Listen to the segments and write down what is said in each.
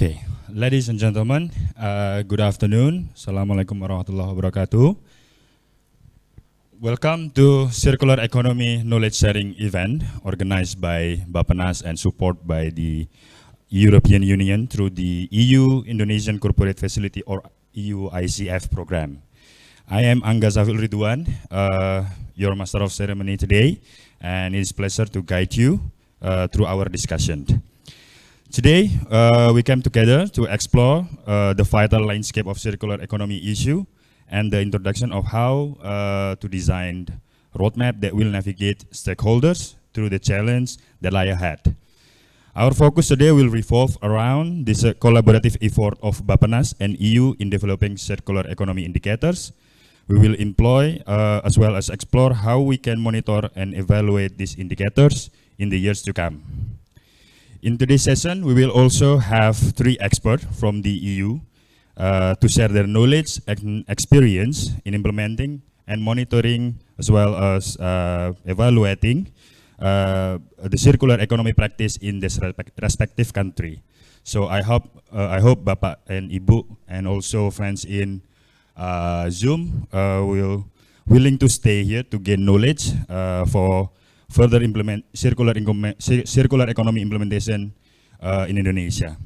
Okay, ladies and gentlemen, good afternoon. Assalamualaikum warahmatullahi wabarakatuh. Welcome to Circular Economy Knowledge Sharing event organized by BAPPENAS and support by the European Union through the EU Indonesian Corporate Facility or EU ICF program. I am Angga Zafil Ridwan, your master of ceremony today, and it's a pleasure to guide you through our discussion. Today, we came together to explore the vital landscape of circular economy issue and the introduction of how to design roadmap that will navigate stakeholders through the challenge that lie ahead. Our focus today will revolve around this collaborative effort of BAPPENAS and EU in developing circular economy indicators. We will employ as well as explore how we can monitor and evaluate these indicators in the years to come. In today's session, we will also have 3 experts from the EU to share their knowledge and experience in implementing and monitoring as well as evaluating the circular economy practice in this respective country. So I hope Bapak and Ibu and also friends in Zoom will willing to stay here to gain knowledge for further implement circular economy implementation in Indonesia.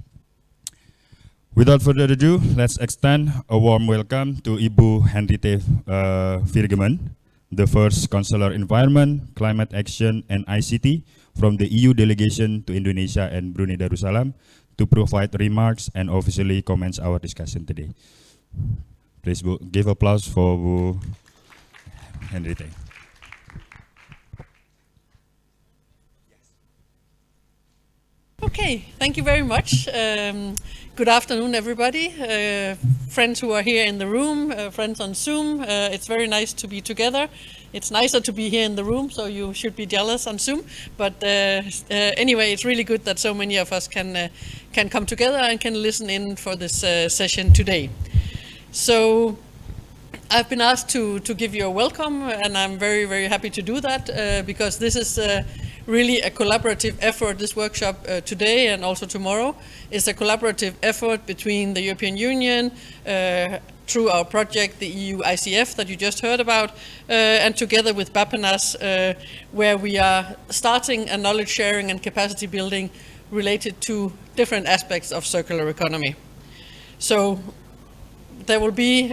Without further ado, let's extend a warm welcome to Ibu Henriette Virgemen, the first Counselor Environment, Climate Action and ICT from the EU delegation to Indonesia and Brunei Darussalam, to provide remarks and officially commence our discussion today. Please give applause for Bu Henriette. Okay, thank you very much. Good afternoon, everybody. Friends who are here in the room, friends on Zoom. It's very nice to be together. It's nicer to be here in the room, so you should be jealous on Zoom. But anyway, it's really good that so many of us can come together and can listen in for this session today. So I've been asked to give you a welcome, and I'm very, very happy to do that because this is really a collaborative effort. This workshop today and also tomorrow is a collaborative effort between the European Union through our project, the EU ICF that you just heard about, and together with BAPPENAS, where we are starting a knowledge sharing and capacity building related to different aspects of circular economy. So there will be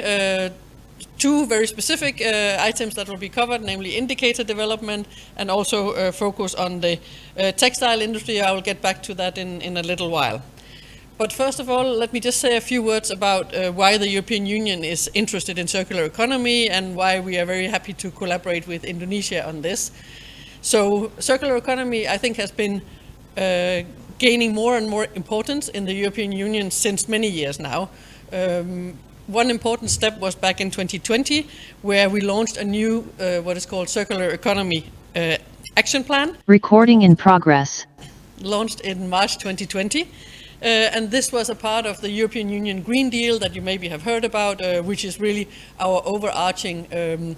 2 very specific items that will be covered, namely indicator development and also focus on the textile industry. I will get back to that in a little while. But first of all, let me just say a few words about why the European Union is interested in circular economy and why we are very happy to collaborate with Indonesia on this. So circular economy, I think, has been gaining more and more importance in the European Union since many years now. One important step was back in 2020, where we launched a new, what is called Circular Economy Action Plan. Recording in progress. Launched in March 2020. And this was a part of the European Union Green Deal that you maybe have heard about, which is really our overarching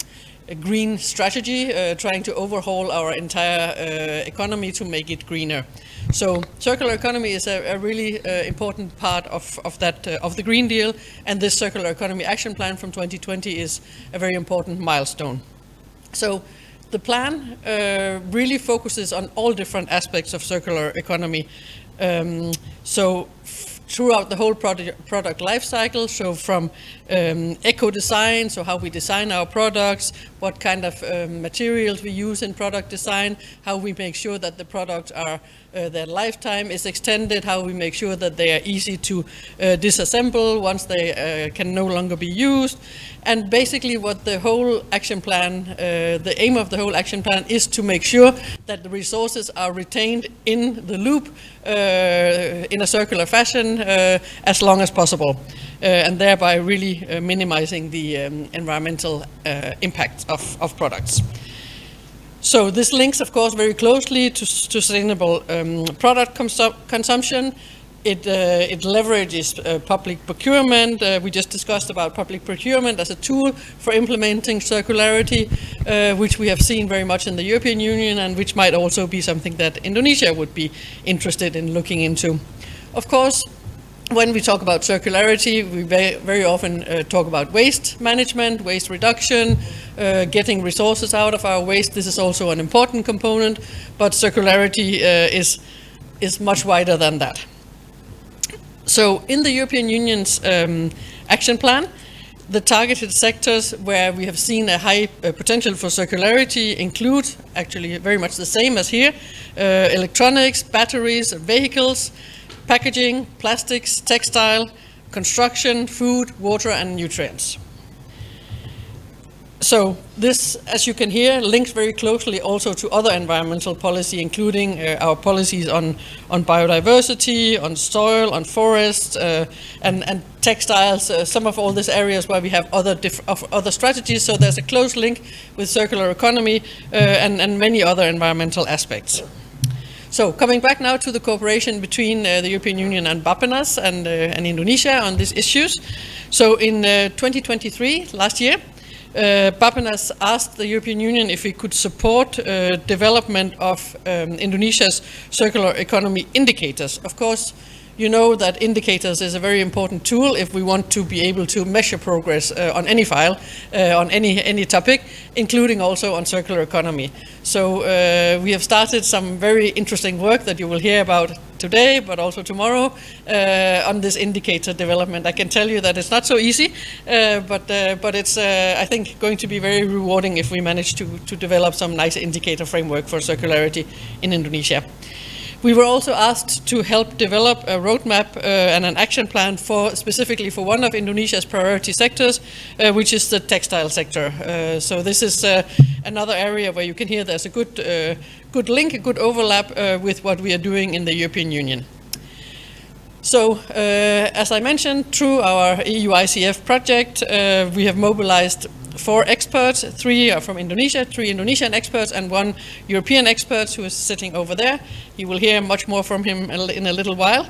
green strategy, trying to overhaul our entire economy to make it greener. So circular economy is a really important part of the Green Deal, and this Circular Economy Action Plan from 2020 is a very important milestone. So the plan really focuses on all different aspects of circular economy. So throughout the whole product life cycle, so from eco-design, so how we design our products, what kind of materials we use in product design, how we make sure that the products are, their lifetime is extended, how we make sure that they are easy to disassemble once they can no longer be used. And basically what the whole action plan, the aim of the whole action plan is to make sure that the resources are retained in the loop in a circular fashion as long as possible, and thereby really minimizing the environmental impact of products. So this links, of course, very closely to sustainable product consumption. It leverages public procurement. We just discussed about public procurement as a tool for implementing circularity, which we have seen very much in the European Union, and which might also be something that Indonesia would be interested in looking into. Of course, when we talk about circularity, we very often talk about waste management, waste reduction, getting resources out of our waste. This is also an important component, but circularity is much wider than that. So in the European Union's action plan, the targeted sectors where we have seen a high potential for circularity include, actually very much the same as here, electronics, batteries, vehicles, packaging, plastics, textile, construction, food, water, and nutrients. So this, as you can hear, links very closely also to other environmental policy, including our policies on biodiversity, on soil, on forests, and textiles, some of all these areas where we have other strategies. So there's a close link with circular economy and many other environmental aspects. So coming back now to the cooperation between the European Union and BAPPENAS and Indonesia on these issues. So in 2023, last year, BAPPENAS asked the European Union if it could support development of Indonesia's circular economy indicators. Of course, you know that indicators is a very important tool if we want to be able to measure progress on any file, on any topic, including also on circular economy. So we have started some very interesting work that you will hear about today, but also tomorrow, on this indicator development. I can tell you that it's not so easy, but it's, I think, going to be very rewarding if we manage to develop some nice indicator framework for circularity in Indonesia. We were also asked to help develop a roadmap and an action plan specifically for one of Indonesia's priority sectors, which is the textile sector. So this is another area where you can hear there's a good link, a good overlap with what we are doing in the European Union. So, as I mentioned, through our EU ICF project, we have mobilized 4 experts, 3 are from Indonesia, 3 Indonesian experts, and 1 European expert who is sitting over there. You will hear much more from him in a little while.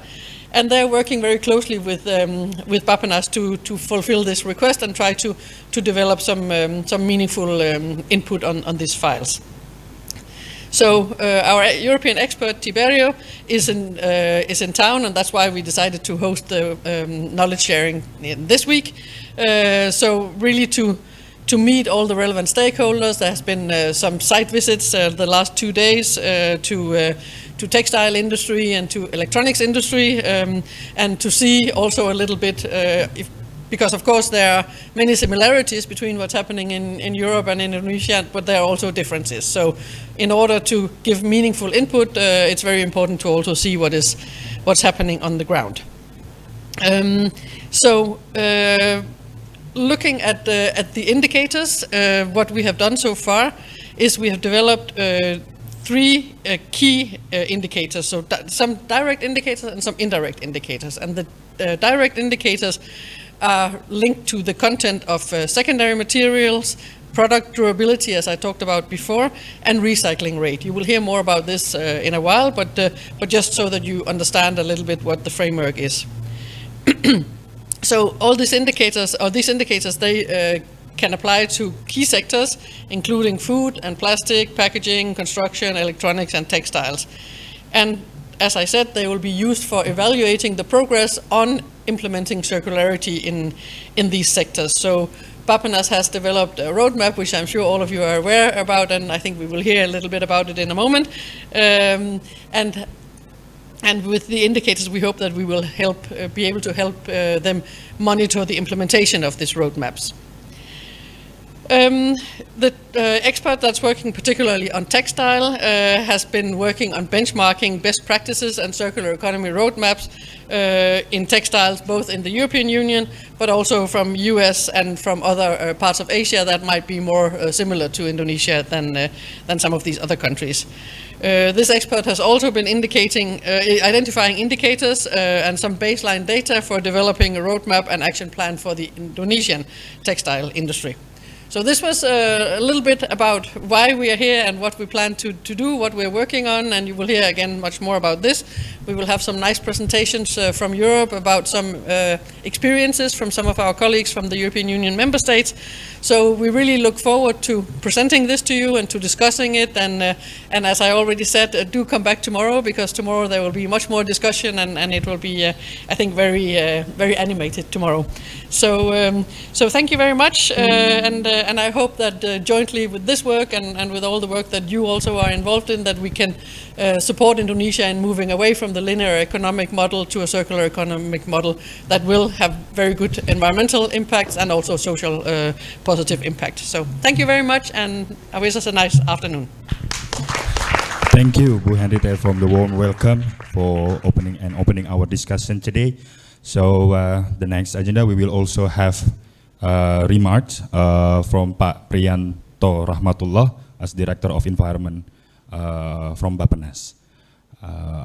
And they're working very closely with BAPPENAS to fulfill this request and try to develop some meaningful input on these files. So our European expert Tiberio is in town, and that's why we decided to host the knowledge sharing this week. So really to meet all the relevant stakeholders. There has been some site visits the last 2 days to textile industry and to electronics industry, and to see also a little bit because of course there are many similarities between what's happening in Europe and Indonesia, but there are also differences. So in order to give meaningful input, it's very important to also see what's happening on the ground. Looking at the indicators, what we have done so far is we have developed 3 key indicators, so some direct indicators and some indirect indicators. And the direct indicators are linked to the content of secondary materials, product durability, as I talked about before, and recycling rate. You will hear more about this in a while, but just so that you understand a little bit what the framework is. So all these indicators, they can apply to key sectors, including food and plastic, packaging, construction, electronics, and textiles. And as I said, they will be used for evaluating the progress on implementing circularity in these sectors. So BAPPENAS has developed a roadmap, which I'm sure all of you are aware about, and I think we will hear a little bit about it in a moment. And with the indicators, we hope that we will be able to help them monitor the implementation of these roadmaps. The expert that's working particularly on textile has been working on benchmarking best practices and circular economy roadmaps in textiles, both in the European Union, but also from US and from other parts of Asia that might be more similar to Indonesia than some of these other countries. This expert has also been identifying indicators and some baseline data for developing a roadmap and action plan for the Indonesian textile industry. So this was a little bit about why we are here and what we plan to do, what we're working on, and you will hear again much more about this. We will have some nice presentations from Europe about some experiences from some of our colleagues from the European Union member states. So we really look forward to presenting this to you and to discussing it, and as I already said, do come back tomorrow, because tomorrow there will be much more discussion, and it will be, I think, very animated tomorrow. So thank you very much, and I hope that jointly with this work and with all the work that you also are involved in, that we can support Indonesia in moving away from the linear economic model to a circular economic model that will have very good environmental impacts and also social positive impact. So thank you very much, and I wish us a nice afternoon. Thank you, Bu Hendrita, for the warm welcome for opening our discussion today. So the next agenda, we will also have remarks from Pak Priyanto Rahmatullah as Director of Environment from BAPPENAS.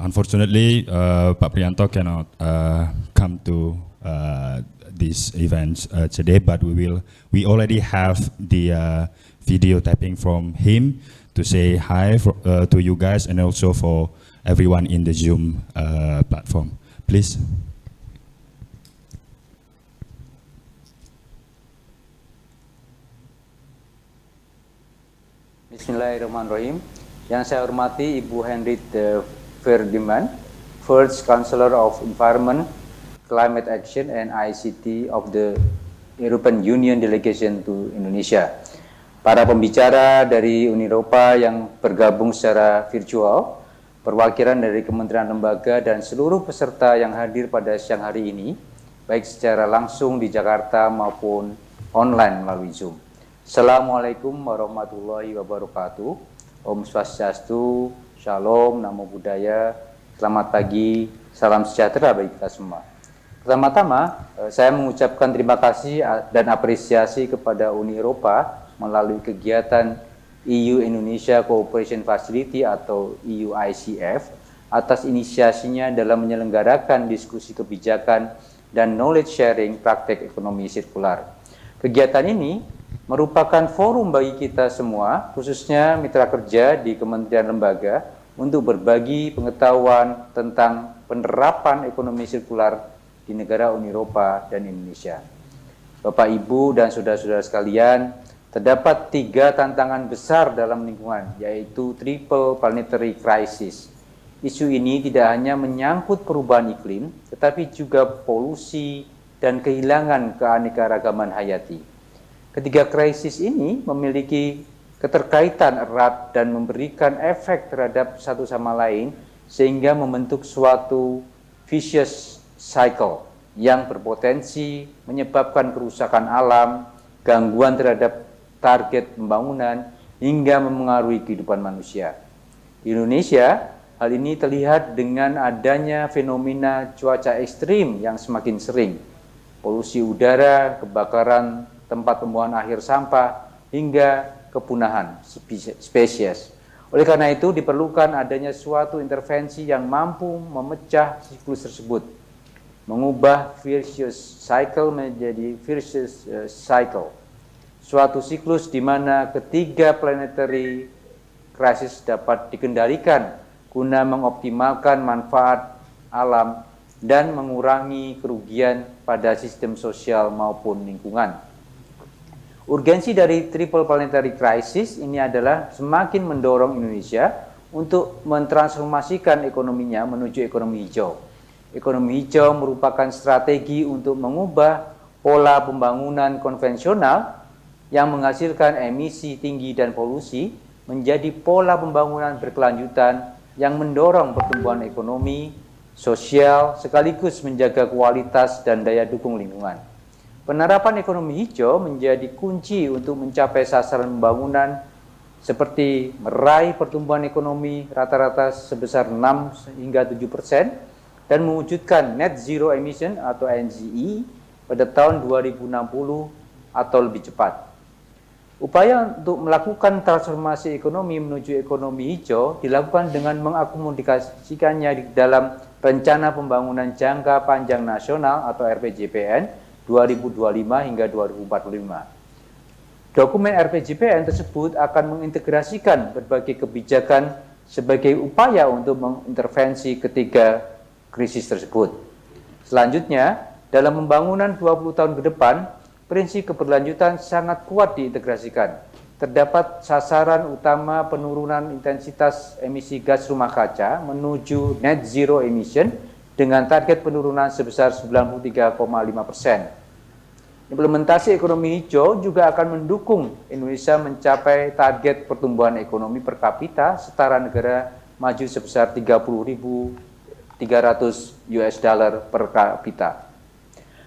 Unfortunately, Pak Priyanto cannot come to this event today, but we already have the video tapping from him to say hi to you guys, and also for everyone in the Zoom platform. Please. Bismillahirrahmanirrahim. Yang saya hormati Ibu Hendrita Ferdinand, First Chancellor of Environment, Climate Action and ICT of the European Union Delegation to Indonesia. Para pembicara dari Uni Eropa yang bergabung secara virtual, perwakilan dari kementerian lembaga dan seluruh peserta yang hadir pada siang hari ini, baik secara langsung di Jakarta maupun online melalui Zoom. Assalamualaikum warahmatullahi wabarakatuh. Om Swastiastu, Shalom, Namo Buddhaya, selamat pagi, salam sejahtera bagi kita semua. Pertama-tama, saya mengucapkan terima kasih dan apresiasi kepada Uni Eropa melalui kegiatan EU Indonesia Cooperation Facility atau EU-ICF atas inisiasinya dalam menyelenggarakan diskusi kebijakan dan knowledge sharing praktek ekonomi sirkular. Kegiatan ini merupakan forum bagi kita semua, khususnya mitra kerja di kementerian lembaga, untuk berbagi pengetahuan tentang penerapan ekonomi sirkular di negara Uni Eropa dan Indonesia. Bapak, Ibu, dan saudara-saudara sekalian, terdapat 3 tantangan besar dalam lingkungan, yaitu triple planetary crisis. Isu ini tidak hanya menyangkut perubahan iklim, tetapi juga polusi dan kehilangan keanekaragaman hayati. Ketiga krisis ini memiliki keterkaitan erat dan memberikan efek terhadap satu sama lain, sehingga membentuk suatu vicious cycle yang berpotensi menyebabkan kerusakan alam, gangguan terhadap target pembangunan, hingga memengaruhi kehidupan manusia. Di Indonesia, hal ini terlihat dengan adanya fenomena cuaca ekstrim yang semakin sering, polusi udara, kebakaran tempat pembuangan akhir sampah, hingga kepunahan spesies. Oleh karena itu, diperlukan adanya suatu intervensi yang mampu memecah siklus tersebut, mengubah vicious cycle menjadi virtuous cycle. Suatu siklus di mana ketiga planetary crisis dapat dikendalikan guna mengoptimalkan manfaat alam dan mengurangi kerugian pada sistem sosial maupun lingkungan. Urgensi dari triple planetary crisis ini adalah semakin mendorong Indonesia untuk mentransformasikan ekonominya menuju ekonomi hijau. Ekonomi hijau merupakan strategi untuk mengubah pola pembangunan konvensional yang menghasilkan emisi tinggi dan polusi menjadi pola pembangunan berkelanjutan yang mendorong pertumbuhan ekonomi, sosial, sekaligus menjaga kualitas dan daya dukung lingkungan. Penerapan ekonomi hijau menjadi kunci untuk mencapai sasaran pembangunan seperti meraih pertumbuhan ekonomi rata-rata sebesar 6 hingga 7% dan mewujudkan net zero emission atau NZE pada tahun 2060 atau lebih cepat. Upaya untuk melakukan transformasi ekonomi menuju ekonomi hijau dilakukan dengan mengakomodasikannya di dalam Rencana Pembangunan Jangka Panjang Nasional atau RPJMN 2025 hingga 2045. Dokumen RPJMN tersebut akan mengintegrasikan berbagai kebijakan sebagai upaya untuk mengintervensi ketiga krisis tersebut. Selanjutnya, dalam pembangunan 20 tahun ke depan, prinsip keberlanjutan sangat kuat diintegrasikan. Terdapat sasaran utama penurunan intensitas emisi gas rumah kaca menuju net zero emission dengan target penurunan sebesar 93,5%. Implementasi ekonomi hijau juga akan mendukung Indonesia mencapai target pertumbuhan ekonomi per kapita setara negara maju sebesar 30.300 US dollar per kapita.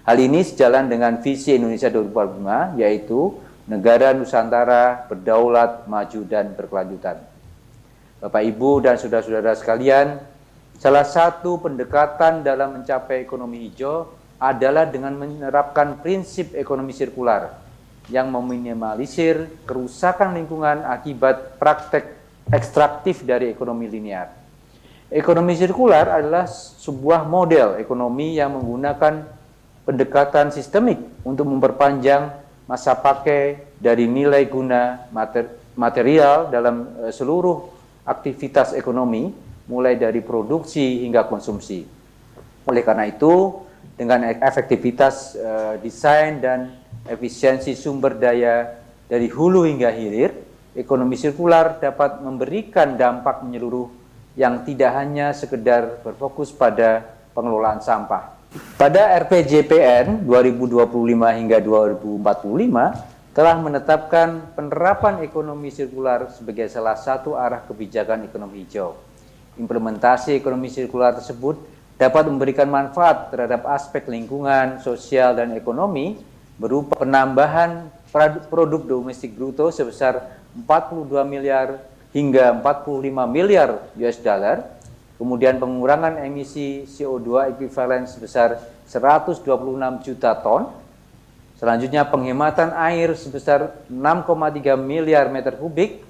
Hal ini sejalan dengan visi Indonesia 2045, yaitu negara Nusantara berdaulat, maju, dan berkelanjutan. Bapak, Ibu, dan saudara-saudara sekalian, salah satu pendekatan dalam mencapai ekonomi hijau adalah dengan menerapkan prinsip ekonomi sirkular yang meminimalisir kerusakan lingkungan akibat praktek ekstraktif dari ekonomi linear. Ekonomi sirkular adalah sebuah model ekonomi yang menggunakan pendekatan sistemik untuk memperpanjang masa pakai dari nilai guna material dalam seluruh aktivitas ekonomi, mulai dari produksi hingga konsumsi. Oleh karena itu, dengan efektivitas desain dan efisiensi sumber daya dari hulu hingga hilir, ekonomi sirkular dapat memberikan dampak menyeluruh yang tidak hanya sekedar berfokus pada pengelolaan sampah. Pada RPJMN 2025 hingga 2045 telah menetapkan penerapan ekonomi sirkular sebagai salah satu arah kebijakan ekonomi hijau. Implementasi ekonomi sirkular tersebut dapat memberikan manfaat terhadap aspek lingkungan, sosial, dan ekonomi berupa penambahan produk domestik bruto sebesar 42 miliar hingga 45 miliar US dollar, kemudian pengurangan emisi CO2 ekuivalen sebesar 126 juta ton, selanjutnya penghematan air sebesar 6,3 miliar meter kubik,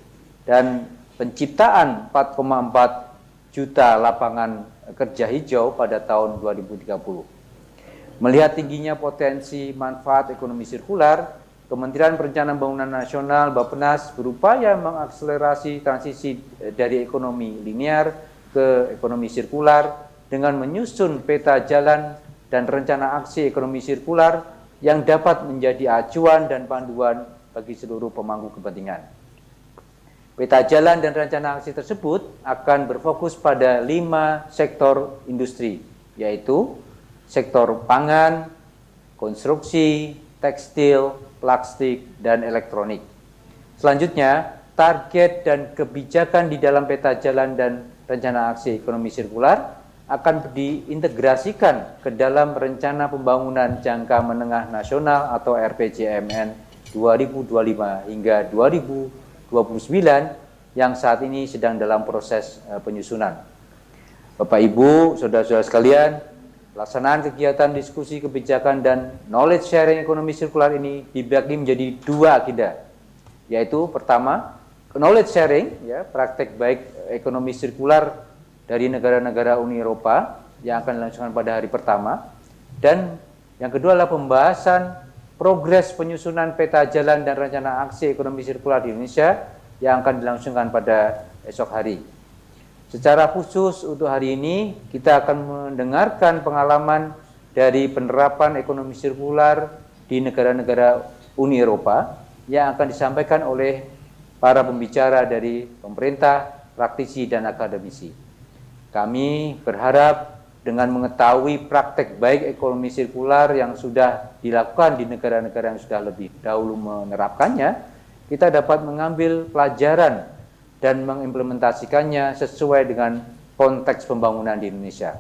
dan penciptaan 4,4 juta lapangan kerja hijau pada tahun 2030. Melihat tingginya potensi manfaat ekonomi sirkular, Kementerian Perencanaan Pembangunan Nasional BAPPENAS berupaya mengakselerasi transisi dari ekonomi linear ke ekonomi sirkular dengan menyusun peta jalan dan rencana aksi ekonomi sirkular yang dapat menjadi acuan dan panduan bagi seluruh pemangku kepentingan. Peta jalan dan rencana aksi tersebut akan berfokus pada 5 sektor industri, yaitu sektor pangan, konstruksi, tekstil, plastik, dan elektronik. Selanjutnya, target dan kebijakan di dalam peta jalan dan rencana aksi ekonomi sirkular akan diintegrasikan ke dalam rencana pembangunan jangka menengah nasional atau RPJMN 2025 hingga 2029 yang saat ini sedang dalam proses penyusunan. Bapak, Ibu, saudara-saudara sekalian, pelaksanaan kegiatan diskusi kebijakan dan knowledge sharing ekonomi sirkular ini dibagi menjadi 2 agenda, yaitu pertama, knowledge sharing, ya, praktek baik ekonomi sirkular dari negara-negara Uni Eropa yang akan dilangsungkan pada hari pertama, dan yang kedua adalah pembahasan progres penyusunan peta jalan dan rencana aksi ekonomi sirkular di Indonesia yang akan dilangsungkan pada esok hari. Secara khusus untuk hari ini, kita akan mendengarkan pengalaman dari penerapan ekonomi sirkular di negara-negara Uni Eropa yang akan disampaikan oleh para pembicara dari pemerintah, praktisi, dan akademisi. Kami berharap dengan mengetahui praktek baik ekonomi sirkular yang sudah dilakukan di negara-negara yang sudah lebih dahulu menerapkannya, kita dapat mengambil pelajaran dan mengimplementasikannya sesuai dengan konteks pembangunan di Indonesia.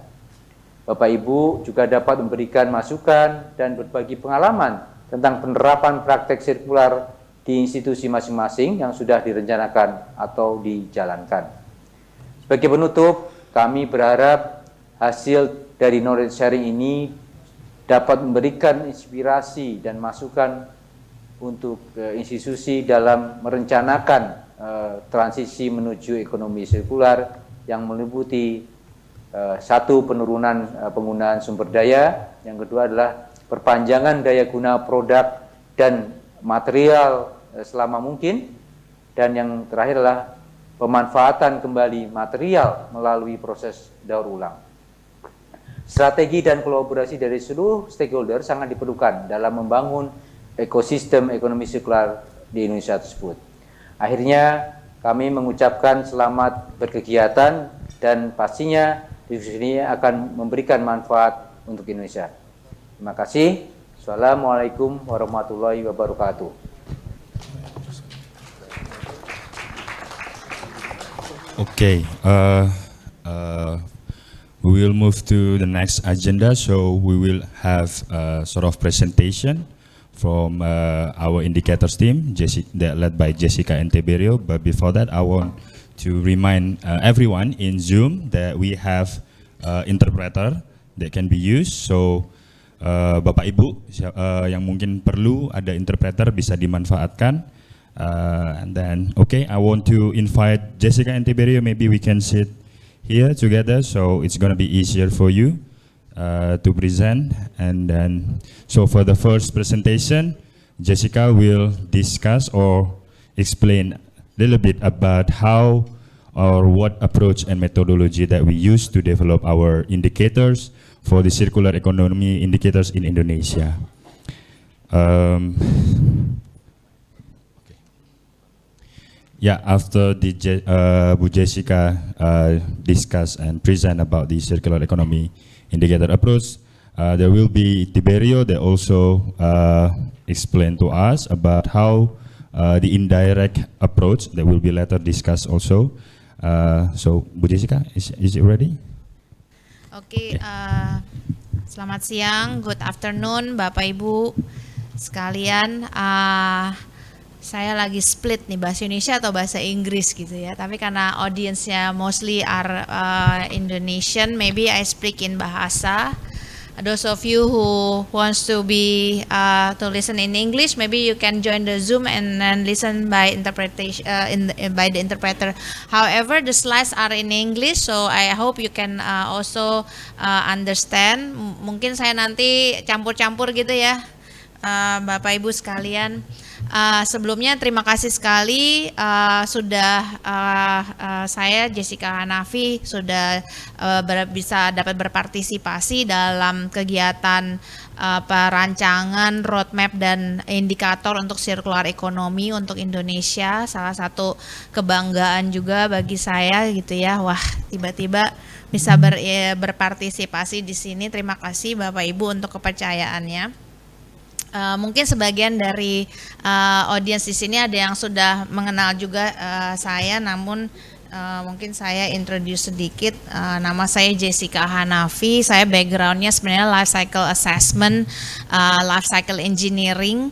Bapak, Ibu juga dapat memberikan masukan dan berbagi pengalaman tentang penerapan praktek sirkular di institusi masing-masing yang sudah direncanakan atau dijalankan. Sebagai penutup, kami berharap hasil dari knowledge sharing ini dapat memberikan inspirasi dan masukan untuk institusi dalam merencanakan transisi menuju ekonomi sirkular yang meliputi satu, penurunan penggunaan sumber daya, yang kedua adalah perpanjangan daya guna produk dan material selama mungkin. Dan yang terakhir adalah pemanfaatan kembali material melalui proses daur ulang. Strategi dan kolaborasi dari seluruh stakeholder sangat diperlukan dalam membangun ekosistem ekonomi sirkular di Indonesia tersebut. Akhirnya kami mengucapkan selamat berkegiatan dan pastinya diskusi ini akan memberikan manfaat untuk Indonesia. Terima kasih. Assalamualaikum warahmatullahi wabarakatuh. Okay, we will move to the next agenda. So we will have a sort of presentation from our indicators team, led by Jessica and Tiberio. But before that, I want to remind everyone in Zoom that we have interpreter that can be used. So Bapak Ibu yang mungkin perlu ada interpreter bisa dimanfaatkan. And then, okay, I want to invite Jessica and Tiberio. Maybe we can sit here together, so it's gonna be easier for you to present. And then, so for the first presentation, Jessica will discuss or explain a little bit about how or what approach and methodology that we use to develop our indicators for the circular economy indicators in Indonesia. Yeah, after Bu Jessica discuss and present about the circular economy indicator approach, there will be Tiberio that also explain to us about how the indirect approach that will be later discussed also. So Bu Jessica, is it ready? Oke, selamat siang, good afternoon Bapak Ibu sekalian. Saya lagi split nih bahasa Indonesia atau bahasa Inggris gitu ya. Tapi karena audiensnya mostly are Indonesian, maybe I speak in bahasa. Those of you who wants to be to listen in English, maybe you can join the Zoom and then listen by interpretation by the interpreter. However, the slides are in English, so I hope you can also understand. Mungkin saya nanti campur-campur gitu ya, Bapak Ibu sekalian. Sebelumnya terima kasih sekali saya Jessica Hanafi sudah bisa dapat berpartisipasi dalam kegiatan perancangan roadmap dan indikator untuk sirkular ekonomi untuk Indonesia. Salah satu kebanggaan juga bagi saya gitu ya. Wah, tiba-tiba bisa berpartisipasi di sini. Terima kasih Bapak Ibu untuk kepercayaannya. Mungkin sebagian dari audiens di sini ada yang sudah mengenal juga saya, namun mungkin saya introduce sedikit. Nama saya Jessica Hanafi. Saya backgroundnya sebenarnya lifecycle assessment, lifecycle engineering.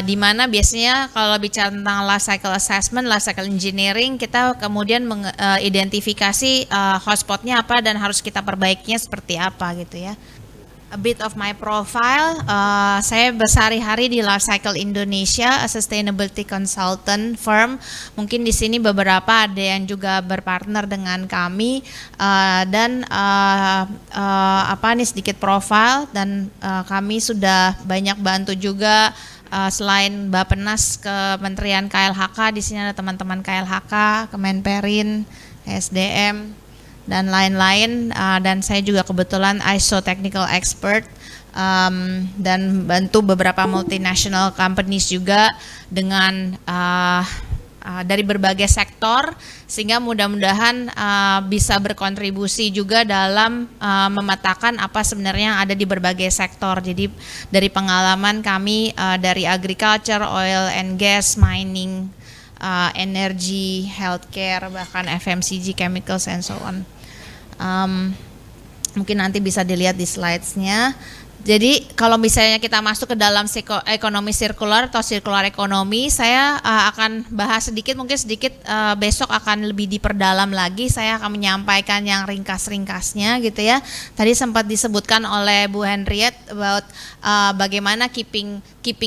Di mana biasanya kalau bicara tentang lifecycle assessment, lifecycle engineering, kita kemudian mengidentifikasi hotspotnya apa dan harus kita perbaikinya seperti apa gitu ya. A bit of my profile, saya bersehari-hari di Lifecycle Indonesia, a sustainability consultant firm. Mungkin di sini beberapa ada yang juga berpartner dengan kami dan sedikit profile dan kami sudah banyak bantu juga selain BAPPENAS Kementerian KLHK. Di sini ada teman-teman KLHK, Kemenperin, SDM dan lain-lain, dan saya juga kebetulan ISO technical expert dan bantu beberapa multinational companies juga dengan dari berbagai sektor, sehingga mudah-mudahan bisa berkontribusi juga dalam memetakan apa sebenarnya yang ada di berbagai sektor. Jadi dari pengalaman kami dari agriculture, oil and gas, mining, energy, healthcare, bahkan FMCG, chemicals and so on. Mungkin nanti bisa dilihat di slides-nya. Jadi kalau misalnya kita masuk ke dalam ekonomi sirkular atau sirkular ekonomi, saya akan bahas sedikit, mungkin sedikit besok akan lebih diperdalam lagi. Saya akan menyampaikan yang ringkas-ringkasnya gitu ya. Tadi sempat disebutkan oleh Bu Henriette about bagaimana keeping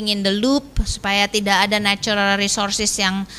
in the loop supaya tidak ada natural resources yang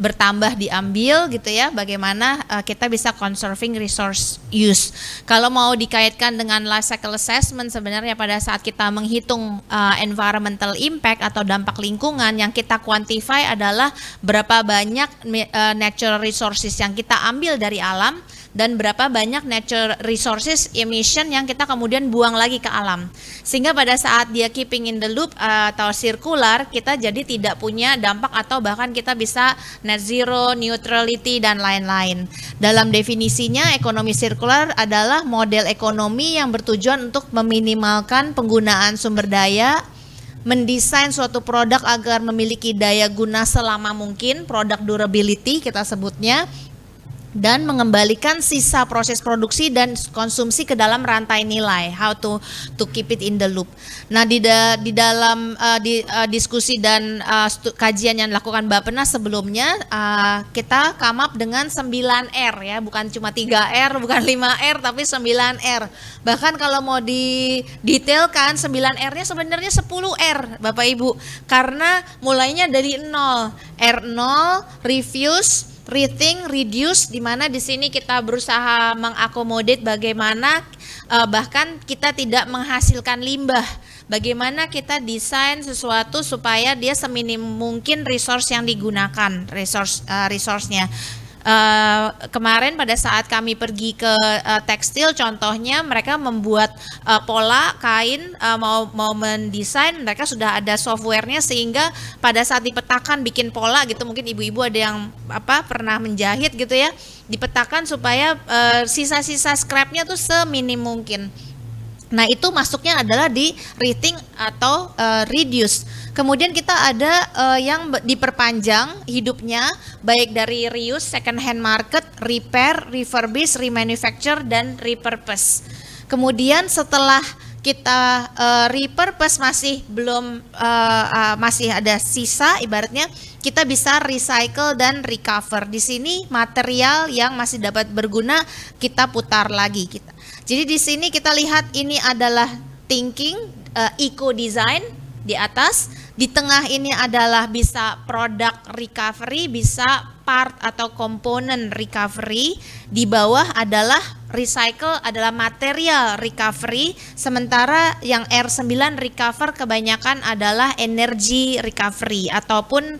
bertambah diambil gitu ya. Bagaimana kita bisa conserving resource use. Kalau mau dikaitkan dengan life cycle assessment, sebenarnya pada saat kita menghitung environmental impact atau dampak lingkungan, yang kita quantify adalah berapa banyak natural resources yang kita ambil dari alam dan berapa banyak natural resources emission yang kita kemudian buang lagi ke alam. Sehingga pada saat dia keeping in the loop atau sirkular, kita jadi tidak punya dampak atau bahkan kita bisa net zero, neutrality, dan lain-lain. Dalam definisinya, ekonomi sirkular adalah model ekonomi yang bertujuan untuk meminimalkan penggunaan sumber daya, mendesain suatu produk agar memiliki daya guna selama mungkin, produk durability kita sebutnya, dan mengembalikan sisa proses produksi dan konsumsi ke dalam rantai nilai, how to keep it in the loop. Nah, di dalam diskusi dan kajian yang dilakukan BAPPENAS sebelumnya, kita come up dengan 9R ya, bukan cuma 3R, bukan 5R, tapi 9R. Bahkan kalau mau didetailkan, 9R-nya sebenarnya 10R, Bapak Ibu, karena mulainya dari 0, R0, refuse, rethink, reduce, di mana di sini kita berusaha mengakomodate bagaimana bahkan kita tidak menghasilkan limbah. Bagaimana kita desain sesuatu supaya dia seminim mungkin resource yang digunakan, resource-nya. Kemarin pada saat kami pergi ke tekstil, contohnya mereka membuat pola kain, mau mendesain, mereka sudah ada softwarenya sehingga pada saat dipetakan bikin pola gitu, mungkin ibu-ibu ada yang pernah menjahit gitu ya, dipetakan supaya sisa-sisa scrapnya tuh seminim mungkin. Nah, itu masuknya adalah di rethink atau reduce. Kemudian kita ada yang diperpanjang hidupnya, baik dari reuse, second hand market, repair, refurbish, remanufacture, dan repurpose. Kemudian setelah kita repurpose masih belum masih ada sisa, ibaratnya kita bisa recycle dan recover. Di sini material yang masih dapat berguna kita putar lagi kita. Jadi di sini kita lihat ini adalah thinking, eco design di atas, di tengah ini adalah bisa product recovery, bisa part atau komponen recovery, di bawah adalah recycle adalah material recovery, sementara yang R9 recover kebanyakan adalah energy recovery ataupun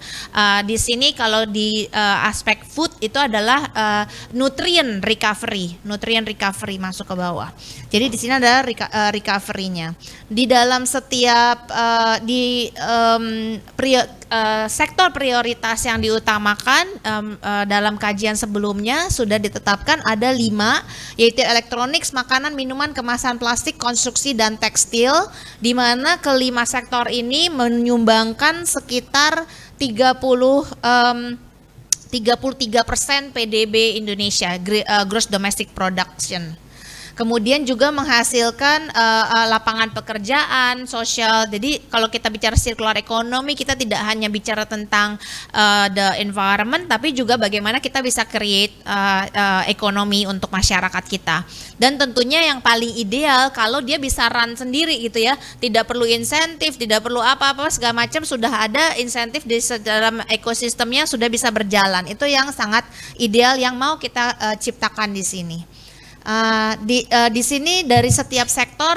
di sini kalau di aspek food itu adalah nutrient recovery masuk ke bawah. Jadi di sini ada recovery-nya. Di dalam setiap sektor prioritas yang diutamakan dalam kajian sebelumnya sudah ditetapkan ada 5, yaitu elektronik, makanan, minuman, kemasan plastik, konstruksi, dan tekstil, di mana kelima sektor ini menyumbangkan sekitar 33% PDB Indonesia, gross domestic production. Kemudian juga menghasilkan lapangan pekerjaan, sosial. Jadi kalau kita bicara circular economy, kita tidak hanya bicara tentang the environment, tapi juga bagaimana kita bisa create ekonomi untuk masyarakat kita. Dan tentunya yang paling ideal kalau dia bisa run sendiri gitu ya, tidak perlu insentif, tidak perlu apa-apa segala macam, sudah ada insentif di dalam ekosistemnya sudah bisa berjalan. Itu yang sangat ideal yang mau kita ciptakan di sini. Di sini dari setiap sektor,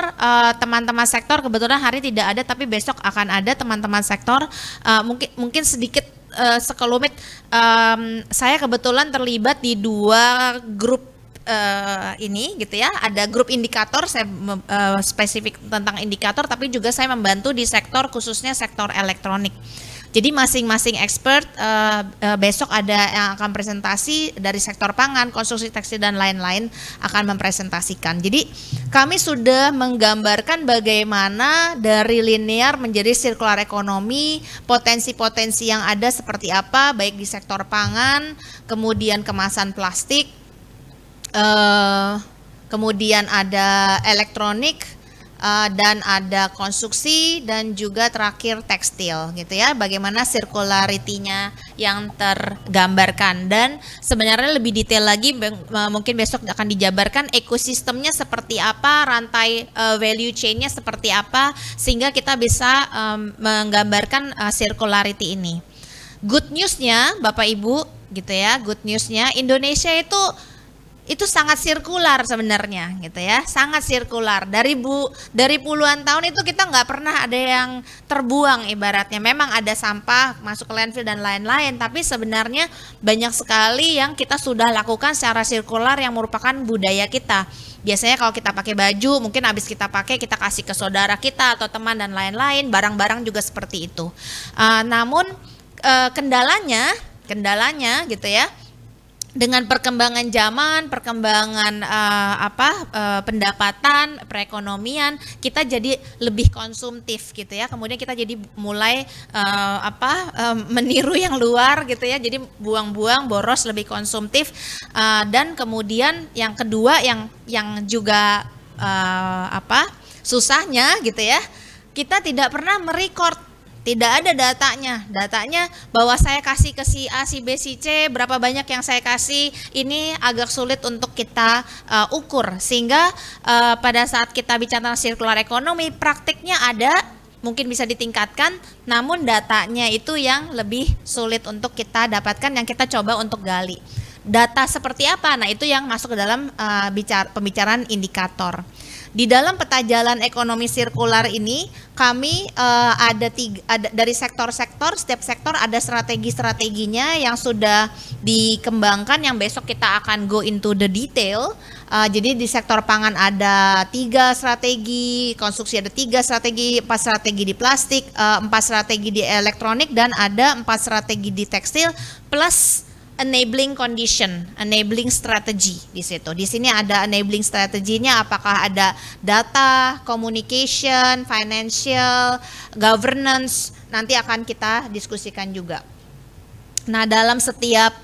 teman-teman sektor kebetulan hari tidak ada, tapi besok akan ada teman-teman sektor. Mungkin sedikit sekelumit, saya kebetulan terlibat di 2 grup ini gitu ya. Ada grup indikator, saya spesifik tentang indikator, tapi juga saya membantu di sektor khususnya sektor elektronik. Jadi masing-masing expert besok ada yang akan presentasi dari sektor pangan, konstruksi tekstil, dan lain-lain akan mempresentasikan. Jadi kami sudah menggambarkan bagaimana dari linear menjadi sirkular ekonomi, potensi-potensi yang ada seperti apa, baik di sektor pangan, kemudian kemasan plastik, kemudian ada elektronik, dan ada konstruksi, dan juga terakhir tekstil gitu ya, bagaimana circularity-nya yang tergambarkan. Dan sebenarnya lebih detail lagi mungkin besok akan dijabarkan ekosistemnya seperti apa, rantai value chain-nya seperti apa, sehingga kita bisa menggambarkan circularity ini. Good news-nya Bapak Ibu gitu ya, good news-nya Indonesia itu itu sangat sirkular sebenarnya gitu ya, sangat sirkular. Dari puluhan tahun itu kita nggak pernah ada yang terbuang ibaratnya. Memang ada sampah masuk ke landfill dan lain-lain, tapi sebenarnya banyak sekali yang kita sudah lakukan secara sirkular yang merupakan budaya kita. Biasanya kalau kita pakai baju, mungkin habis kita pakai kita kasih ke saudara kita atau teman dan lain-lain. Barang-barang juga seperti itu. Namun kendalanya gitu ya. Dengan perkembangan zaman, perkembangan pendapatan, perekonomian, kita jadi lebih konsumtif gitu ya. Kemudian kita jadi mulai meniru yang luar gitu ya. Jadi buang-buang, boros, lebih konsumtif. Dan kemudian yang kedua yang juga susahnya gitu ya. Kita tidak pernah merecord. Tidak ada datanya bahwa saya kasih ke si A, si B, si C, berapa banyak yang saya kasih, ini agak sulit untuk kita ukur. Sehingga pada saat kita bicara tentang circular economy, praktiknya ada, mungkin bisa ditingkatkan, namun datanya itu yang lebih sulit untuk kita dapatkan, yang kita coba untuk gali. Data seperti apa? Nah, itu yang masuk ke dalam pembicaraan indikator. Di dalam peta jalan ekonomi sirkular ini kami ada dari sektor-sektor, setiap sektor ada strategi-strateginya yang sudah dikembangkan, yang besok kita akan go into the detail. Jadi di sektor pangan ada 3 strategi, konstruksi ada 3 strategi, 4 strategi di plastik, 4 strategi di elektronik, dan ada 4 strategi di tekstil plus enabling condition, enabling strategy di situ. Di sini ada enabling strateginya, apakah ada data, communication, financial, governance, nanti akan kita diskusikan juga. Nah, dalam setiap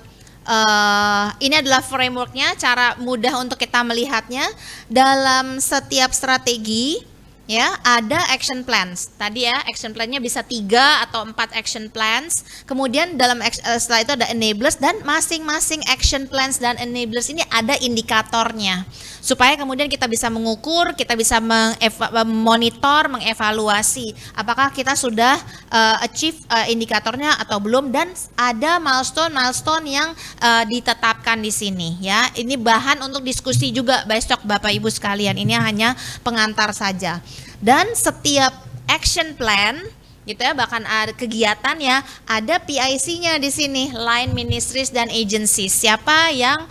ini adalah frameworknya, cara mudah untuk kita melihatnya. Dalam setiap strategi ya ada action plans. Tadi ya action plan-nya bisa 3 atau 4 action plans. Kemudian setelah itu ada enablers, dan masing-masing action plans dan enablers ini ada indikatornya. Supaya kemudian kita bisa mengukur, kita bisa memonitor, mengevaluasi apakah kita sudah achieve indikatornya atau belum, dan ada milestone yang ditetapkan di sini ya. Ini bahan untuk diskusi juga besok Bapak Ibu sekalian. Ini hanya pengantar saja. Dan setiap action plan gitu ya, bahkan ada kegiatan ya, ada PIC-nya di sini, line ministries dan agencies. Siapa yang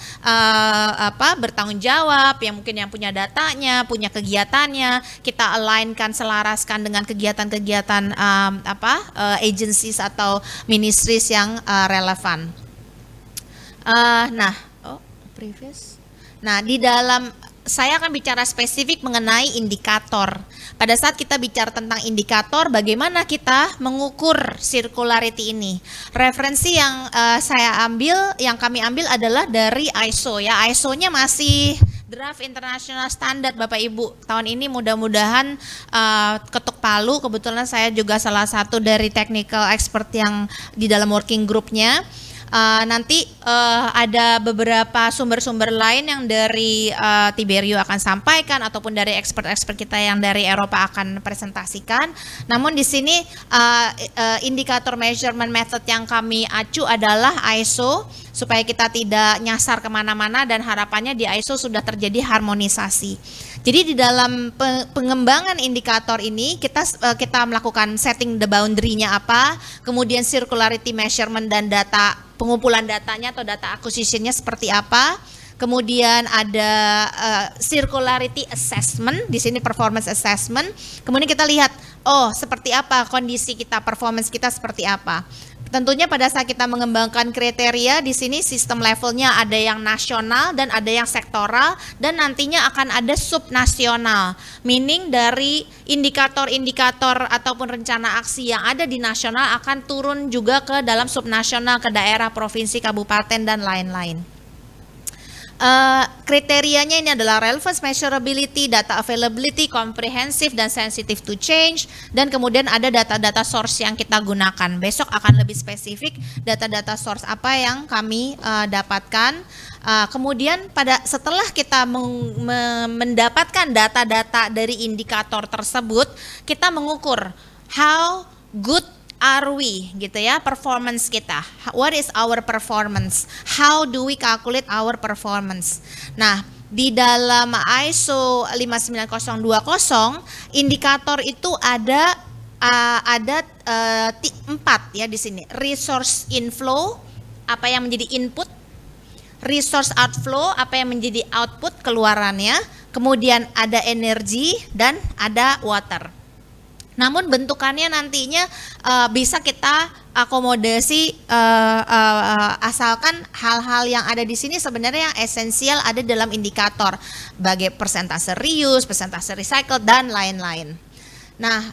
bertanggung jawab, yang mungkin yang punya datanya, punya kegiatannya, kita align-kan, selaraskan dengan kegiatan-kegiatan agencies atau ministries yang relevan. Nah, di dalam saya akan bicara spesifik mengenai indikator. Pada saat kita bicara tentang indikator, bagaimana kita mengukur circularity ini? Referensi yang kami ambil adalah dari ISO ya. ISO-nya masih draft international standard Bapak Ibu. Tahun ini mudah-mudahan ketuk palu. Kebetulan saya juga salah satu dari technical expert yang di dalam working group-nya. Nanti ada beberapa sumber-sumber lain yang dari Tiberio akan sampaikan, ataupun dari expert-expert kita yang dari Eropa akan presentasikan. Namun di sini indikator measurement method yang kami acu adalah ISO, supaya kita tidak nyasar kemana-mana, dan harapannya di ISO sudah terjadi harmonisasi. Jadi di dalam pengembangan indikator ini kita melakukan setting the boundary-nya apa, kemudian circularity measurement dan data, pengumpulan datanya atau data acquisition-nya seperti apa. Kemudian ada circularity assessment, di sini performance assessment. Kemudian kita lihat, seperti apa kondisi kita, performance kita seperti apa. Tentunya pada saat kita mengembangkan kriteria, di sini sistem levelnya ada yang nasional dan ada yang sektoral, dan nantinya akan ada subnasional. Meaning dari indikator-indikator ataupun rencana aksi yang ada di nasional akan turun juga ke dalam subnasional, ke daerah, provinsi, kabupaten, dan lain-lain. Kriterianya ini adalah relevance, measurability, data availability, comprehensive, dan sensitive to change. Dan kemudian ada data-data source yang kita gunakan. Besok akan lebih spesifik data-data source apa yang kami dapatkan. Kemudian setelah kita mendapatkan data-data dari indikator tersebut, kita mengukur how good are we gitu ya, performance kita. What is our performance? How do we calculate our performance? Nah, di dalam ISO 59020 indikator itu ada 4 ya di sini. Resource inflow, apa yang menjadi input, resource outflow, apa yang menjadi output keluarannya, kemudian ada energi dan ada water. Namun bentukannya nantinya bisa kita akomodasi asalkan hal-hal yang ada di sini sebenarnya yang esensial ada dalam indikator, bagai persentase reuse, persentase recycle dan lain-lain. Nah,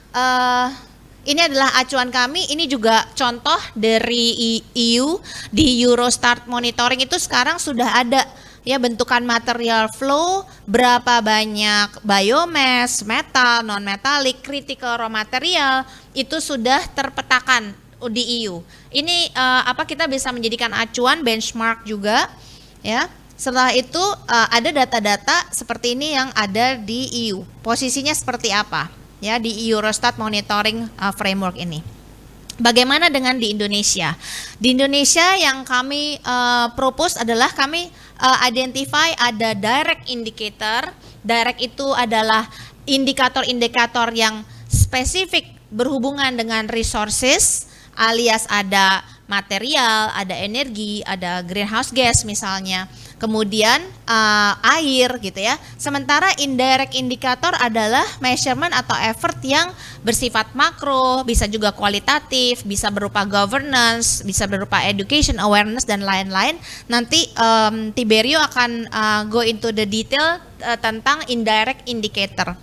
ini adalah acuan kami. Ini juga contoh dari EU di Eurostat monitoring itu sekarang sudah ada ya bentukan material flow, berapa banyak biomass, metal, non metalik, critical raw material itu sudah terpetakan di EU. Ini kita bisa menjadikan acuan benchmark juga ya. Setelah itu ada data-data seperti ini yang ada di EU. Posisinya seperti apa ya di Eurostat monitoring framework ini. Bagaimana dengan di Indonesia? Di Indonesia yang kami propose adalah kami identify ada direct indicator. Direct itu adalah indikator-indikator yang spesifik berhubungan dengan resources, alias ada material, ada energi, ada greenhouse gas misalnya, kemudian air gitu ya. Sementara indirect indikator adalah measurement atau effort yang bersifat makro, bisa juga kualitatif, bisa berupa governance, bisa berupa education, awareness dan lain-lain. Nanti Tiberio akan go into the detail tentang indirect indicator.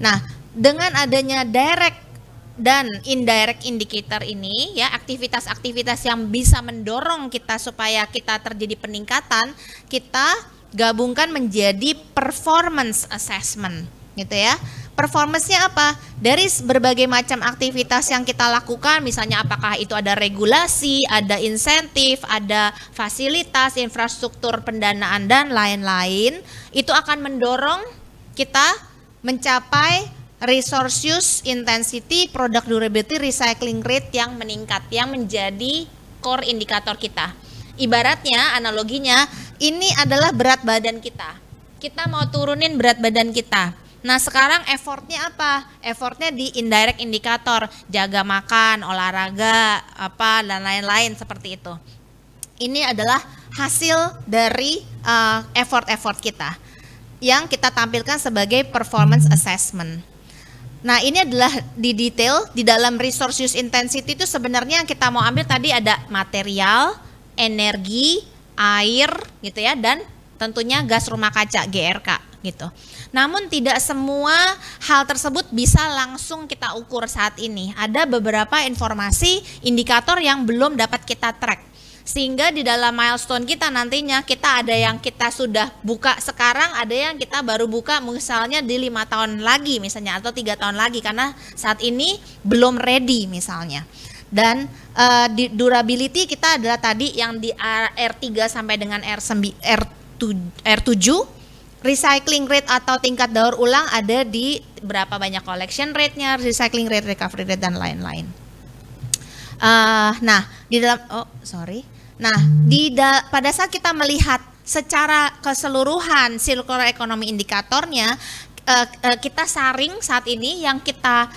Nah, dengan adanya direct dan indirect indicator ini ya, aktivitas-aktivitas yang bisa mendorong kita supaya kita terjadi peningkatan, kita gabungkan menjadi performance assessment gitu ya. Performance-nya apa? Dari berbagai macam aktivitas yang kita lakukan, misalnya apakah itu ada regulasi, ada insentif, ada fasilitas, infrastruktur pendanaan dan lain-lain, itu akan mendorong kita mencapai resource use intensity, product durability, recycling rate yang meningkat, yang menjadi core indikator kita. Ibaratnya, analoginya, ini adalah berat badan kita. Kita mau turunin berat badan kita. Nah, sekarang effortnya apa? Effortnya di indirect indikator, jaga makan, olahraga, apa dan lain-lain seperti itu. Ini adalah hasil dari effort-effort kita yang kita tampilkan sebagai performance assessment. Nah, ini adalah di detail di dalam resource use intensity itu sebenarnya yang kita mau ambil tadi ada material, energi, air gitu ya, dan tentunya gas rumah kaca GRK gitu. Namun tidak semua hal tersebut bisa langsung kita ukur saat ini. Ada beberapa informasi indikator yang belum dapat kita track. Sehingga di dalam milestone kita nantinya kita ada yang kita sudah buka sekarang, ada yang kita baru buka misalnya di 5 tahun lagi misalnya atau 3 tahun lagi karena saat ini belum ready misalnya. Dan di durability kita adalah tadi yang di R3 sampai dengan R7, recycling rate atau tingkat daur ulang ada di berapa banyak collection rate-nya, recycling rate, recovery rate dan lain-lain. Nah, di dalam pada saat kita melihat secara keseluruhan circular economy indikatornya, kita saring saat ini yang kita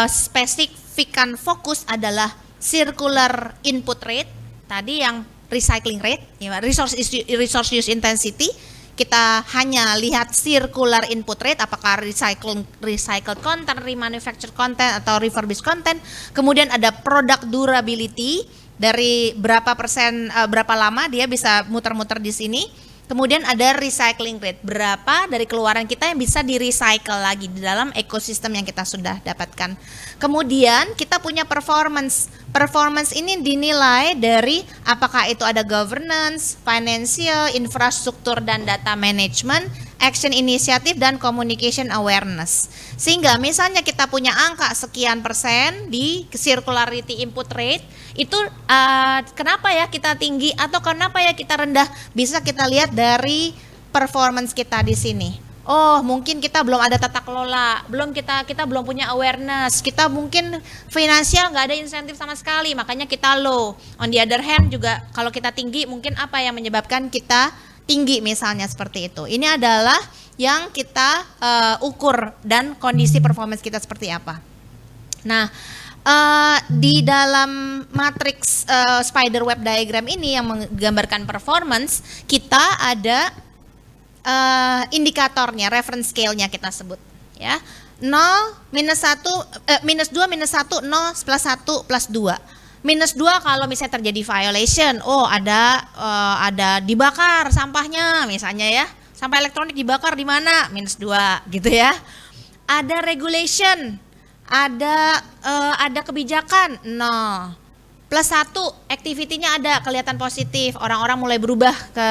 spesifikkan fokus adalah circular input rate, tadi yang recycling rate, ya, resource use intensity. Kita hanya lihat circular input rate, apakah recycled content, remanufactured content atau refurbished content. Kemudian ada product durability, dari berapa persen, berapa lama dia bisa muter-muter di sini. Kemudian ada recycling rate, berapa dari keluaran kita yang bisa di-recycle lagi di dalam ekosistem yang kita sudah dapatkan. Kemudian kita punya performance. Performance ini dinilai dari apakah itu ada governance, financial, infrastruktur dan data management, action initiative dan communication awareness. Sehingga misalnya kita punya angka sekian persen di circularity input rate, itu kenapa ya kita tinggi atau kenapa ya kita rendah, bisa kita lihat dari performance kita di sini. Oh, mungkin kita belum ada tata kelola, kita belum punya awareness, kita mungkin finansial nggak ada insentif sama sekali, makanya kita low. On the other hand juga kalau kita tinggi, mungkin apa yang menyebabkan kita tinggi misalnya seperti itu. Ini adalah yang kita ukur dan kondisi performance kita seperti apa. Nah, di dalam matriks spider web diagram ini yang menggambarkan performance, kita ada indikatornya, reference scale-nya kita sebut, ya. 0, minus 1, minus 2, minus 1, 0, plus 1, plus 2. Minus 2 kalau misalnya terjadi violation, oh ada dibakar sampahnya misalnya ya, sampah elektronik dibakar di mana, minus 2 gitu ya. Ada regulation, ada kebijakan, 0. Plus 1, activity-nya ada, kelihatan positif, orang-orang mulai berubah ke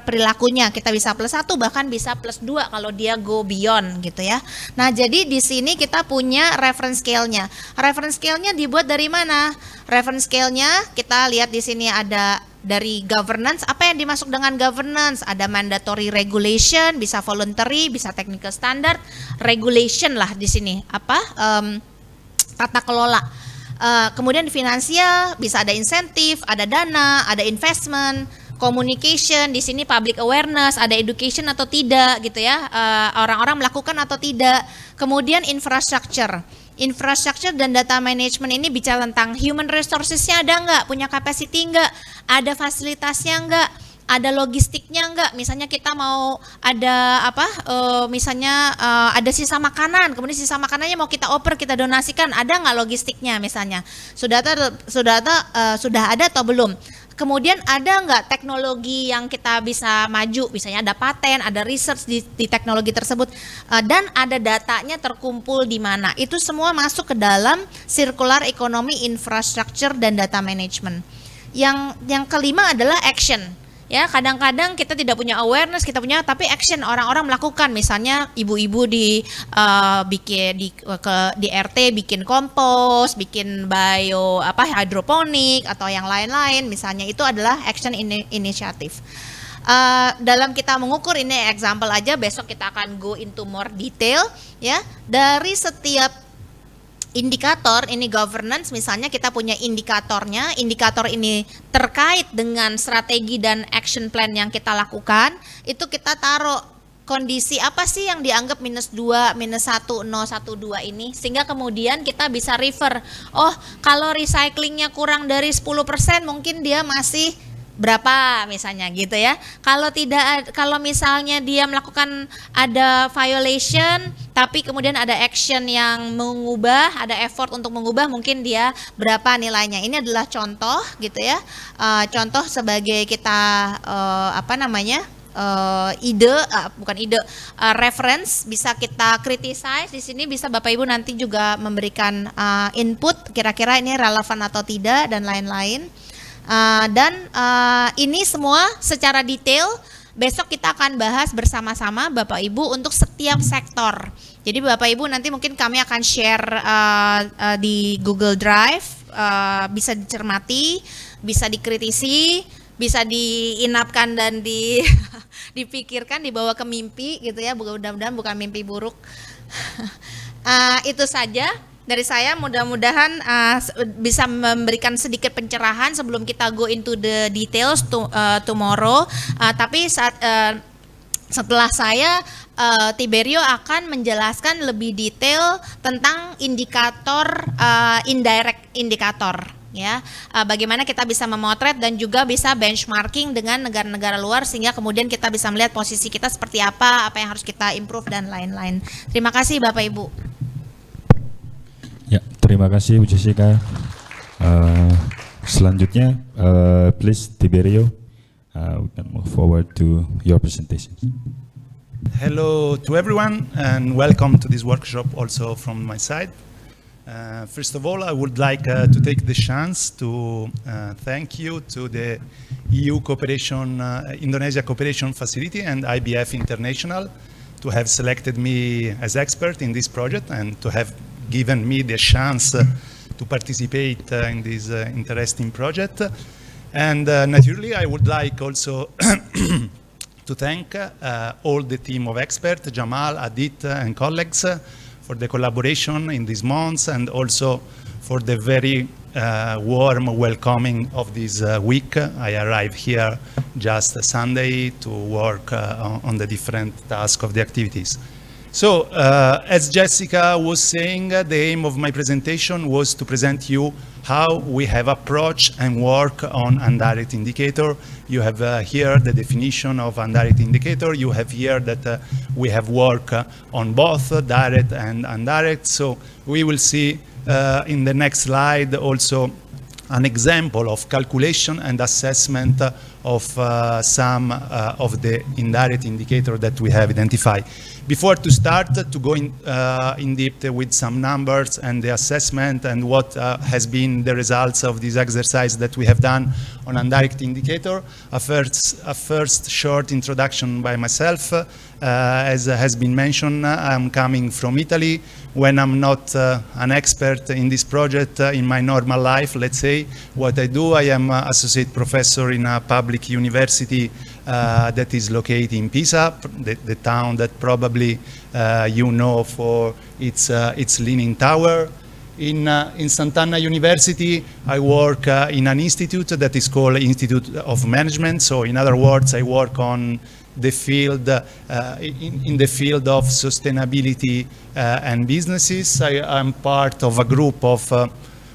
perilakunya, kita bisa plus 1, bahkan bisa plus 2 kalau dia go beyond gitu ya. Nah, jadi di sini kita punya reference scale-nya. Reference scale-nya dibuat dari mana? Reference scale-nya kita lihat di sini ada dari governance. Apa yang dimaksud dengan governance? Ada mandatory regulation, bisa voluntary, bisa technical standard. Regulation lah di sini. Apa? Tata kelola. Kemudian di finansial bisa ada insentif, ada dana, ada investment, communication, di sini public awareness, ada education atau tidak gitu ya, orang-orang melakukan atau tidak. Kemudian infrastructure dan data management ini bicara tentang human resources-nya ada nggak, punya capacity nggak, ada fasilitasnya nggak, ada logistiknya enggak, misalnya kita mau ada ada sisa makanan, kemudian sisa makanannya mau kita oper, kita donasikan, ada nggak logistiknya misalnya, sudah ada atau belum, kemudian ada nggak teknologi yang kita bisa maju, misalnya ada paten, ada research di teknologi tersebut, dan ada datanya terkumpul di mana, itu semua masuk ke dalam sirkular ekonomi, infrastructure dan data management. Yang kelima adalah action. Ya, kadang-kadang kita tidak punya awareness, kita punya tapi action, orang-orang melakukan, misalnya ibu-ibu di RT bikin kompos, bikin hidroponik atau yang lain-lain, misalnya itu adalah action initiative. Dalam kita mengukur, ini example aja, besok kita akan go into more detail ya, dari setiap indikator ini governance, misalnya kita punya indikatornya, indikator ini terkait dengan strategi dan action plan yang kita lakukan, itu kita taruh kondisi apa sih yang dianggap minus 2, minus 1, 0, 1, 2 ini, sehingga kemudian kita bisa refer, oh kalau recyclingnya kurang dari 10% mungkin dia masih berapa misalnya gitu ya. Kalau misalnya dia melakukan ada violation tapi kemudian ada action yang mengubah, ada effort untuk mengubah, mungkin dia berapa nilainya. Ini adalah contoh gitu ya. Contoh sebagai kita reference, bisa kita criticize di sini, bisa Bapak Ibu nanti juga memberikan input kira-kira ini relevan atau tidak dan lain-lain. Ini semua secara detail besok kita akan bahas bersama-sama Bapak Ibu untuk setiap sektor. Jadi Bapak Ibu nanti mungkin kami akan share di Google Drive, bisa dicermati, bisa dikritisi, bisa diinapkan dan dipikirkan, dibawa ke mimpi gitu ya, mudah-mudahan bukan mimpi buruk. Itu saja dari saya, mudah-mudahan bisa memberikan sedikit pencerahan sebelum kita go into the details tomorrow. Tapi setelah saya, Tiberio akan menjelaskan lebih detail tentang indikator, indirect indikator. Ya, bagaimana kita bisa memotret dan juga bisa benchmarking dengan negara-negara luar, sehingga kemudian kita bisa melihat posisi kita seperti apa yang harus kita improve dan lain-lain. Terima kasih Bapak Ibu. Ya, terima kasih Bu Jessica. Selanjutnya, please Tiberio, we can move forward to your presentation. Hello to everyone and welcome to this workshop also from my side. First of all, I would like to take the chance to thank you to the EU Cooperation, Indonesia Cooperation Facility and IBF International to have selected me as expert in this project and to have given me the chance to participate in this interesting project. And naturally, I would like also to thank all the team of experts, Jamal, Adit, and colleagues, for the collaboration in these months, and also for the very warm welcoming of this week. I arrived here just Sunday to work on the different tasks of the activities. So, as Jessica was saying, the aim of my presentation was to present you how we have approached and work on indirect indicator. You have here the definition of indirect indicator. You have here that we have worked on both direct and indirect. So we will see in the next slide also an example of calculation and assessment of some of the indirect indicator that we have identified. Before to start to go in depth with some numbers and the assessment and what has been the results of this exercise that we have done on indirect indicator, a first short introduction by myself. As has been mentioned, I'm coming from Italy. When I'm not an expert in this project in my normal life, let's say, what I do, I am associate professor in a public university that is located in Pisa, the town that probably you know for its Leaning Tower. In Sant'Anna University, I work in an institute that is called Institute of Management. So in other words, I work on the field, in the field of sustainability and businesses. I am part of a group of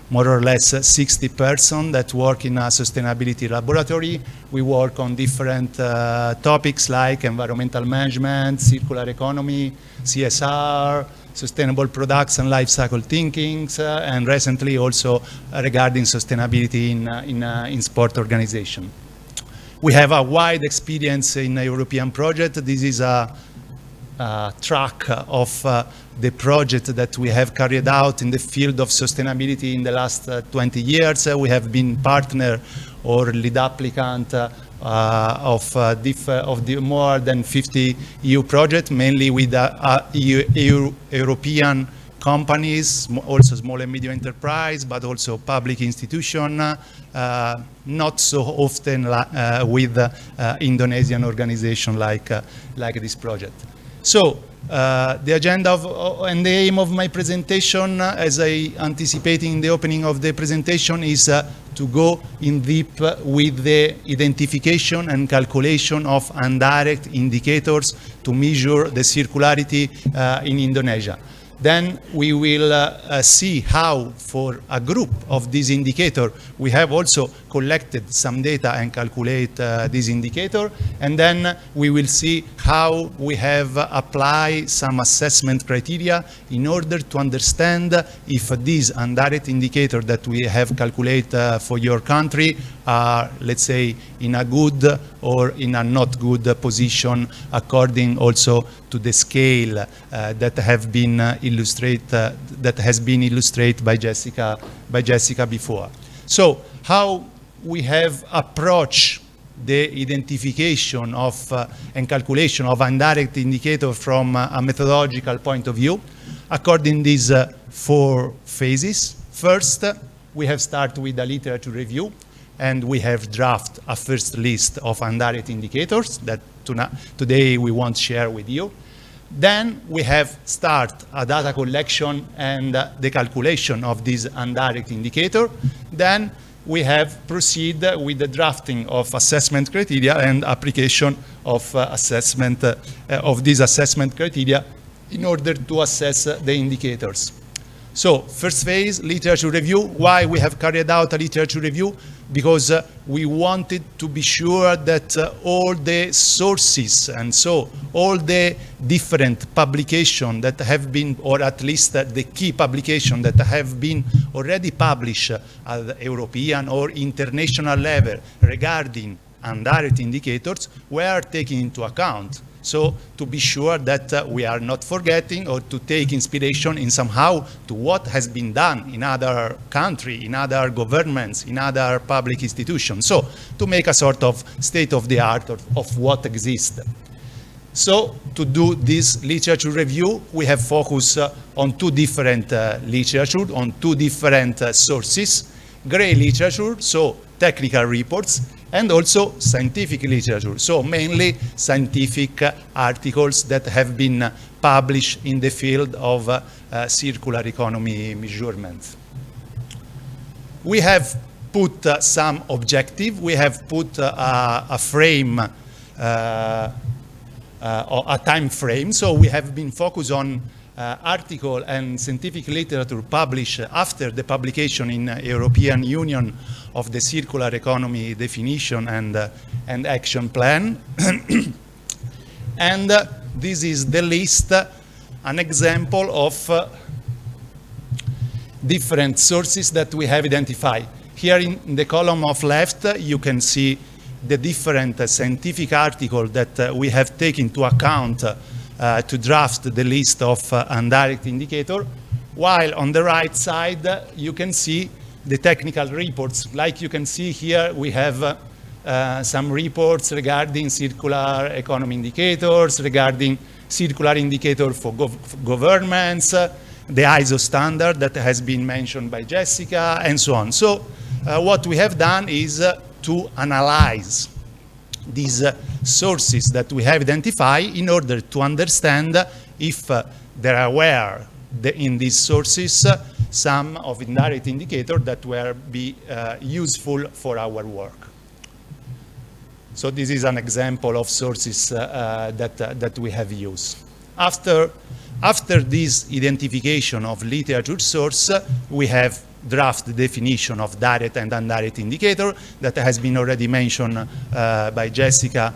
more or less 60 persons that work in a sustainability laboratory. We work on different topics like environmental management, circular economy, CSR, sustainable products and lifecycle thinkings, and recently also regarding sustainability in sport organization. We have a wide experience in a European project. This is a track of the project that we have carried out in the field of sustainability in the last 20 years. We have been partner or lead applicant of the more than 50 EU projects, mainly with European companies, also small and medium enterprise, but also public institution, not so often with Indonesian organization like this project. So the agenda and the aim of my presentation, as I anticipated in the opening of the presentation, is to go in deep with the identification and calculation of indirect indicators to measure the circularity in Indonesia. Then we will see how, for a group of this indicator, we have also collected some data and calculate this indicator. And then we will see how we have applied some assessment criteria in order to understand if these indirect indicators that we have calculated for your country are, let's say, in a good or in a not good position, according also to the scale that have been that has been illustrated by Jessica before. So how we have approached the identification of and calculation of indirect indicator from a methodological point of view, according to these 4 phases. First, we have started with a literature review, and we have drafted a first list of indirect indicators that today we want to share with you. Then we have started a data collection and the calculation of this indirect indicator. Then we have proceeded with the drafting of assessment criteria and application of assessment of these assessment criteria in order to assess the indicators. So first phase, literature review. Why we have carried out a literature review? Because we wanted to be sure that all the sources and so all the different publications that have been, or at least the key publications that have been already published at the European or international level regarding indirect indicators were taken into account. So to be sure that we are not forgetting or to take inspiration in somehow to what has been done in other countries, in other governments, in other public institutions. So to make a sort of state of the art of what exists. So to do this literature review, we have focused on 2 different literature, on 2 different sources. Gray literature, so technical reports, and also scientific literature, so mainly scientific articles that have been published in the field of circular economy measurement. We have put some objective. We have put a frame, a time frame. So we have been focused on article and scientific literature published after the publication in European Union of the circular economy definition and action plan. And this is the list, an example of different sources that we have identified. Here in the column of left, you can see the different scientific articles that we have taken into account to draft the list of indirect indicator, while on the right side, you can see the technical reports. Like you can see here, we have some reports regarding circular economy indicators, regarding circular indicator for governments, the ISO standard that has been mentioned by Jessica, and so on. So what we have done is to analyze these sources that we have identified in order to understand if there were in these sources some of indirect indicators that will be useful for our work. So this is an example of sources that we have used. After this identification of literature source, we have draft definition of direct and indirect indicator that has been already mentioned by Jessica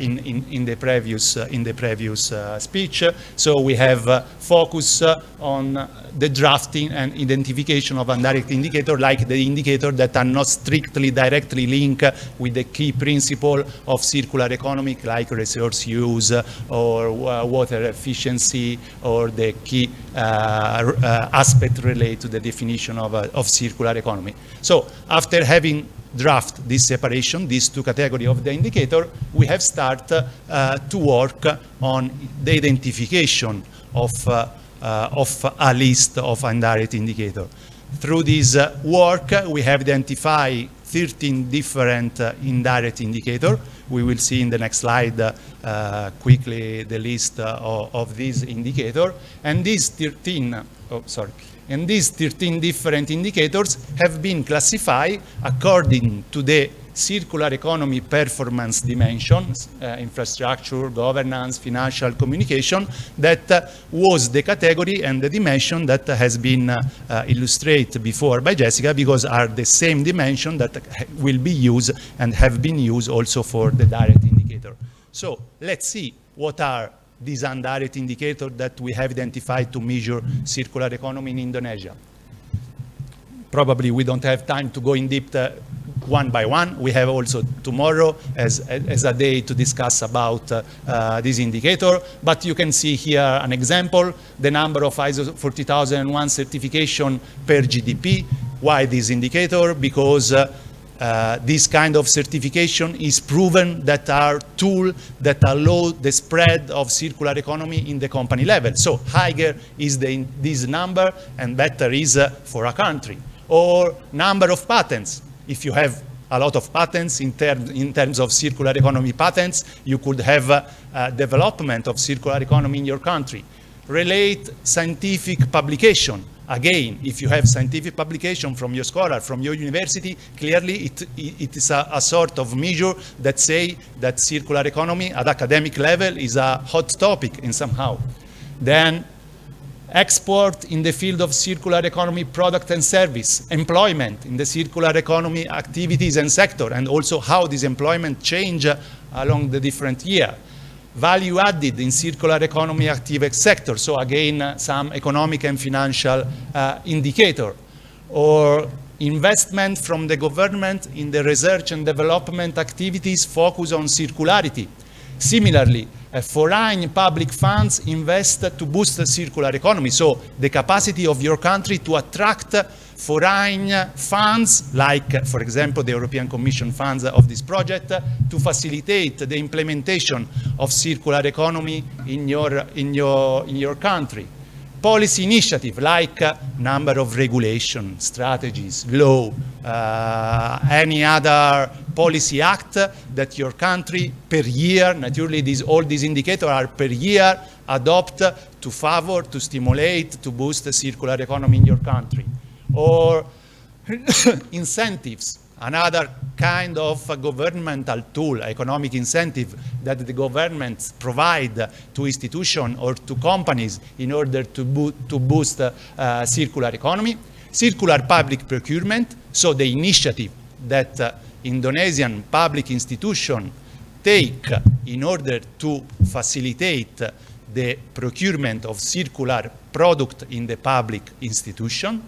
in the previous speech. So we have focus on the drafting and identification of indirect indicator, like the indicator that are not strictly directly linked with the key principle of circular economy, like resource use or water efficiency, or the key aspect related to the definition of circular economy. So after having draft this separation, these two categories of the indicator, we have started to work on the identification of a list of indirect indicators. Through this work, we have identified 13 different indirect indicators. We will see in the next slide quickly the list of these indicators. And these 13 different indicators have been classified according to the circular economy performance dimensions, infrastructure, governance, financial, communication, that was the category and the dimension that has been illustrated before by Jessica, because are the same dimension that will be used and have been used also for the direct indicator. So let's see what are these indirect indicators that we have identified to measure circular economy in Indonesia. Probably we don't have time to go in depth one by one. We have also tomorrow as a day to discuss about this indicator. But you can see here an example, the number of ISO 40001 certification per GDP. Why this indicator? Because this kind of certification is proven that are tools that allow the spread of circular economy in the company level. So higher is this number and better is for a country. Or number of patents. If you have a lot of patents in terms of circular economy patents, you could have development of circular economy in your country. Relate scientific publication. Again, if you have scientific publication from your scholar, from your university, clearly it is a sort of measure that say that circular economy at academic level is a hot topic in somehow. Then export in the field of circular economy product and service, employment in the circular economy activities and sector, and also how this employment change along the different year. Value added in circular economy active sector, so again some economic and financial indicator. Or investment from the government in the research and development activities focus on circularity. Similarly, foreign public funds invest to boost the circular economy. So the capacity of your country to attract foreign funds, like, for example, the European Commission funds of this project, to facilitate the implementation of circular economy in your country. policy initiative like number of regulation, strategies, law, any other policy act that your country per year, naturally all these indicators are per year, adopt to favor, to stimulate, to boost the circular economy in your country. Or incentives, another kind of governmental tool, economic incentive that the governments provide to institutions or to companies in order to boost circular economy. Circular public procurement, so the initiative that Indonesian public institutions take in order to facilitate the procurement of circular product in the public institution.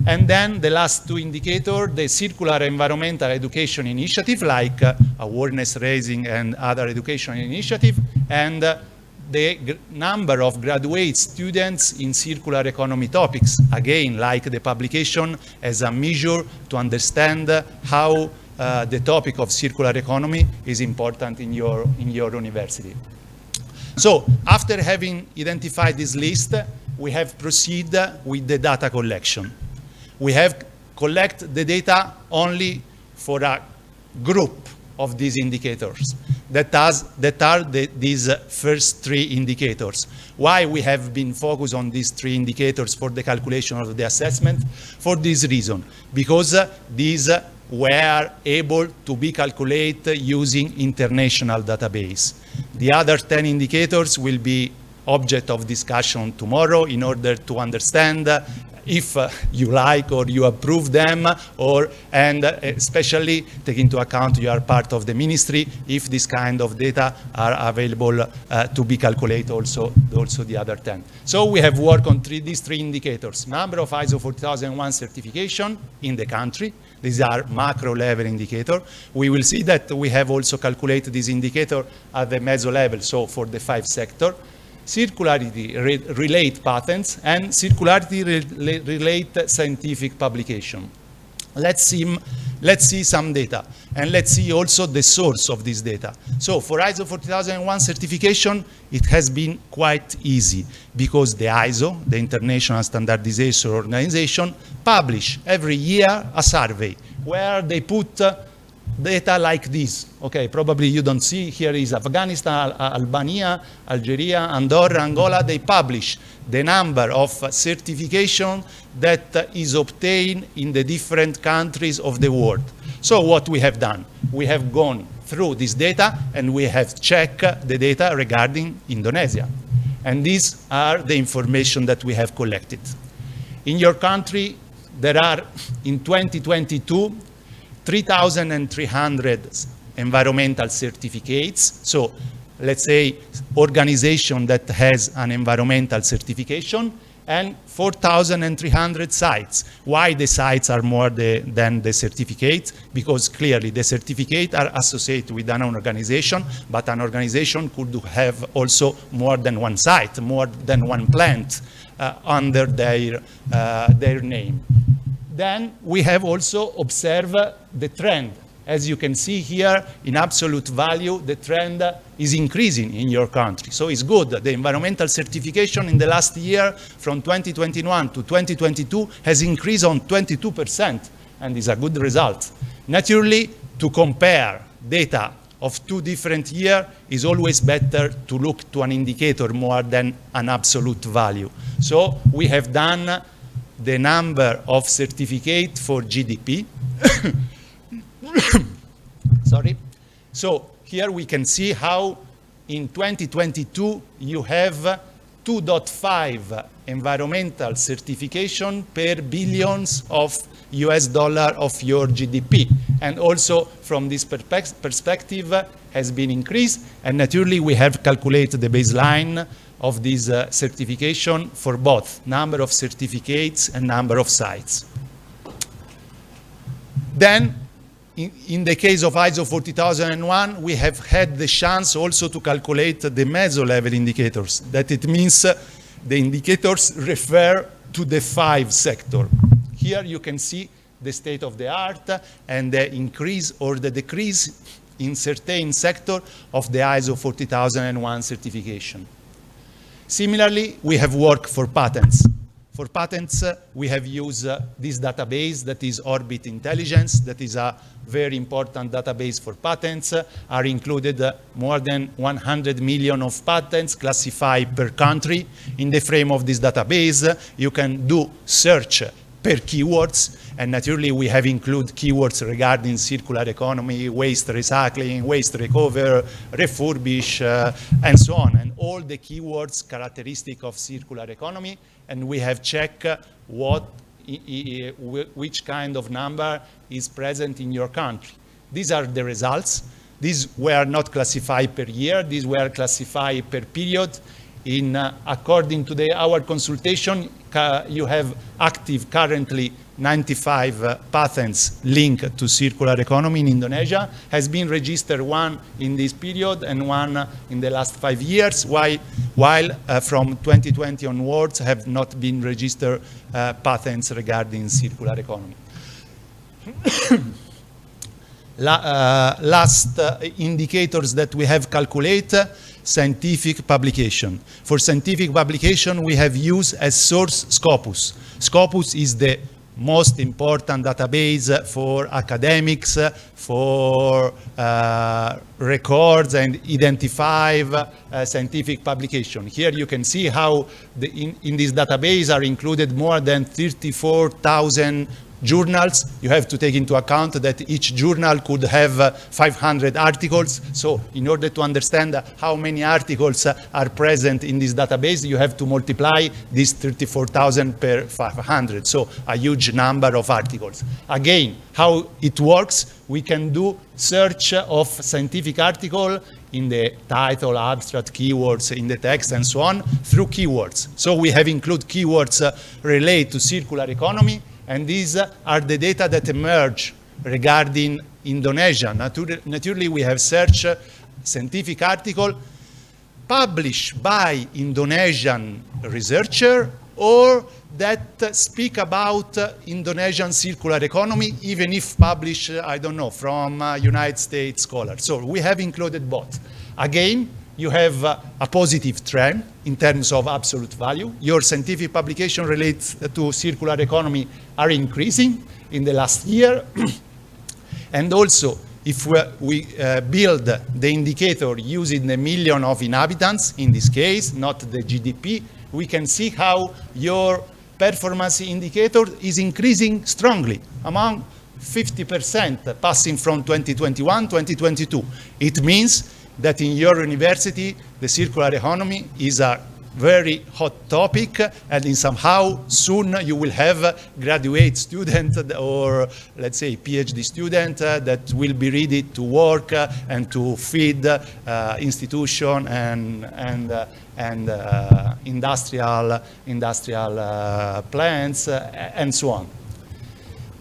And then the last two indicators, the circular environmental education initiative, like awareness raising and other education initiative, and the number of graduate students in circular economy topics, again, like the publication as a measure to understand how the topic of circular economy is important in your university. So after having identified this list, we have proceeded with the data collection. We have collected the data only for a group of these indicators that are these first three indicators. Why we have been focused on these three indicators for the calculation of the assessment? For this reason, because these were able to be calculated using international database. The other 10 indicators will be object of discussion tomorrow in order to understand if you like or you approve them, and especially take into account you are part of the ministry, if this kind of data are available to be calculated also the other 10. So we have worked on these three indicators. Number of ISO 40001 certification in the country. These are macro level indicators. We will see that we have also calculated this indicator at the meso level, so for the 5 sectors. Circularity relate patents and circularity relate scientific publication. Let's see some data, and let's see also the source of this data. So for ISO 40001 certification, it has been quite easy because the ISO, the International Standardization Organization, publish every year a survey where they put data like this. Okay, probably you don't see, here is Afghanistan, Albania, Algeria, Andorra, Angola. They publish the number of certification that is obtained in the different countries of the world. So what we have done, we have gone through this data and we have checked the data regarding Indonesia. And these are the information that we have collected. In your country, there are, in 2022, 3,300 environmental certificates. So let's say organization that has an environmental certification, and 4,300 sites. Why the sites are more than the certificates? Because clearly the certificates are associated with an organization, but an organization could have also more than one site, more than one plant under their name. Then we have also observed the trend. As you can see here, in absolute value, the trend is increasing in your country. So it's good. The environmental certification in the last year, from 2021 to 2022, has increased on 22%, and is a good result. Naturally, to compare data of 2 different years is always better to look to an indicator more than an absolute value. So we have done the number of certificates for GDP. Sorry. So here we can see how in 2022 you have 2.5 environmental certification per billions of US dollar of your GDP. And also from this perspective has been increased. And naturally we have calculated the baseline of this certification for both number of certificates and number of sites. Then, in the case of ISO 40001, we have had the chance also to calculate the meso-level indicators. That it means the indicators refer to the 5 sectors. Here you can see the state of the art and the increase or the decrease in certain sector of the ISO 40001 certification. Similarly, we have worked for patents. For patents, we have used this database that is Orbit Intelligence, that is a very important database for patents. Are included more than 100 million of patents classified per country. In the frame of this database, you can do search per keywords, and naturally we have included keywords regarding circular economy, waste recycling, waste recovery, refurbish, and so on, and all the keywords characteristic of circular economy, and we have checked which kind of number is present in your country. These are the results. These were not classified per year, these were classified per period. According to our consultation, you have active currently 95 patents linked to circular economy in Indonesia. Has been registered one in this period and one in the last 5 years, while from 2020 onwards have not been registered patents regarding circular economy. Last indicators that we have calculated, scientific publication. For scientific publication, we have used as source Scopus. Scopus is the most important database for academics, for records and identify scientific publication. Here you can see how in this database are included more than 34,000 journals. You have to take into account that each journal could have 500 articles. So in order to understand how many articles are present in this database, you have to multiply this 34,000 per 500. So a huge number of articles. Again, how it works, we can do search of scientific article in the title, abstract, keywords, in the text, and so on, through keywords. So we have included keywords related to circular economy, and these are the data that emerge regarding Indonesia. Naturally, we have searched scientific article published by Indonesian researcher or that speak about Indonesian circular economy, even if published, I don't know, from United States scholars. So we have included both. Again, you have a positive trend in terms of absolute value. Your scientific publication related to circular economy are increasing in the last year. And also, if we build the indicator using the million of inhabitants, in this case, not the GDP, we can see how your performance indicator is increasing strongly, among 50%, passing from 2021 to 2022. It means that in your university, the circular economy is a very hot topic, and somehow soon you will have a graduate student or, let's say, PhD student that will be ready to work and to feed institution and industrial plants and so on.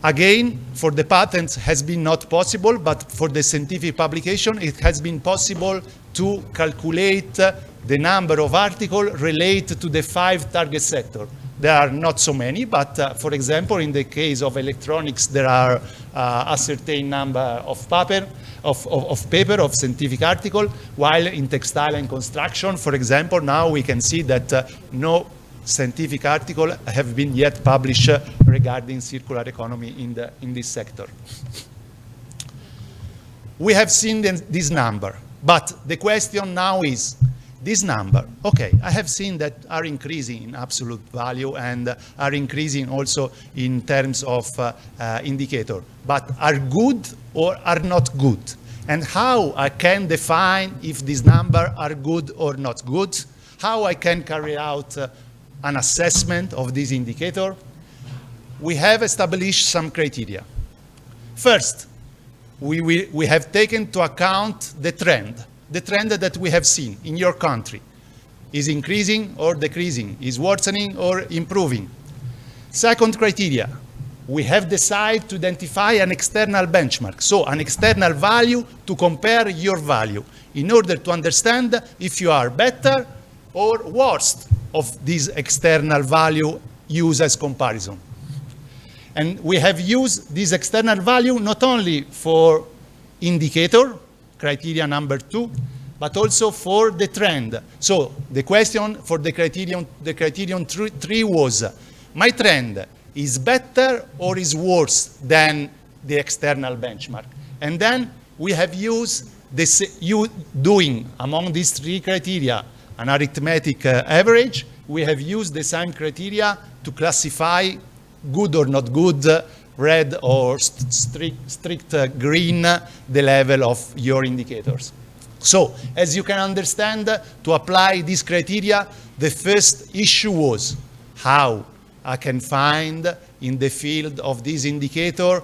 Again, for the patents has been not possible, but for the scientific publication, it has been possible to calculate the number of articles related to the 5 target sectors. There are not so many, but for example, in the case of electronics, there are a certain number of paper, of scientific article, while in textile and construction, for example, now we can see that no scientific article have been yet published regarding circular economy in this sector. We have seen this number, but the question now is, this number, okay, I have seen that are increasing in absolute value and are increasing also in terms of indicator, but are good or are not good? And how I can define if these numbers are good or not good? How I can carry out an assessment of this indicator? We have established some criteria. First, we have taken into account the trend that we have seen in your country. Is increasing or decreasing? Is worsening or improving? Second criteria, we have decided to identify an external benchmark, so an external value to compare your value in order to understand if you are better or worse of this external value used as comparison. And we have used this external value not only for indicator, criteria number 2, but also for the trend. So the question for the criterion 3 was, my trend is better or is worse than the external benchmark? And then we have used this, doing among these 3 criteria an arithmetic average. We have used the same criteria to classify good or not good, red or strict green, the level of your indicators. So, as you can understand, to apply this criteria, the first issue was how I can find in the field of this indicator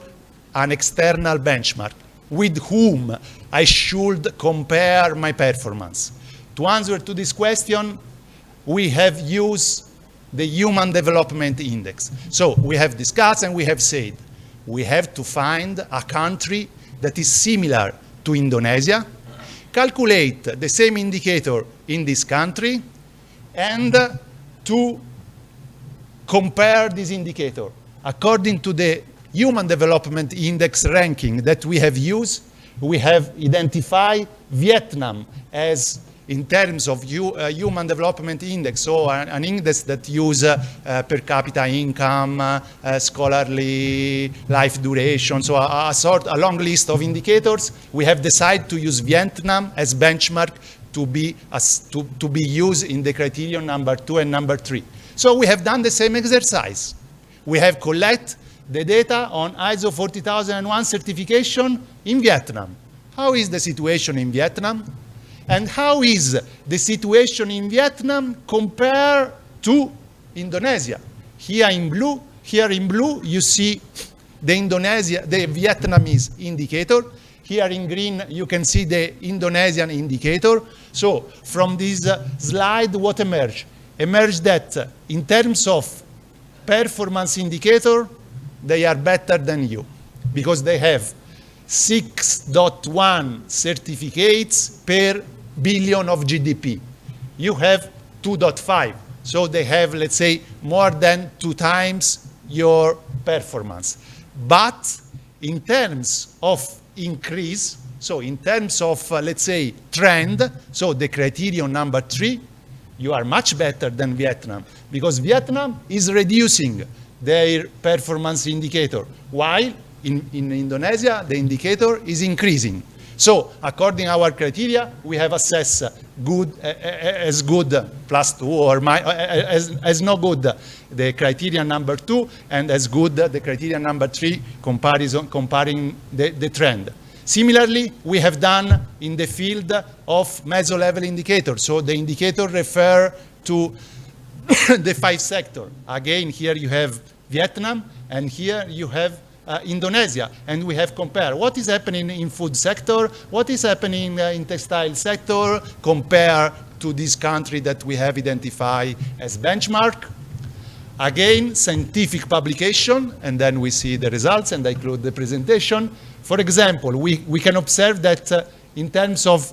an external benchmark with whom I should compare my performance. To answer to this question, we have used the Human Development Index. So we have discussed and we have said, we have to find a country that is similar to Indonesia, calculate the same indicator in this country, and to compare this indicator. According to the Human Development Index ranking that we have used, we have identified Vietnam as, in terms of Human Development Index, so an index that uses per capita income, scholarly life duration, so a long list of indicators. We have decided to use Vietnam as benchmark to be used in the criterion number 2 and number 3. So we have done the same exercise. We have collected the data on ISO 40001 certification in Vietnam. How is the situation in Vietnam? And how is the situation in Vietnam compared to Indonesia? Here in blue, you see the Vietnamese indicator. Here in green, you can see the Indonesian indicator. So from this slide, what emerged? Emerged that in terms of performance indicator, they are better than you because they have 6.1 certificates per billion of GDP. You have 2.5. So they have, let's say, more than 2 times your performance. But in terms of increase, so in terms of, let's say, trend, so the criterion number 3, you are much better than Vietnam because Vietnam is reducing their performance indicator, while in Indonesia, the indicator is increasing. So, according to our criteria, we have assessed good as good +2 or as no good the criteria number 2 and as good the criteria number 3 comparing the trend. Similarly, we have done in the field of meso-level indicators. So the indicator refer to the 5 sectors. Again, here you have Vietnam, and here you have Indonesia, and we have compared what is happening in food sector, what is happening in textile sector, compared to this country that we have identified as benchmark. Again, scientific publication, and then we see the results, and I close the presentation. For example, we can observe that in terms of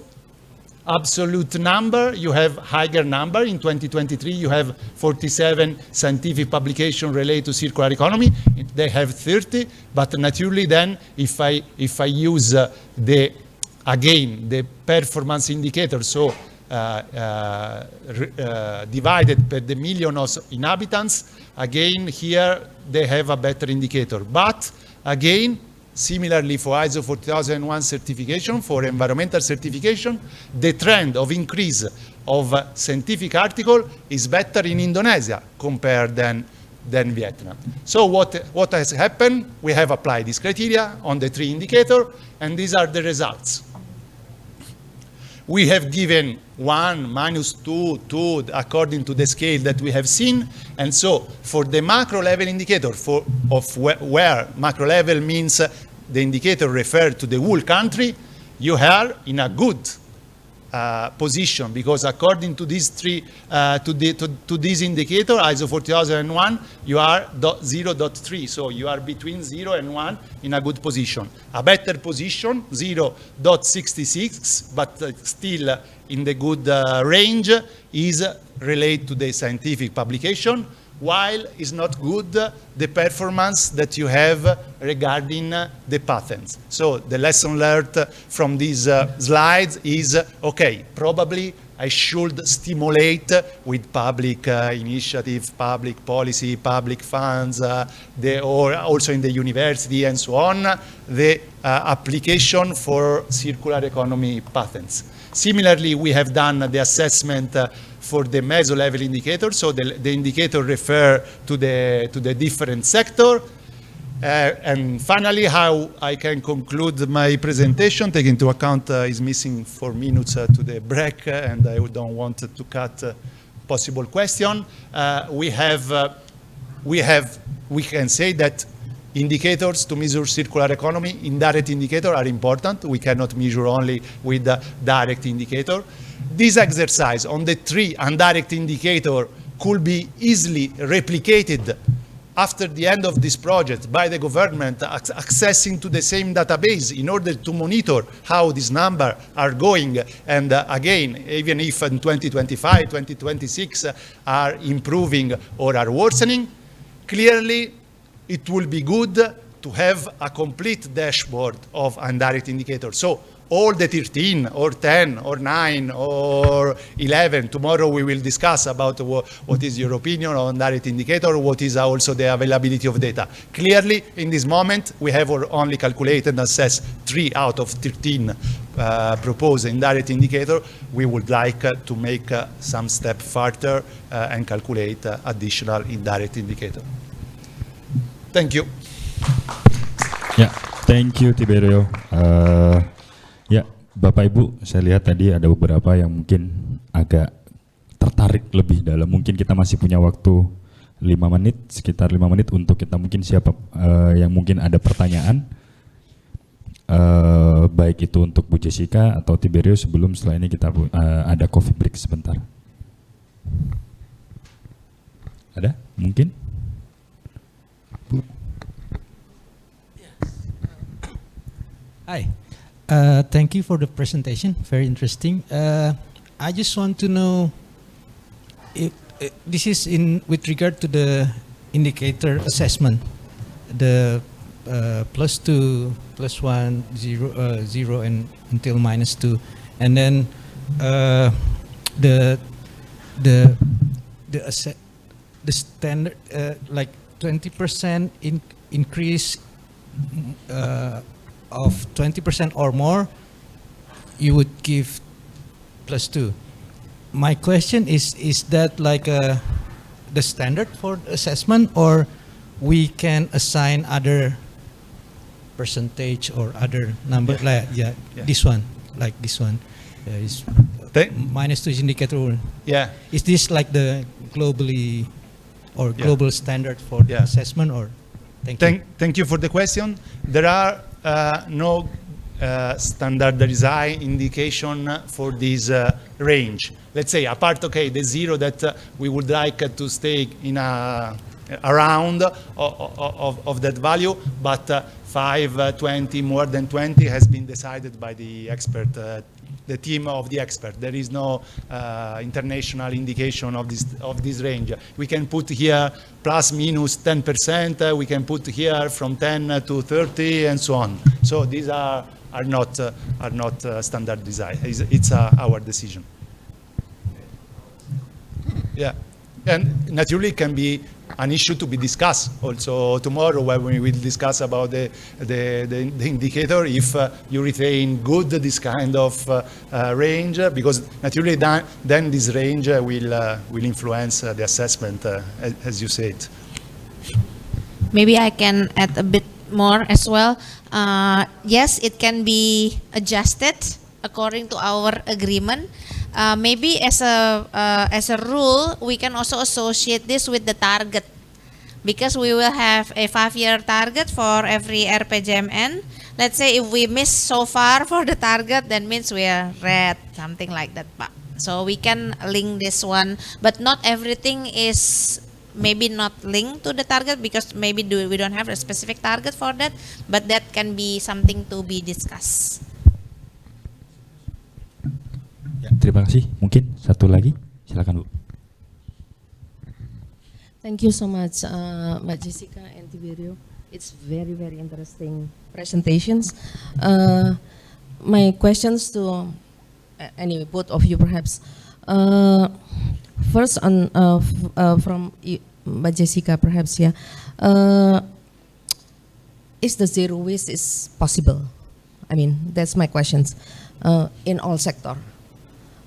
absolute number, you have higher number. In 2023, you have 47 scientific publications related to circular economy. They have 30, but naturally then, if I use the performance indicator, so divided per the million of inhabitants, again, here they have a better indicator. But again, similarly for ISO 40001 certification, for environmental certification, the trend of increase of scientific article is better in Indonesia compared than Vietnam. So what has happened? We have applied this criteria on the 3 indicators, and these are the results. We have given 1, -2, 2, according to the scale that we have seen. And so for the macro level indicator, where macro level means the indicator referred to the whole country, you are in a good position, because according to these 3, to this indicator, ISO 40001, you are 0.3, so you are between 0 and 1 in a good position. A better position, 0.66, but still in the good range, is related to the scientific publication, while it's not good the performance that you have regarding the patents. So the lesson learned from these slides is, okay, probably I should stimulate with public initiative, public policy, public funds, or also in the university and so on, the application for circular economy patents. Similarly, we have done the assessment for the meso-level indicator, so the indicator refer to the different sector. And finally, how I can conclude my presentation, taking into account is missing 4 minutes to the break, and I don't want to cut possible question. We can say that indicators to measure circular economy, indirect indicator are important. We cannot measure only with the direct indicator. This exercise on the 3 indirect indicator could be easily replicated after the end of this project by the government accessing to the same database in order to monitor how these numbers are going. And again, even if in 2025, 2026 are improving or are worsening, clearly it will be good to have a complete dashboard of indirect indicators. So all the 13 or 10 or 9 or 11, tomorrow we will discuss about what is your opinion on indirect indicator, what is also the availability of data. Clearly, in this moment, we have only calculated and assessed 3 out of 13 proposed indirect indicator. We would like to make some step further and calculate additional indirect indicator. Thank you. Ya, thank you Tiberio. Ya, Bapak Ibu, saya lihat tadi ada beberapa yang mungkin agak tertarik lebih dalam. Mungkin kita masih punya waktu 5 menit, sekitar 5 menit untuk kita mungkin siapa yang mungkin ada pertanyaan. Baik itu untuk Bu Jessica atau Tiberio, sebelum setelah ini kita ada coffee break sebentar. Ada? Mungkin? Bu. Hi, thank you for the presentation, very interesting. I just want to know if this is with regard to the indicator assessment, the +2, +1, 0, and until -2, and then the standard like 20% increase of 20% or more, you would give +2. My question is that like the standard for assessment, or we can assign other percentage or other number? Yeah. Like Yeah. This one, like this one, is -2 is indicator. Yeah. Is this like the globally or global standard for the assessment, or? Thank you for the question. There are no standardized indication for this range. Let's say apart, okay, the 0 that we would like to stay in around of that value, but 5, 20, more than 20 has been decided by the expert, the team of the expert. There is no international indication of this range. We can put here ±10%. We can put here from 10 to 30 and so on. So these are not standard design. It's our decision. Yeah, and naturally it can be an issue to be discussed also tomorrow when we will discuss about the indicator, if you retain good this kind of range, because naturally then this range will influence the assessment, as you said. Maybe I can add a bit more as well. Yes, it can be adjusted according to our agreement. Maybe as a rule, we can also associate this with the target, because we will have a 5-year target for every RPJMN. Let's say if we miss so far for the target, that means we are red, something like that, Pak. So we can link this one, but not everything is maybe not linked to the target, because maybe we don't have a specific target for that, but that can be something to be discussed. Ya, terima kasih. Mungkin satu lagi, silakan Bu. Thank you so much, Mbak Jessica and Tiberio. It's very, very interesting presentations. My questions to, anyway, both of you perhaps. First on from Mbak Jessica perhaps, yeah. Is the zero waste is possible? I mean, that's my questions. In all sector.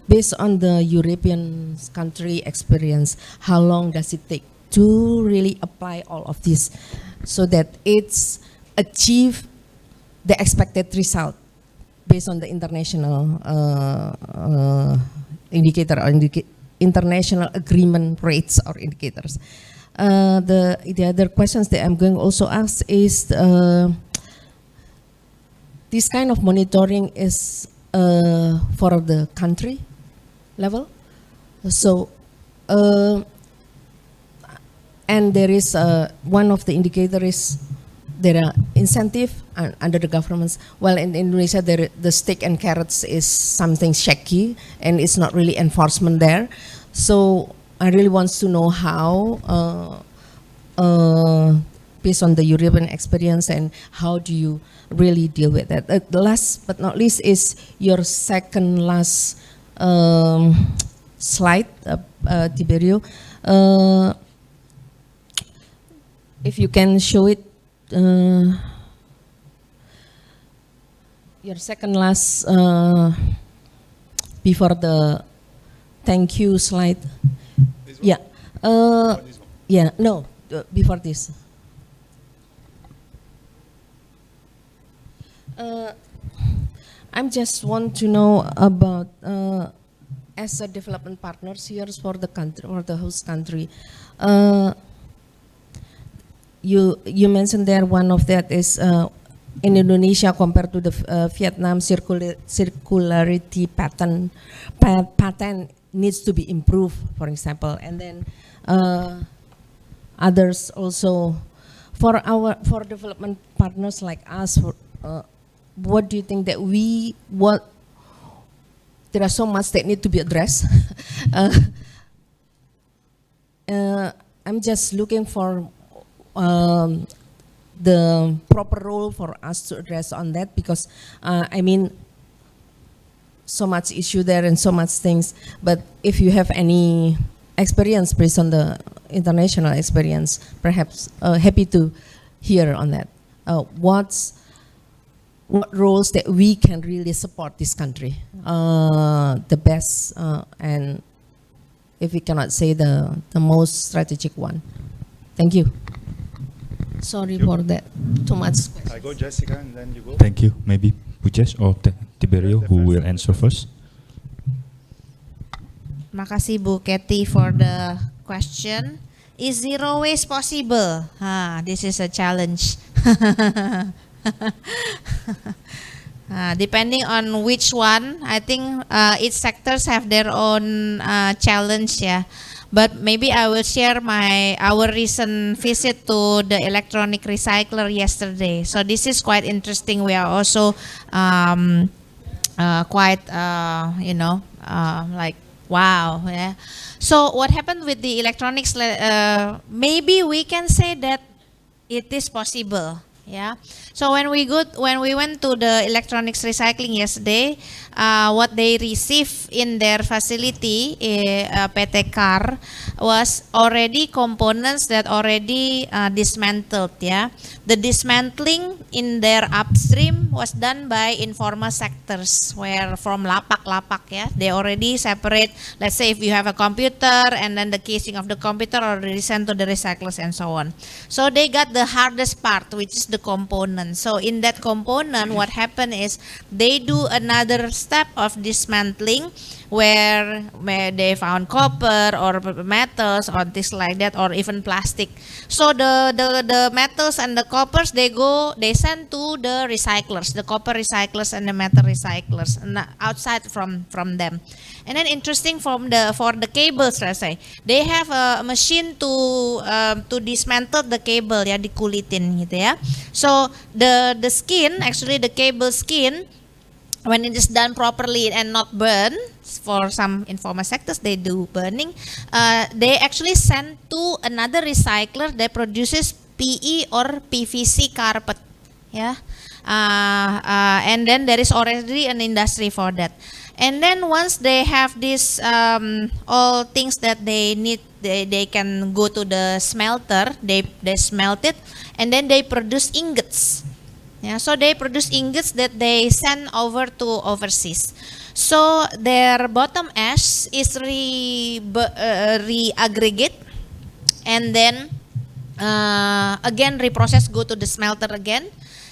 Based on the European country experience, how long does it take to really apply all of this so that it's achieve the expected result based on the international indicator or international agreement rates or indicators? The other questions that I'm going to also ask is this kind of monitoring is for the country level. So, and there is one of the indicators, there are incentive under the governments. Well, in Indonesia, the stick and carrots is something shaky and it's not really enforcement there. So I really want to know how, based on the European experience, and how do you really deal with that? Last but not least is your second last slide, Tiberio. If you can show it, your second last, before the thank you slide. Yeah. Yeah. No. Before this. I'm just want to know about as a development partners here for the country or the host country. You mentioned there one of that is in Indonesia compared to the Vietnam circularity pattern needs to be improved, for example, and then others also for development partners like us. What do you think that there are so much that need to be addressed? I'm just looking for the proper role for us to address on that, because I mean, so much issue there and so much things. But if you have any experience based on the international experience, perhaps happy to hear on that. What roles that we can really support this country the best, and if we cannot say the most strategic one. Thank you. Sorry for that. Too much. I go Jessica and then you go. Thank you. Maybe Pujes or Tiberio who will answer first. Makasih Bu Kathy for the question. Is zero waste possible? This is a challenge. Depending on which one, I think each sectors have their own challenge, yeah. But maybe I will share our recent visit to the electronic recycler yesterday. So this is quite interesting. We are also quite like wow, yeah. So what happened with the electronics? Maybe we can say that it is possible. Yeah. So when we went to the electronics recycling yesterday, what they received in their facility, PT CAR, was already components that already dismantled. Yeah. The dismantling in their upstream was done by informal sectors, where from lapak. Yeah, they already separate. Let's say if you have a computer and then the casing of the computer already sent to the recyclers and so on. So they got the hardest part, which is the component. So in that component, what happened is they do another step of dismantling where they found copper or metals or things like that, or even plastic. So the metals and the coppers, they send to the recyclers, the copper recyclers and the metal recyclers, and outside from them. And then interesting for the cables, let's say, they have a machine to dismantle the cable, ya, dikulitin gitu ya. So the skin, actually the cable skin, when it is done properly and not burn, for some informal sectors, they do burning. They actually send to another recycler that produces PE or PVC carpet. Yeah, and then there is already an industry for that. And then once they have this all things that they need, they can go to the smelter. They smelt it, and then they produce ingots. Yeah, so they produce ingots that they send over to overseas. So their bottom ash is re-aggregate, and then again reprocessed, go to the smelter again,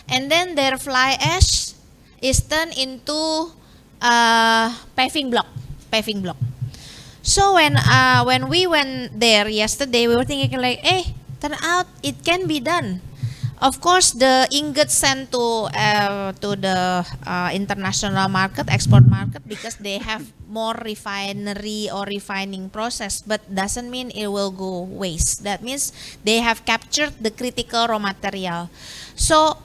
and then their fly ash is turned into paving block. So when we went there yesterday, we were thinking like, hey, turn out it can be done. Of course, the ingots sent to the international market, export market, because they have more refinery or refining process, but doesn't mean it will go waste. That means they have captured the critical raw material. So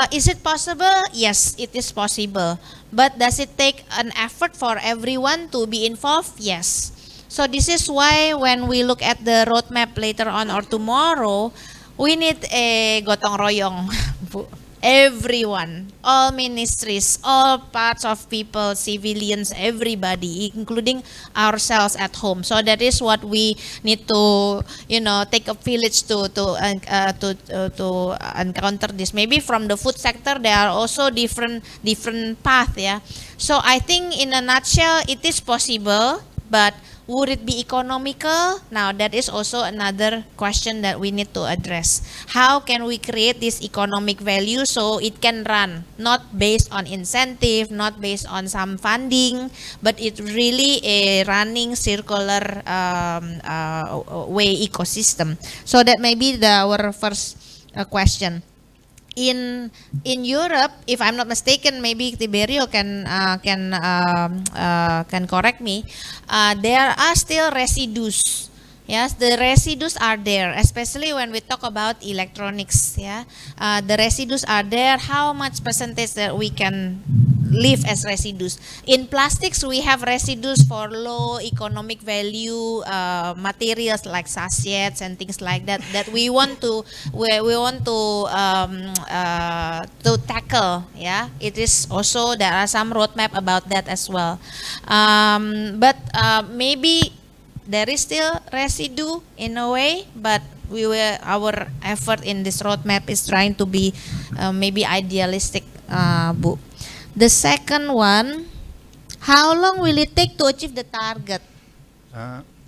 is it possible? Yes, it is possible. But does it take an effort for everyone to be involved? Yes. So this is why when we look at the roadmap later on or tomorrow, we need a gotong royong. Everyone, all ministries, all parts of people, civilians, everybody, including ourselves at home. So that is what we need to, take a village to encounter this. Maybe from the food sector, there are also different path. Yeah. So I think in a nutshell, it is possible, but would it be economical? Now that is also another question that we need to address. How can we create this economic value so it can run, not based on incentive, not based on some funding, but it really a running circular way ecosystem. So that may be our first question. In Europe, if I'm not mistaken, maybe Tiberio can correct me. There are still residues. Yes, the residues are there, especially when we talk about electronics. Yeah, the residues are there. How much percentage that we can leave as residues? In plastics, we have residues for low economic value materials like sachets and things like that we want to tackle. Yeah, it is also, there are some roadmap about that as well. But maybe there is still residue in a way, but our effort in this roadmap is trying to be maybe idealistic, Bu. The second one, how long will it take to achieve the target?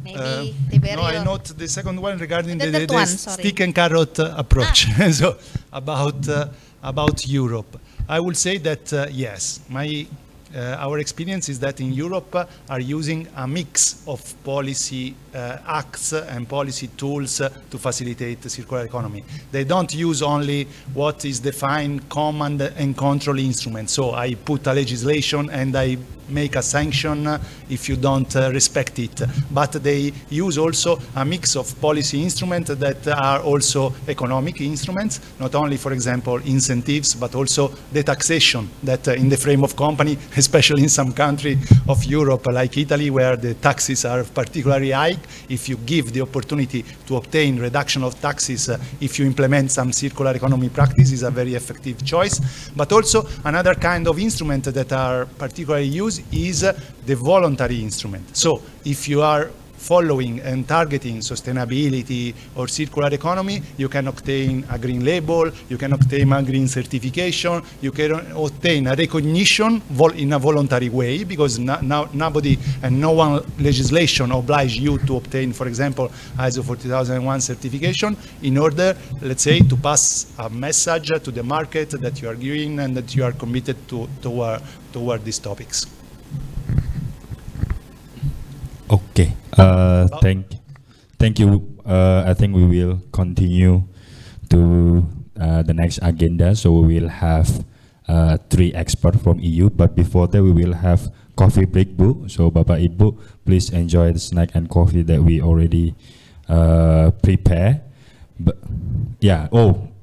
Maybe Tiberio. No, I note the second one regarding the one, stick and carrot approach. So about Europe, I will say that yes, our experience is that in Europe are using a mix of policy acts and policy tools to facilitate the circular economy. They don't use only what is defined command and control instrument. So I put a legislation and I make a sanction if you don't respect it. But they use also a mix of policy instruments that are also economic instruments, not only, for example, incentives, but also the taxation that in the frame of company, especially in some country of Europe like Italy, where the taxes are particularly high, if you give the opportunity to obtain reduction of taxes, if you implement some circular economy practice, is a very effective choice. But also another kind of instrument that are particularly used is the voluntary instrument. So if you are following and targeting sustainability or circular economy, you can obtain a green label, you can obtain a green certification, you can obtain a recognition in a voluntary way, because nobody and no one legislation oblige you to obtain, for example, ISO 40001 certification in order, let's say, to pass a message to the market that you are green and that you are committed toward these topics. Okay. Thank you. I think we will continue to the next agenda. So we will have 3 experts from EU. But before that, we will have coffee break, Bu. So Bapak Ibu, please enjoy the snack and coffee that we already prepare. But yeah.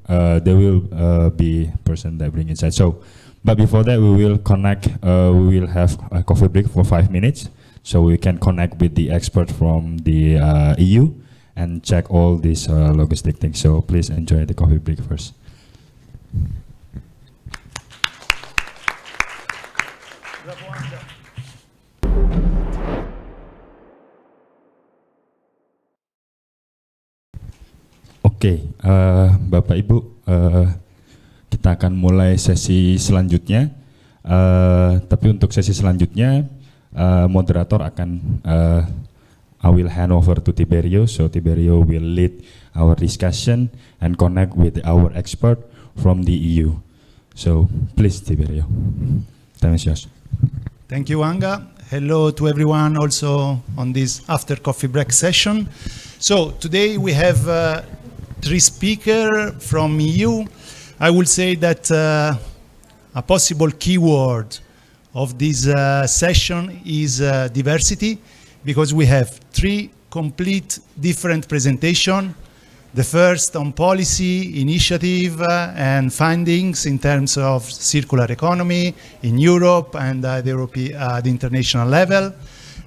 There will be person that bring inside. So, but before that, we will connect. We will have a coffee break for 5 minutes. so we can connect with the expert from the EU and check all these logistic things. So please enjoy the coffee break first. Oke, Bapak Ibu, kita akan mulai sesi selanjutnya. Tapi untuk sesi selanjutnya, moderator akan I will hand over to Tiberio. So Tiberio will lead our discussion and connect with our expert from the EU. So please, Tiberio, time is yours. Thank you, Anga. Hello to everyone also on this after coffee break session. So today we have 3 speakers from EU. I will say that a possible keyword of this session is diversity, because we have 3 complete different presentations. The first on policy, initiative, and findings in terms of circular economy in Europe and the international level.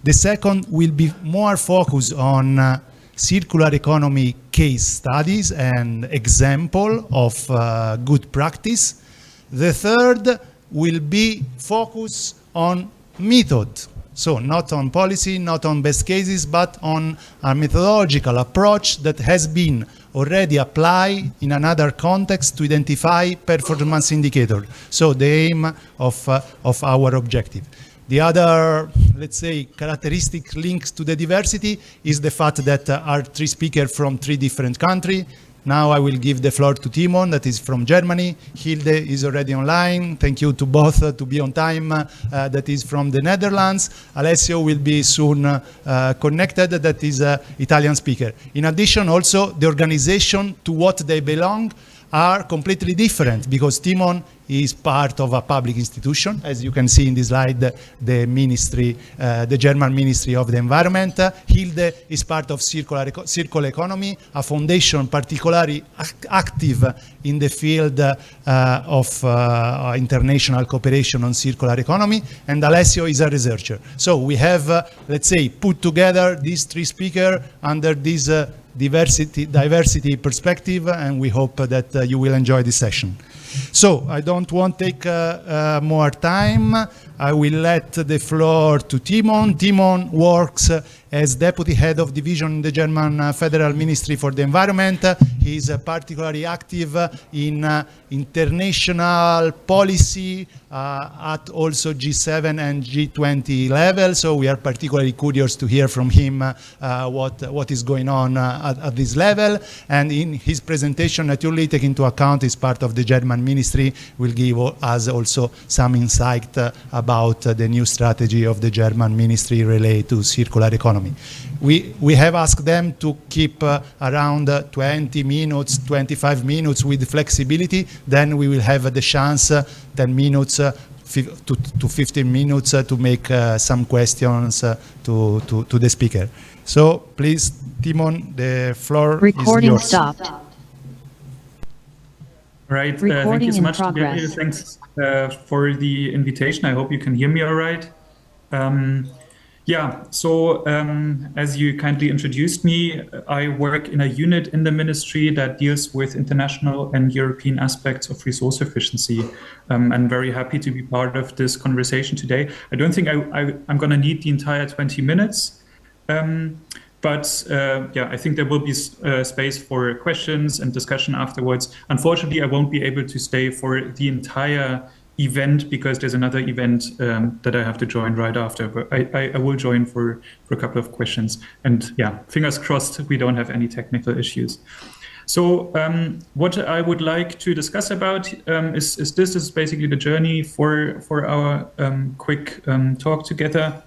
The second will be more focused on circular economy case studies and example of good practice. The third will be focused on method. So not on policy, not on best cases, but on a methodological approach that has been already applied in another context to identify performance indicator. So the aim of our objective. The other, let's say, characteristic links to the diversity is the fact that are 3 speakers from 3 different countries. Now I will give the floor to Timon, that is from Germany. Hilde is already online. Thank you to both to be on time, that is from the Netherlands. Alessio will be soon connected, that is Italian speaker. In addition, also, the organization to what they belong are completely different, because Timon is part of a public institution, as you can see in this slide, the ministry, the German Ministry of the Environment. Hilde is part of circular economy, a foundation particularly active in the field of international cooperation on circular economy, and Alessio is a researcher. So we have, let's say, put together these 3 speakers under this diversity perspective, and we hope that you will enjoy this session. So I don't want to take more time. I will let the floor to Timon. Timon works as Deputy Head of Division in the German Federal Ministry for the Environment. He is particularly active in international policy at also G7 and G20 level. So we are particularly curious to hear from him what is going on at this level. And in his presentation, naturally taking into account is part of the German Ministry, will give us also some insight about the new strategy of the German Ministry related to circular economy. We have asked them to keep around 20 minutes, 25 minutes with flexibility. Then we will have the chance 10 minutes to 15 minutes to make some questions to the speaker. So please, Timon, the floor Recording is yours. stopped. Right. Recording thank you so in much. progress. Thanks for the invitation. I hope you can hear me all right. Yeah, so as you kindly introduced me, I work in a unit in the ministry that deals with international and European aspects of resource efficiency. I'm very happy to be part of this conversation today. I don't think I'm going to need the entire 20 minutes. But yeah, I think there will be space for questions and discussion afterwards. Unfortunately, I won't be able to stay for the entire event because there's another event that I have to join right after. But I will join for a couple of questions. And yeah, fingers crossed we don't have any technical issues. So what I would like to discuss about is this is basically the journey for our quick talk together.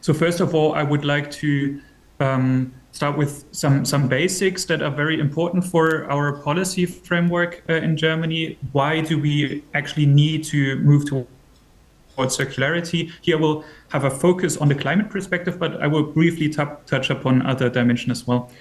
So first of all, I would like to start with some basics that are very important for our policy framework in Germany. Why do we actually need to move towards circularity? Here we'll have a focus on the climate perspective, but I will briefly touch upon other dimensions as well.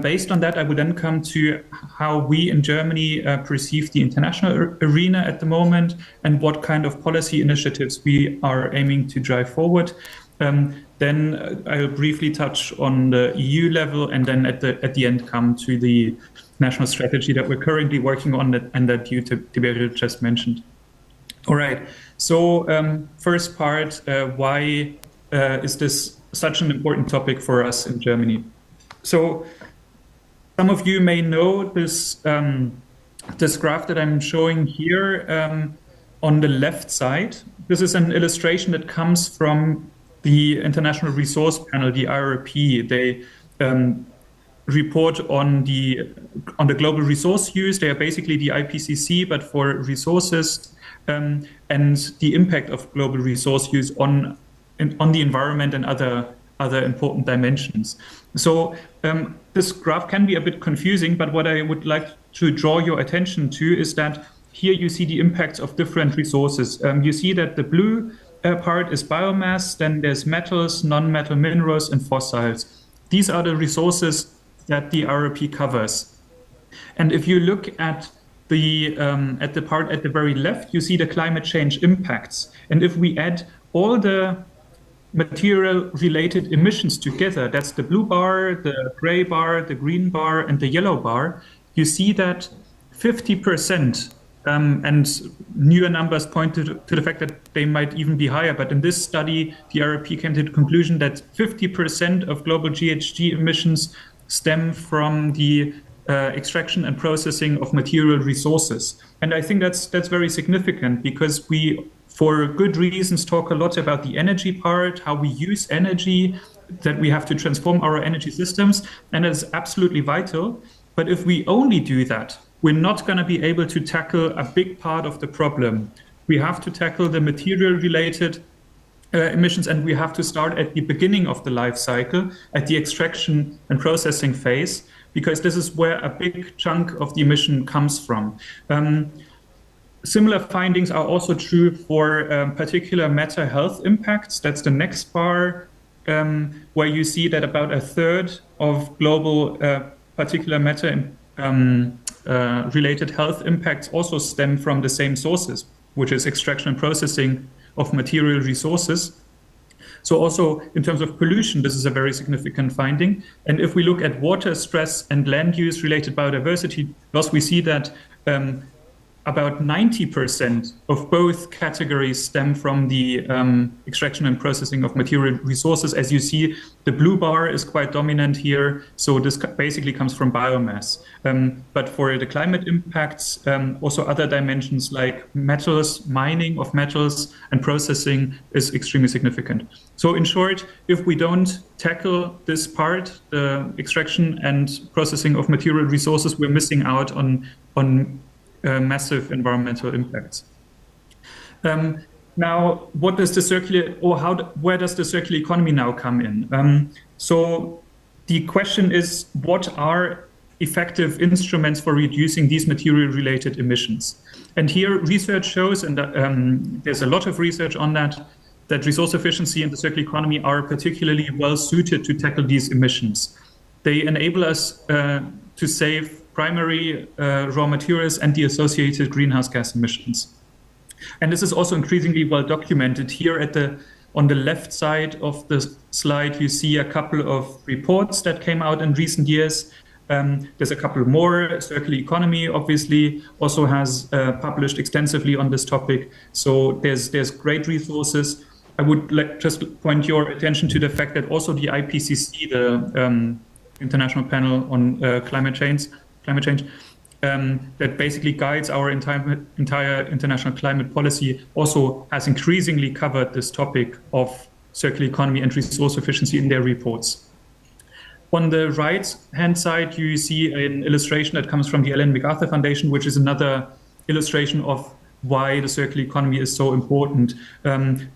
Based on that, I will then come to how we in Germany perceive the international arena at the moment and what kind of policy initiatives we are aiming to drive forward. Then I'll briefly touch on the EU level, and then at the end come to the national strategy that we're currently working on and that you, Tiberio, just mentioned. All right. So first part, why is this such an important topic for us in Germany? So some of you may know this this graph that I'm showing here on the left side. This is an illustration that comes from the International Resource Panel, the IRP. They report on the global resource use. They are basically the IPCC, but for resources, and the impact of global resource use on the environment and other important dimensions. So this graph can be a bit confusing, but what I would like to draw your attention to is that here you see the impacts of different resources. You see that the blue part is biomass, then there's metals, non-metal minerals, and fossils. These are the resources that the RRP covers. And if you look at the part at the very left, you see the climate change impacts. And if we add all the material-related emissions together, that's the blue bar, the gray bar, the green bar, and the yellow bar, you see that 50%, and newer numbers point to the fact that they might even be higher, but in this study, the RRP came to the conclusion that 50% of global GHG emissions stem from the extraction and processing of material resources. And I think that's very significant, because we, for good reasons, talk a lot about the energy part, how we use energy, that we have to transform our energy systems, and it's absolutely vital. But if we only do that, we're not going to be able to tackle a big part of the problem. We have to tackle the material-related emissions, and we have to start at the beginning of the life cycle, at the extraction and processing phase, because this is where a big chunk of the emission comes from. Similar findings are also true for particular matter health impacts. That's the next bar, where you see that about a third of global particular matter related health impacts also stem from the same sources, which is extraction and processing of material resources. So also in terms of pollution, this is a very significant finding. And if we look at water stress and land use related biodiversity loss, we see that about 90% of both categories stem from the extraction and processing of material resources. As you see, the blue bar is quite dominant here. So this basically comes from biomass. But for the climate impacts, also other dimensions like metals, mining of metals and processing is extremely significant. So in short, if we don't tackle this part, the extraction and processing of material resources, we're missing out on massive environmental impacts. Now, what does the where does the circular economy now come in? So the question is, what are effective instruments for reducing these material-related emissions? And here, research shows, and there's a lot of research on that resource efficiency and the circular economy are particularly well suited to tackle these emissions. They enable us to save primary raw materials and the associated greenhouse gas emissions. And this is also increasingly well documented. Here on the left side of the slide, you see a couple of reports that came out in recent years. There's a couple more. Circular Economy, obviously, also has published extensively on this topic. So there's great resources. I would just point your attention to the fact that also the IPCC, the International Panel on Climate Change, that basically guides our entire international climate policy, also has increasingly covered this topic of circular economy and resource efficiency in their reports. On the right-hand side, you see an illustration that comes from the Ellen MacArthur Foundation, which is another illustration of why the circular economy is so important.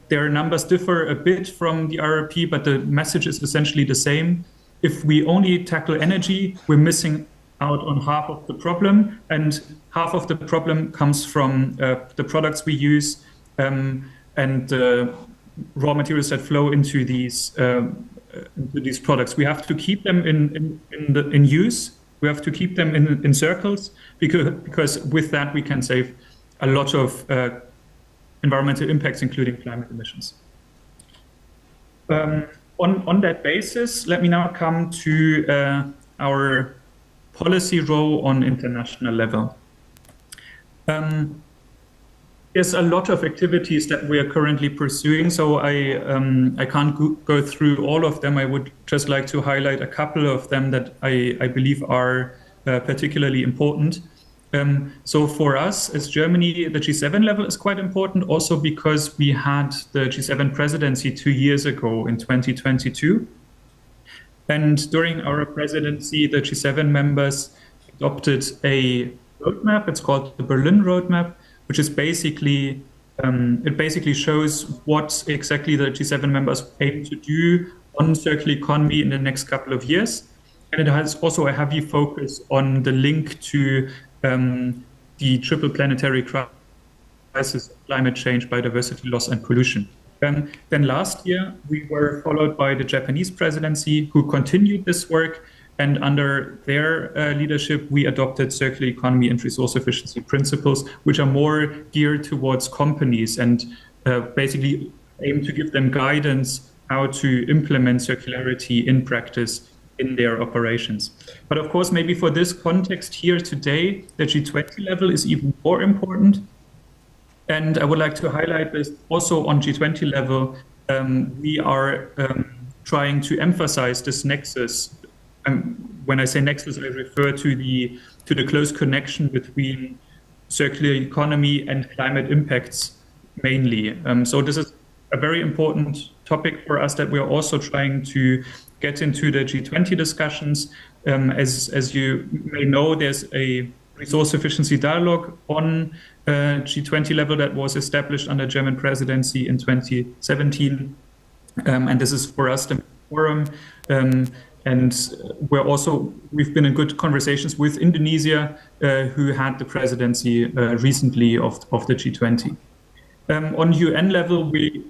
Their numbers differ a bit from the RRP, but the message is essentially the same. If we only tackle energy, we're missing out on half of the problem, and half of the problem comes from the products we use and the raw materials that flow into these products. We have to keep them in use. We have to keep them in circles, because with that we can save a lot of environmental impacts, including climate emissions. On that basis, let me now come to our policy role on international level. There's a lot of activities that we are currently pursuing, so I can't go through all of them. I would just like to highlight a couple of them that I believe are particularly important. So for us as Germany, the G7 level is quite important also because we had the G7 presidency 2 years ago in 2022. And during our presidency, the G7 members adopted a roadmap. It's called the Berlin Roadmap, which is basically, it basically shows what exactly the G7 members aim to do on circular economy in the next couple of years. And it has also a heavy focus on the link to the triple planetary crisis, climate change, biodiversity loss, and pollution. Then last year, we were followed by the Japanese presidency, who continued this work. And under their leadership, we adopted circular economy and resource efficiency principles, which are more geared towards companies and basically aim to give them guidance how to implement circularity in practice in their operations. But of course, maybe for this context here today, the G20 level is even more important. And I would like to highlight this also on G20 level. We are trying to emphasize this nexus. When I say nexus, I refer to the close connection between circular economy and climate impacts mainly. So this is a very important topic for us that we are also trying to get into the G20 discussions. As you may know, there's a resource efficiency dialogue on G20 level that was established under German presidency in 2017. And this is for us the forum. And we've been in good conversations with Indonesia, who had the presidency recently of the G20. On UN level, we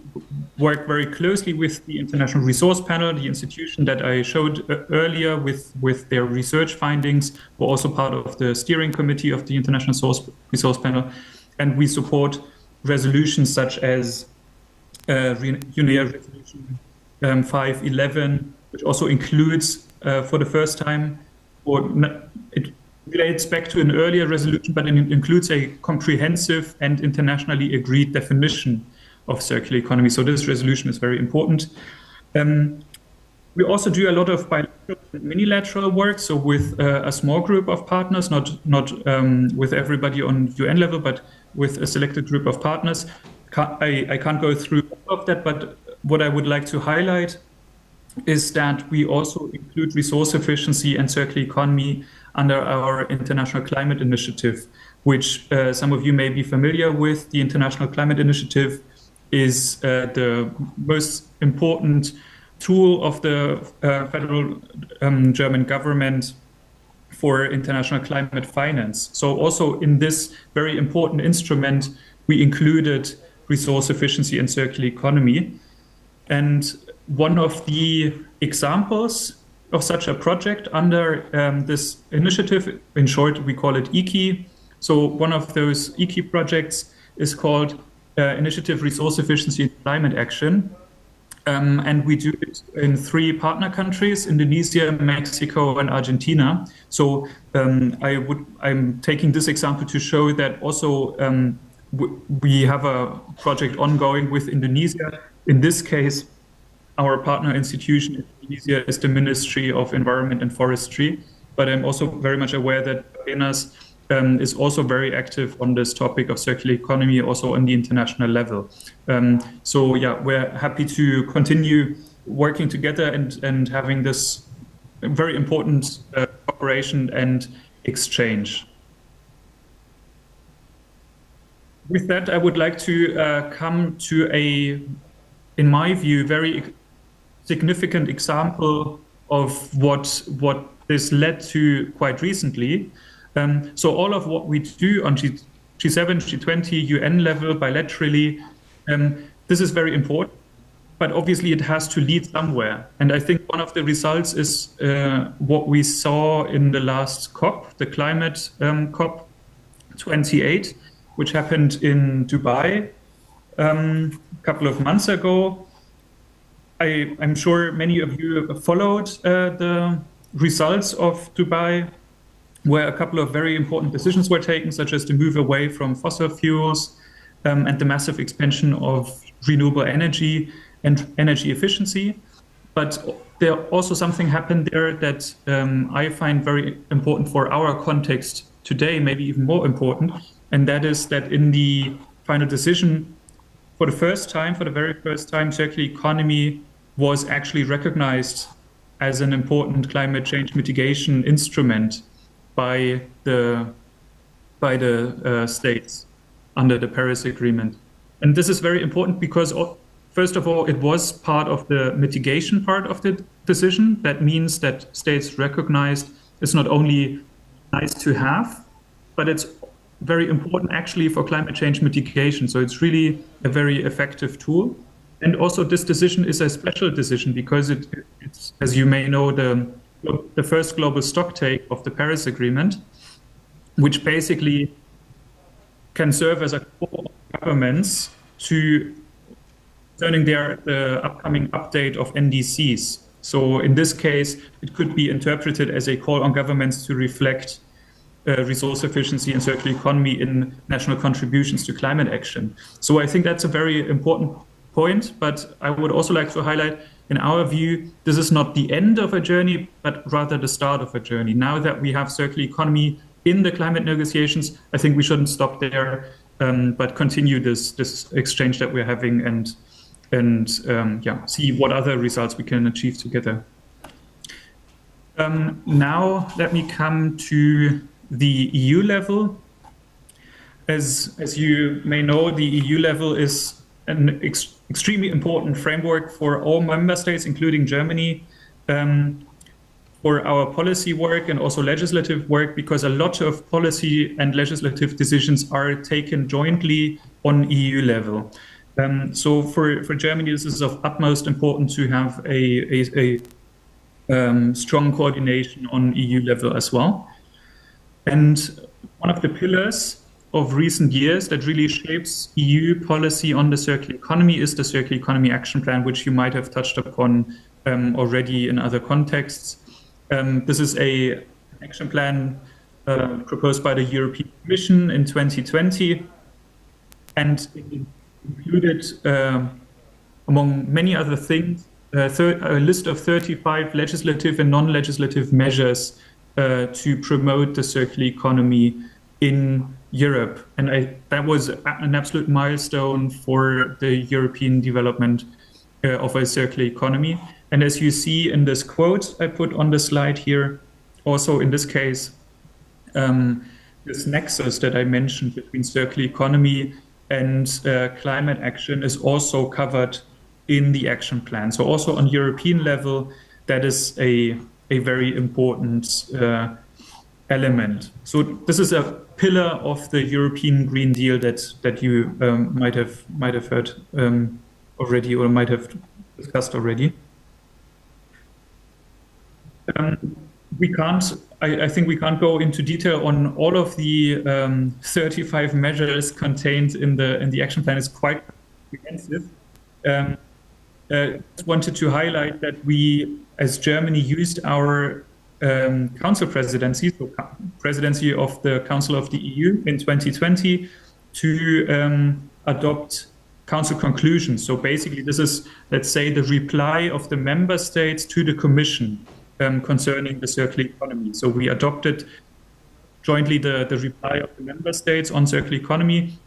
work very closely with the International Resource Panel, the institution that I showed earlier with their research findings. We're also part of the steering committee of the International Resource Panel. And we support resolutions such as UNEA Resolution 511, which also includes, for the first time, it relates back to an earlier resolution, but it includes a comprehensive and internationally agreed definition of circular economy. So this resolution is very important. We also do a lot of bilateral and minilateral work, so with a small group of partners, not with everybody on UN level, but with a selected group of partners. I can't go through all of that, but what I would like to highlight is that we also include resource efficiency and circular economy under our International Climate Initiative, which some of you may be familiar with. The International Climate Initiative is the most important tool of the federal German government for international climate finance. So also in this very important instrument, we included resource efficiency and circular economy. And one of the examples of such a project under this initiative, in short, we call it EKI. So one of those EKI projects is called Initiative Resource Efficiency and Climate Action. And we do it in 3 partner countries, Indonesia, Mexico, and Argentina. So I'm taking this example to show that also we have a project ongoing with Indonesia. In this case, our partner institution in Indonesia is the Ministry of Environment and Forestry. But I'm also very much aware that BAPPENAS is also very active on this topic of circular economy, also on the international level. So yeah, we're happy to continue working together and having this very important cooperation and exchange. With that, I would like to come to a, in my view, very significant example of what this led to quite recently. So all of what we do on G7, G20, UN level, bilaterally, this is very important, but obviously it has to lead somewhere. And I think one of the results is what we saw in the last COP, the climate COP 28, which happened in Dubai a couple of months ago. I'm sure many of you followed the results of Dubai, where a couple of very important decisions were taken, such as the move away from fossil fuels and the massive expansion of renewable energy and energy efficiency. But there also something happened there that I find very important for our context today, maybe even more important, and that is that in the final decision, for the very first time, circular economy was actually recognized as an important climate change mitigation instrument by the states under the Paris Agreement. And this is very important because, first of all, it was part of the mitigation part of the decision. That means that states recognized it's not only nice to have, but it's very important actually for climate change mitigation. So it's really a very effective tool. And also this decision is a special decision because it's, as you may know, the first global stocktake of the Paris Agreement, which basically can serve as a call of governments to concerning the upcoming update of NDCs. So in this case, it could be interpreted as a call on governments to reflect resource efficiency and circular economy in national contributions to climate action. So I think that's a very important point, but I would also like to highlight, in our view, this is not the end of a journey, but rather the start of a journey. Now that we have circular economy in the climate negotiations, I think we shouldn't stop there, but continue this exchange that we're having and see what other results we can achieve together. Now let me come to the EU level. As you may know, the EU level is an extremely important framework for all member states, including Germany, for our policy work and also legislative work, because a lot of policy and legislative decisions are taken jointly on EU level. So for Germany, this is of utmost importance to have a strong coordination on EU level as well. And one of the pillars of recent years that really shapes EU policy on the circular economy is the Circular Economy Action Plan, which you might have touched upon already in other contexts. This is an action plan proposed by the European Commission in 2020, and it included, among many other things, a list of 35 legislative and non-legislative measures to promote the circular economy in Europe. And that was an absolute milestone for the European development of a circular economy. And as you see in this quote I put on the slide here, also in this case, this nexus that I mentioned between circular economy and climate action is also covered in the action plan. So also on European level, that is a very important element. So this is a pillar of the European Green Deal that you might have heard already or might have discussed already. I think we can't go into detail on all of the 35 measures contained in the action plan. It's quite comprehensive. Just wanted to highlight that we, as Germany, used our council presidency, so presidency of the Council of the EU in 2020, to adopt council conclusions. So basically, this is, let's say, the reply of the member states to the Commission concerning the circular economy. So we adopted jointly the reply of the member states on circular economy,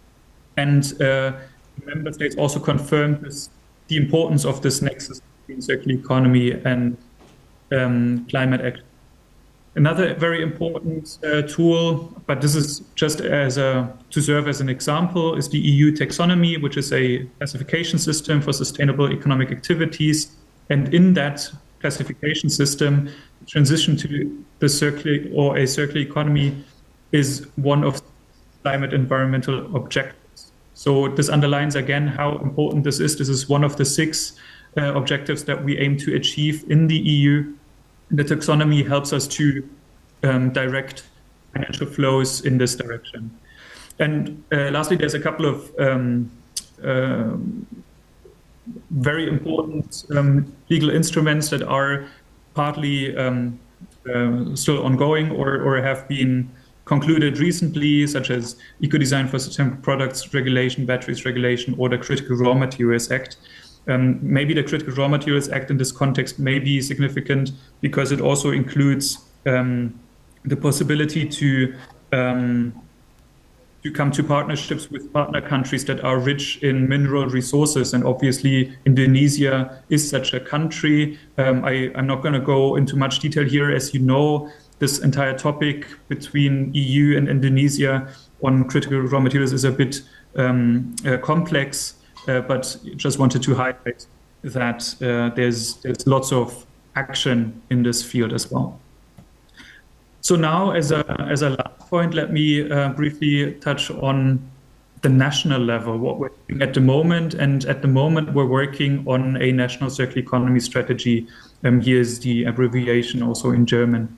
and the member states also confirmed the importance of this nexus between circular economy and climate action. Another very important tool, but this is just to serve as an example, is the EU taxonomy, which is a classification system for sustainable economic activities. And in that classification system, transition to the circular economy is one of climate environmental objectives. So this underlines again how important this is. This is one of the 6 objectives that we aim to achieve in the EU. The taxonomy helps us to direct financial flows in this direction. And lastly, there's a couple of very important legal instruments that are partly still ongoing or have been concluded recently, such as Eco-Design for Sustainable Products Regulation, Batteries Regulation, or the Critical Raw Materials Act. Maybe the Critical Raw Materials Act in this context may be significant because it also includes the possibility to come to partnerships with partner countries that are rich in mineral resources. And obviously, Indonesia is such a country. I'm not going to go into much detail here. As you know, this entire topic between EU and Indonesia on critical raw materials is a bit complex, but just wanted to highlight that there's lots of action in this field as well. So now, as a last point, let me briefly touch on the national level, what we're doing at the moment. And at the moment, we're working on a national circular economy strategy. Here's the abbreviation also in German.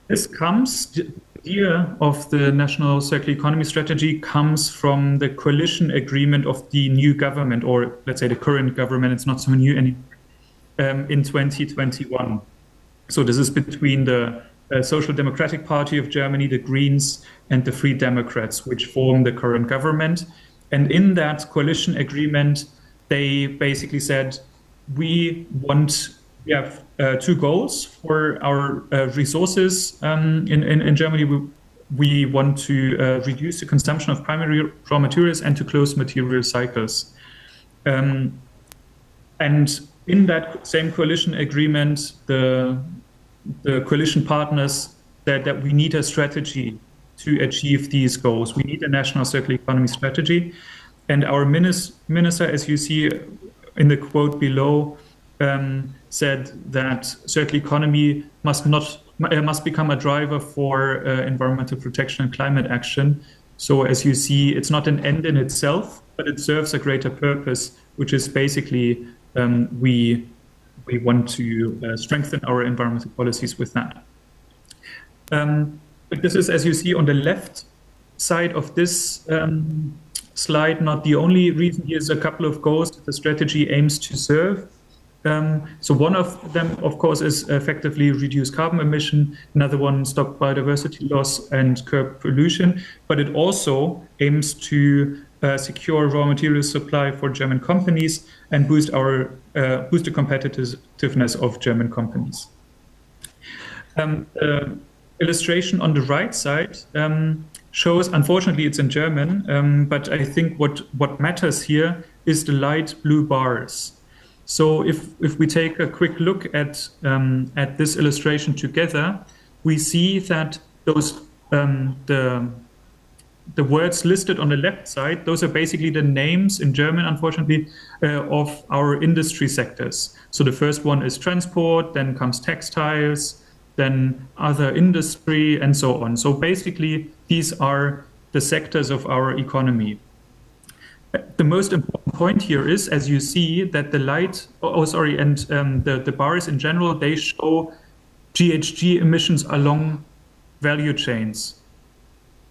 This comes, the idea of the national circular economy strategy comes from the coalition agreement of the new government, or let's say the current government, it's not so new anymore, in 2021. So this is between the Social Democratic Party of Germany, the Greens, and the Free Democrats, which form the current government. And in that coalition agreement, they basically said, we have two goals for our resources in Germany. We want to reduce the consumption of primary raw materials and to close material cycles. And in that same coalition agreement, the coalition partners said that we need a strategy to achieve these goals. We need a national circular economy strategy. And our minister, as you see in the quote below, said that circular economy must become a driver for environmental protection and climate action. So as you see, it's not an end in itself, but it serves a greater purpose, which is basically we want to strengthen our environmental policies with that. But this is, as you see on the left side of this slide, not the only reason. Here's a couple of goals that the strategy aims to serve. So one of them, of course, is effectively reduce carbon emission. Another one, stop biodiversity loss and curb pollution. But it also aims to secure raw material supply for German companies and boost the competitiveness of German companies. Illustration on the right side shows, unfortunately, it's in German, but I think what matters here is the light blue bars. So if we take a quick look at this illustration together, we see that those the words listed on the left side, those are basically the names in German, unfortunately, of our industry sectors. So the first one is transport, then comes textiles, then other industry, and so on. So basically, these are the sectors of our economy. The most important point here is, as you see, that the the bars in general, they show GHG emissions along value chains.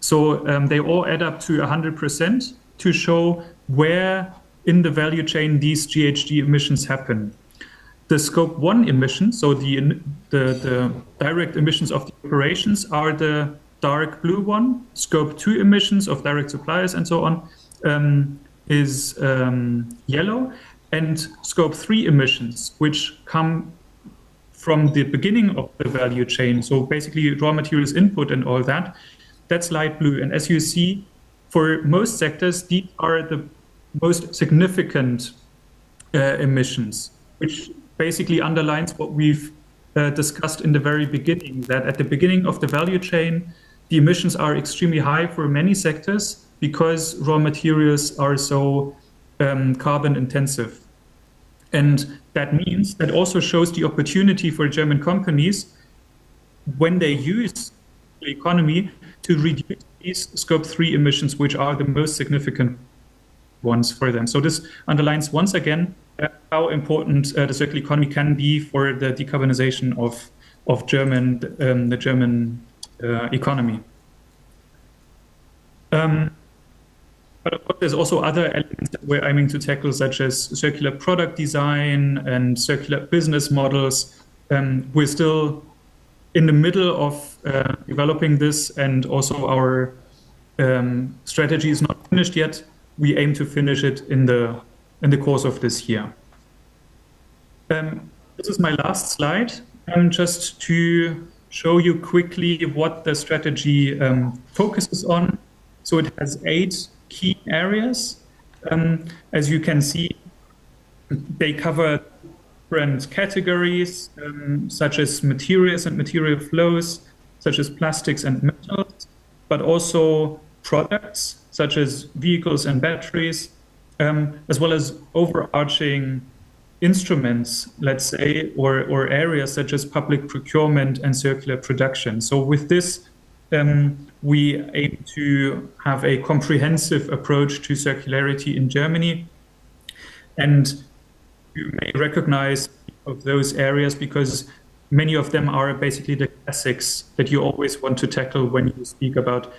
So they all add up to 100% to show where in the value chain these GHG emissions happen. The Scope 1 emissions, so the direct emissions of the operations, are the dark blue one. Scope 2 emissions of direct suppliers and so on is yellow. And Scope 3 emissions, which come from the beginning of the value chain, so basically raw materials input and all that, that's light blue. And as you see, for most sectors, these are the most significant emissions, which basically underlines what we've discussed in the very beginning, that at the beginning of the value chain, the emissions are extremely high for many sectors because raw materials are so carbon intensive. And that means that also shows the opportunity for German companies when they use the economy to reduce these Scope 3 emissions, which are the most significant ones for them. So this underlines once again how important the circular economy can be for the decarbonization of the German economy. But of course, there's also other elements that we're aiming to tackle, such as circular product design and circular business models. We're still in the middle of developing this, and also our strategy is not finished yet. We aim to finish it in the course of this year. This is my last slide, just to show you quickly what the strategy focuses on. So it has 8 key areas. As you can see, they cover different categories, such as materials and material flows, such as plastics and metals, but also products, such as vehicles and batteries, as well as overarching instruments, let's say, or areas such as public procurement and circular production. So with this, we aim to have a comprehensive approach to circularity in Germany. And you may recognize of those areas because many of them are basically the classics that you always want to tackle when you speak about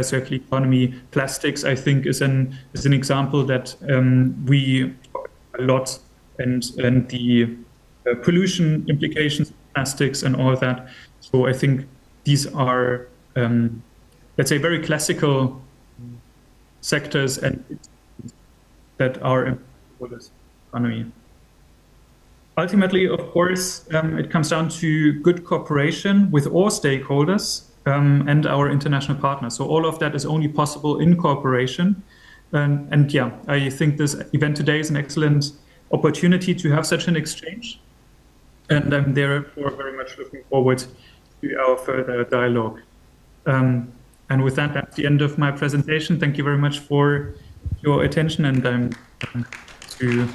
circular economy. Plastics, I think, is an example that we talk a lot, and the pollution implications of plastics and all of that. So I think these are, let's say, very classical sectors and that are important for this economy. Ultimately, of course, it comes down to good cooperation with all stakeholders and our international partners. So all of that is only possible in cooperation. And yeah, I think this event today is an excellent opportunity to have such an exchange. And I'm therefore very much looking forward to our further dialogue. And with that, that's the end of my presentation. Thank you very much for your attention, and I'm to...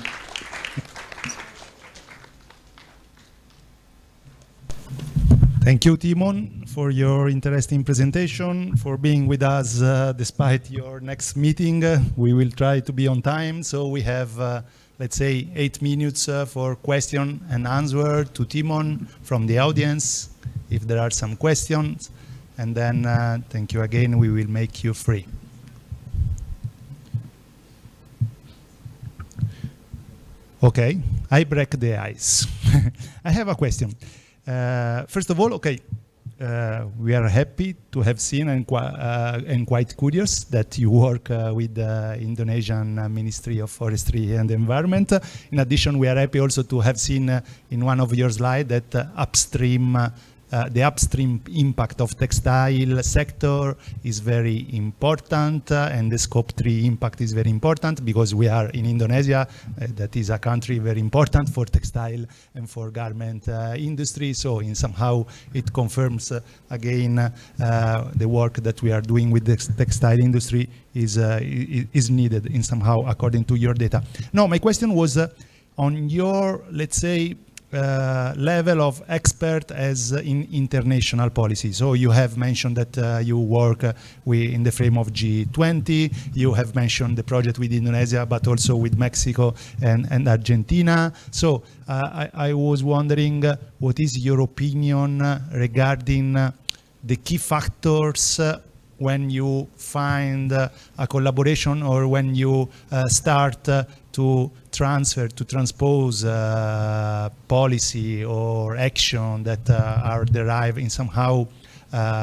Thank you, Timon, for your interesting presentation, for being with us despite your next meeting. We will try to be on time, so we have, let's say, 8 minutes for question and answer to Timon from the audience, if there are some questions. And then, thank you again, we will make you free. Okay, I break the ice. I have a question. First of all, okay, we are happy to have seen and quite curious that you work with the Indonesian Ministry of Forestry and Environment. In addition, we are happy also to have seen in one of your slides that the upstream impact of textile sector is very important, and the scope 3 impact is very important because we are in Indonesia, that is a country very important for textile and for garment industry. So in somehow it confirms again the work that we are doing with the textile industry is needed in somehow according to your data. No, my question was on your, let's say, level of expert as in international policy. So you have mentioned that you work in the frame of G20. You have mentioned the project with Indonesia, but also with Mexico and Argentina. So I was wondering, what is your opinion regarding the key factors when you find a collaboration or when you start to transpose policy or action that are derived in somehow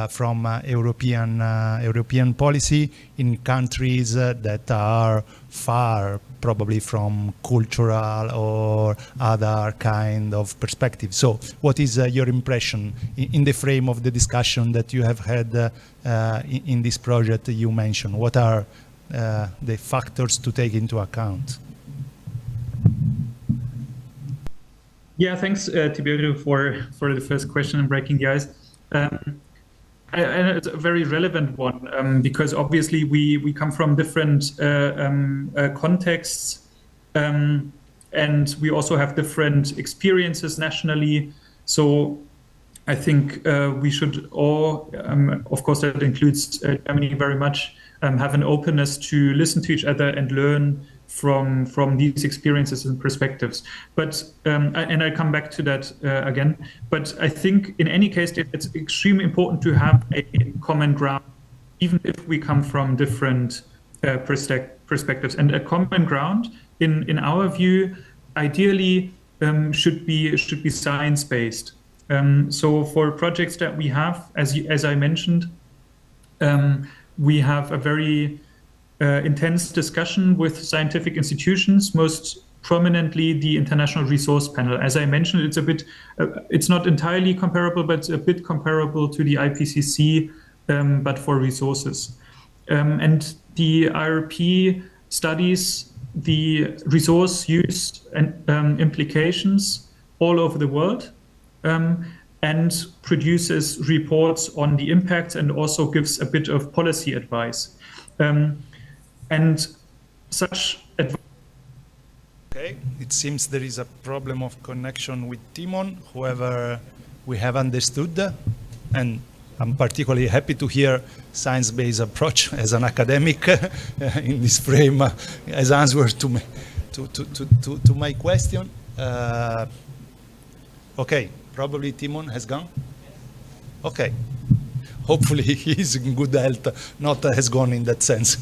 from European policy in countries that are far probably from cultural or other kind of perspective. So what is your impression in the frame of the discussion that you have had in this project you mentioned? What are the factors to take into account? Yeah, thanks, Tiberio, for the first question and breaking the ice. And it's a very relevant one because obviously we come from different contexts and we also have different experiences nationally. So I think we should all, of course that includes Germany very much, have an openness to listen to each other and learn from these experiences and perspectives. But and I'll come back to that again. But I think in any case, it's extremely important to have a common ground, even if we come from different perspectives. And a common ground, in our view, ideally should be science-based. So for projects that we have, as I mentioned, we have a very intense discussion with scientific institutions, most prominently the International Resource Panel. As I mentioned, it's a bit, it's not entirely comparable, but it's a bit comparable to the IPCC, but for resources. And the IRP studies the resource use and implications all over the world, and produces reports on the impact and also gives a bit of policy advice. And such advice. Okay, it seems there is a problem of connection with Timon. However, we have understood, and I'm particularly happy to hear science-based approach as an academic in this frame as answer to my question. Okay, probably Timon has gone. Okay, hopefully he's in good health, not has gone in that sense.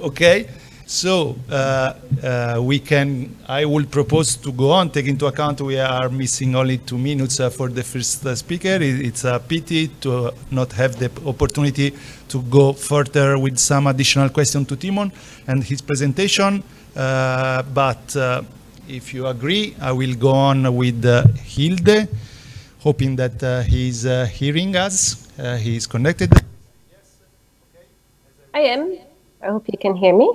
Okay. So I will propose to go on, take into account we are missing only 2 minutes for the first speaker. It's a pity to not have the opportunity to go further with some additional questions to Timon and his presentation. But if you agree, I will go on with Hilde, hoping that he's hearing us. He's connected. I am. I hope you can hear me.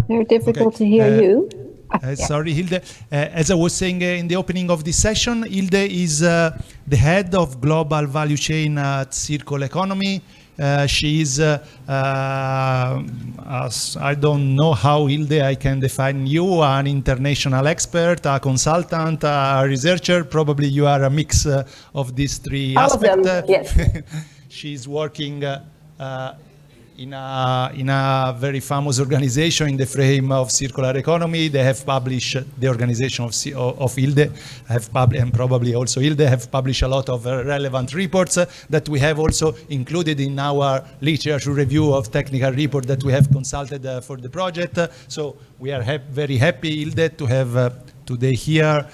Very difficult to hear you. Sorry, Hilde. As I was saying in the opening of this session, Hilde is the head of global value chain at Circle Economy. She is, I don't know how, Hilde, I can define you, an international expert, a consultant, a researcher. Probably you are a mix of these three aspects. All of them, yes. She's working in a very famous organization in the frame of circular economy. They have published, the organization of Hilde have published, and probably also Hilde have published a lot of relevant reports that we have also included in our literature review of technical report that we have consulted for the project. So we are very happy, Hilde, to have today here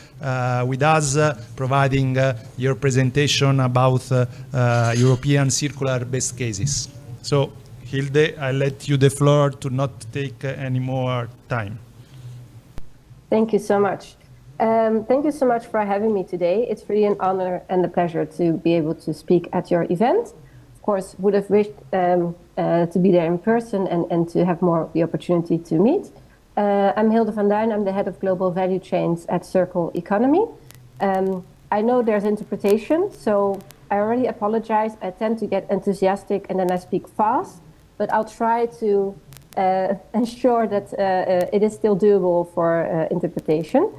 with us, providing your presentation about European circular best cases. So Hilde, I let you the floor to not take any more time. Thank you so much. Thank you so much for having me today. It's really an honor and a pleasure to be able to speak at your event. Of course, would have wished to be there in person and to have more the opportunity to meet. I'm Hilde van Duin. I'm the head of global value chains at Circle Economy. I know there's interpretation, so I already apologize. I tend to get enthusiastic and then I speak fast. But I'll try to ensure that it is still doable for interpretation.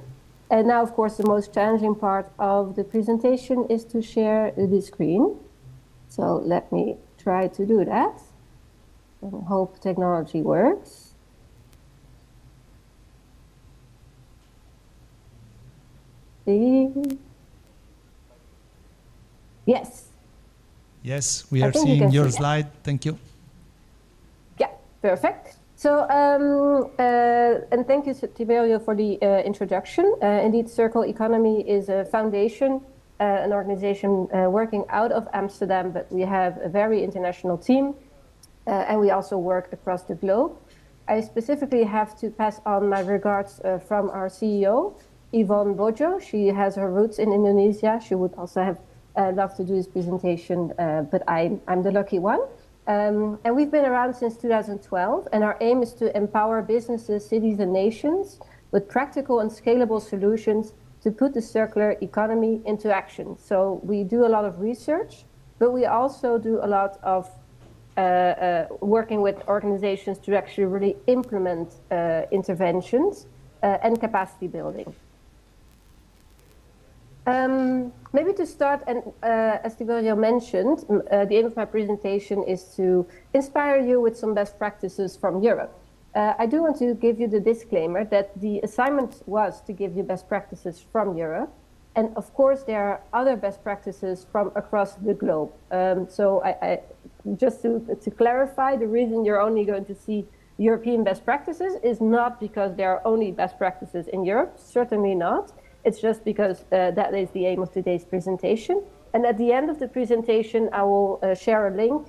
And now, of course, the most challenging part of the presentation is to share the screen. So let me try to do that. And hope technology works. Yes. Yes, we are seeing your slide. Thank you. Perfect. So, and thank you, Tiberio, for the introduction. Indeed, Circle Economy is a foundation, an organization working out of Amsterdam, but we have a very international team, and we also work across the globe. I specifically have to pass on my regards from our CEO, Yvonne Bojo. She has her roots in Indonesia. She would also have loved to do this presentation, but I'm the lucky one. And we've been around since 2012, and our aim is to empower businesses, cities, and nations with practical and scalable solutions to put the circular economy into action. So we do a lot of research, but we also do a lot of working with organizations to actually really implement interventions and capacity building. Maybe to start, and as Tiberio mentioned, the aim of my presentation is to inspire you with some best practices from Europe. I do want to give you the disclaimer that the assignment was to give you best practices from Europe. And of course, there are other best practices from across the globe. So I just to clarify, the reason you're only going to see European best practices is not because there are only best practices in Europe, certainly not. It's just because that is the aim of today's presentation. And at the end of the presentation, I will share a link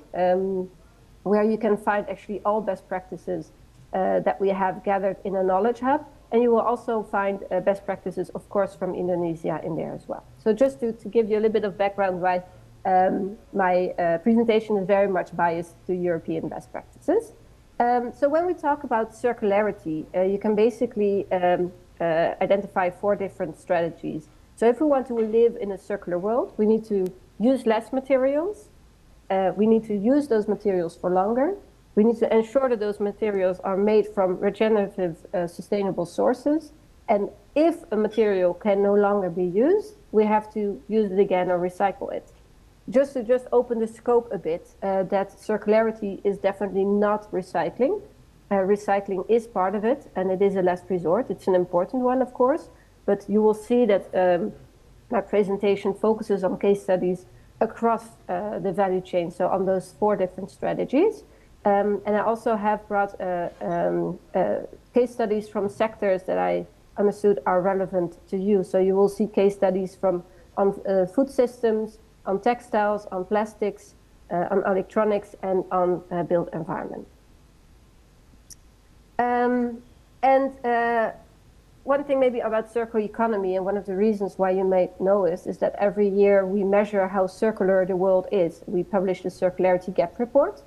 where you can find actually all best practices that we have gathered in a knowledge hub. And you will also find best practices, of course, from Indonesia in there as well. So just to give you a little bit of background why my presentation is very much biased to European best practices. So when we talk about circularity, you can basically identify 4 different strategies. So if we want to live in a circular world, we need to use less materials. We need to use those materials for longer. We need to ensure that those materials are made from regenerative, sustainable sources. And if a material can no longer be used, we have to use it again or recycle it. Just to open the scope a bit, that circularity is definitely not recycling. Recycling is part of it, and it is a last resort. It's an important one, of course, but you will see that my presentation focuses on case studies across the value chain, so on those 4 different strategies. And I also have brought case studies from sectors that I understood are relevant to you. So you will see case studies on food systems, on textiles, on plastics, on electronics, and on built environment. One thing maybe about circular economy, and one of the reasons why you may know is that every year we measure how circular the world is. We publish the Circularity Gap Report.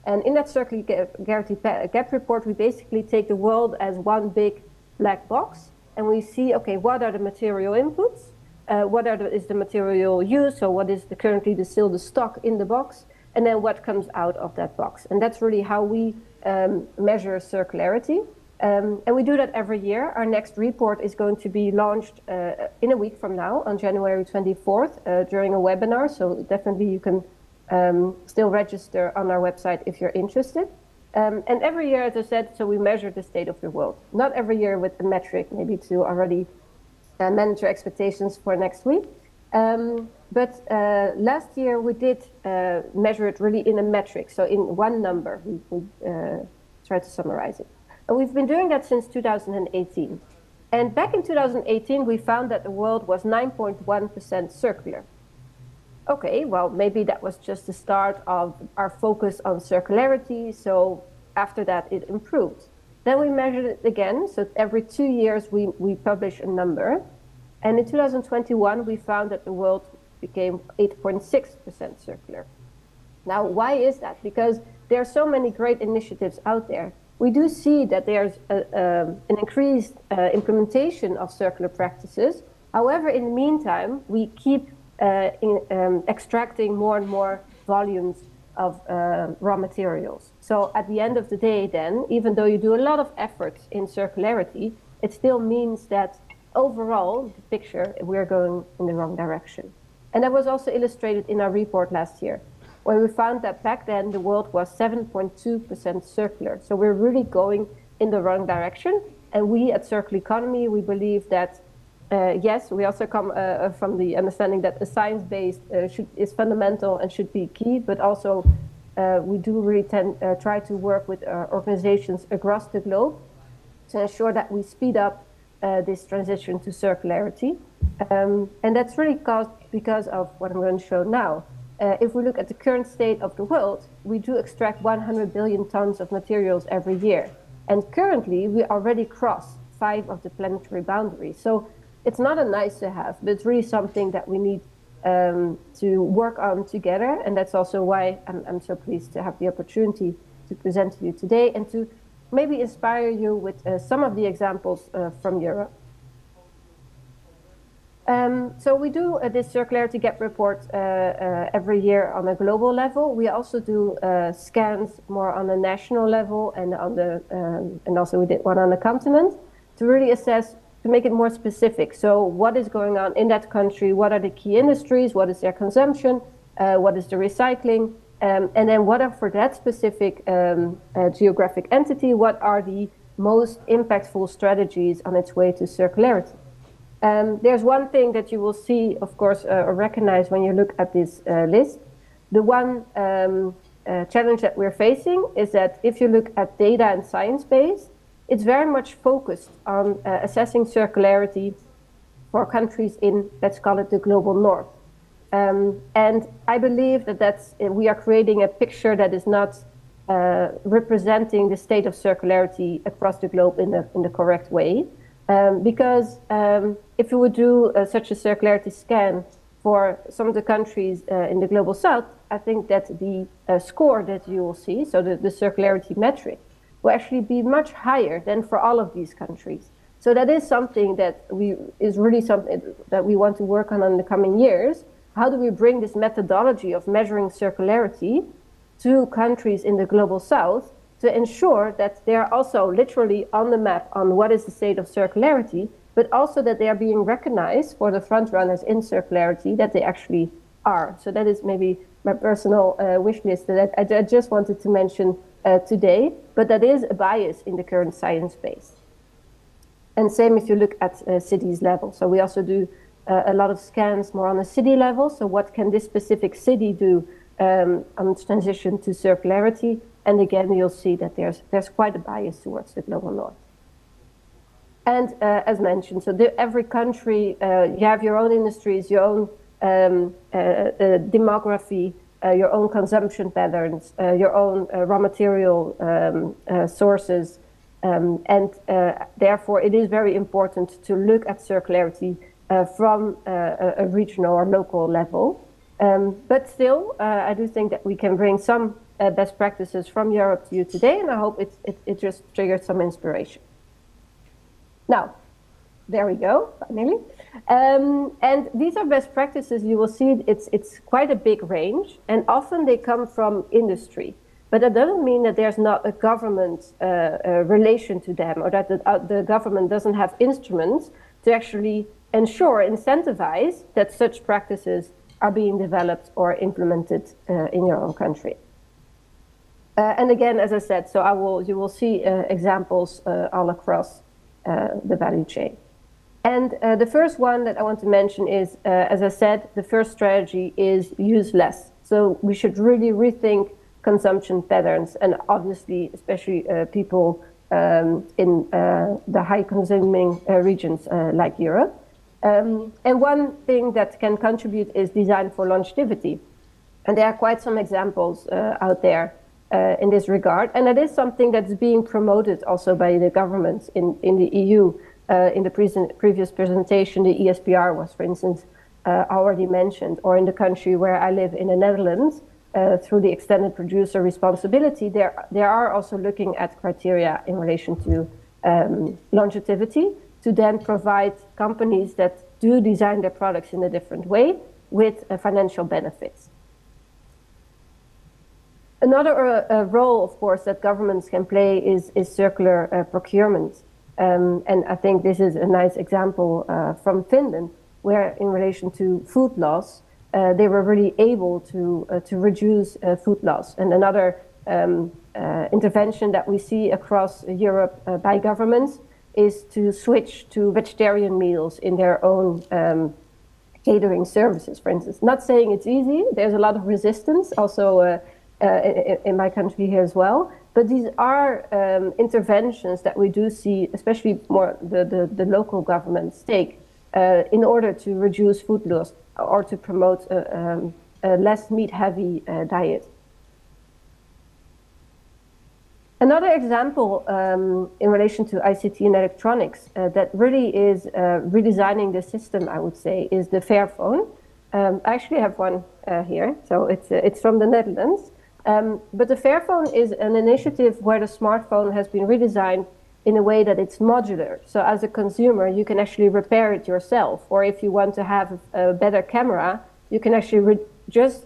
And in that Circularity Gap Report, we basically take the world as one big black box, and we see, okay, what are the material inputs? What is the material used? So what is currently still the stock in the box? And then what comes out of that box? And that's really how we measure circularity. And we do that every year. Our next report is going to be launched in a week from now, on January 24th, during a webinar. So definitely you can still register on our website if you're interested. And every year, as I said, so we measure the state of the world. Not every year with a metric, maybe to already manage your expectations for next week. But last year we did measure it really in a metric, so in one number. We try to summarize it. And we've been doing that since 2018. And back in 2018, we found that the world was 9.1% circular. Okay, well, maybe that was just the start of our focus on circularity. So after that, it improved. Then we measured it again. So every 2 years, we publish a number. And in 2021, we found that the world became 8.6% circular. Now, why is that? Because there are so many great initiatives out there. We do see that there's an increased implementation of circular practices. However, in the meantime, we keep extracting more and more volumes of raw materials. So at the end of the day then, even though you do a lot of efforts in circularity, it still means that overall, the picture, we're going in the wrong direction. And that was also illustrated in our report last year, where we found that back then the world was 7.2% circular. So we're really going in the wrong direction. And we at Circular Economy, we believe that yes, we also come from the understanding that a science-based is fundamental and should be key, but also we do really try to work with organizations across the globe to ensure that we speed up this transition to circularity. And that's really caused because of what I'm going to show now. If we look at the current state of the world, we do extract 100 billion tons of materials every year. And currently, we already cross 5 of the planetary boundaries. So it's not a nice to have, but it's really something that we need to work on together. And that's also why I'm so pleased to have the opportunity to present to you today and to maybe inspire you with some of the examples from Europe. So we do this Circularity Gap Report every year on a global level. We also do scans more on a national level and and also we did one on the continent to really assess, to make it more specific. So what is going on in that country? What are the key industries? What is their consumption? What is the recycling? And then what are, for that specific geographic entity, what are the most impactful strategies on its way to circularity? There's one thing that you will see, of course, or recognize when you look at this list. The one challenge that we're facing is that if you look at data and science-based, it's very much focused on assessing circularity for countries in, let's call it, the global north. And I believe that we are creating a picture that is not representing the state of circularity across the globe in the correct way. Because if you would do such a circularity scan for some of the countries in the global south, I think that the score that you will see, so the circularity metric, will actually be much higher than for all of these countries. So that is something that is really something that we want to work on in the coming years. How do we bring this methodology of measuring circularity to countries in the global south to ensure that they are also literally on the map on what is the state of circularity, but also that they are being recognized for the front runners in circularity that they actually are. So that is maybe my personal wish list that I just wanted to mention today, but that is a bias in the current science base. And same if you look at cities level. So we also do a lot of scans more on a city level. So what can this specific city do on its transition to circularity? And again, you'll see that there's quite a bias towards the global north. And as mentioned, so every country, you have your own industries, your own demography, your own consumption patterns, your own raw material sources, and therefore it is very important to look at circularity from a regional or local level. But still, I do think that we can bring some best practices from Europe to you today, and I hope it just triggered some inspiration. Now, there we go, finally. And these are best practices. You will see it's quite a big range, and often they come from industry. But that doesn't mean that there's not a government relation to them, or that the government doesn't have instruments to actually ensure, incentivize that such practices are being developed or implemented in your own country. And again, as I said, so you will see examples all across the value chain. And the first one that I want to mention is, as I said, the first strategy is use less. So we should really rethink consumption patterns, and obviously, especially people in the high consuming regions like Europe. And one thing that can contribute is design for longevity. And there are quite some examples out there in this regard. And that is something that's being promoted also by the governments in the EU. In the previous presentation, the ESPR was, for instance, already mentioned, or in the country where I live in the Netherlands, through the extended producer responsibility, they are also looking at criteria in relation to longevity to then provide companies that do design their products in a different way with financial benefits. Another role, of course, that governments can play is circular procurement. And I think this is a nice example from Finland, where in relation to food loss, they were really able to reduce food loss. And another intervention that we see across Europe by governments is to switch to vegetarian meals in their own catering services, for instance. Not saying it's easy, there's a lot of resistance also in my country here as well. But these are interventions that we do see, especially more the local governments take in order to reduce food loss or to promote a less meat-heavy diet. Another example in relation to ICT and electronics that really is redesigning the system, I would say, is the Fairphone. I actually have one here, so it's from the Netherlands. But the Fairphone is an initiative where the smartphone has been redesigned in a way that it's modular. So as a consumer, you can actually repair it yourself. Or if you want to have a better camera, you can actually just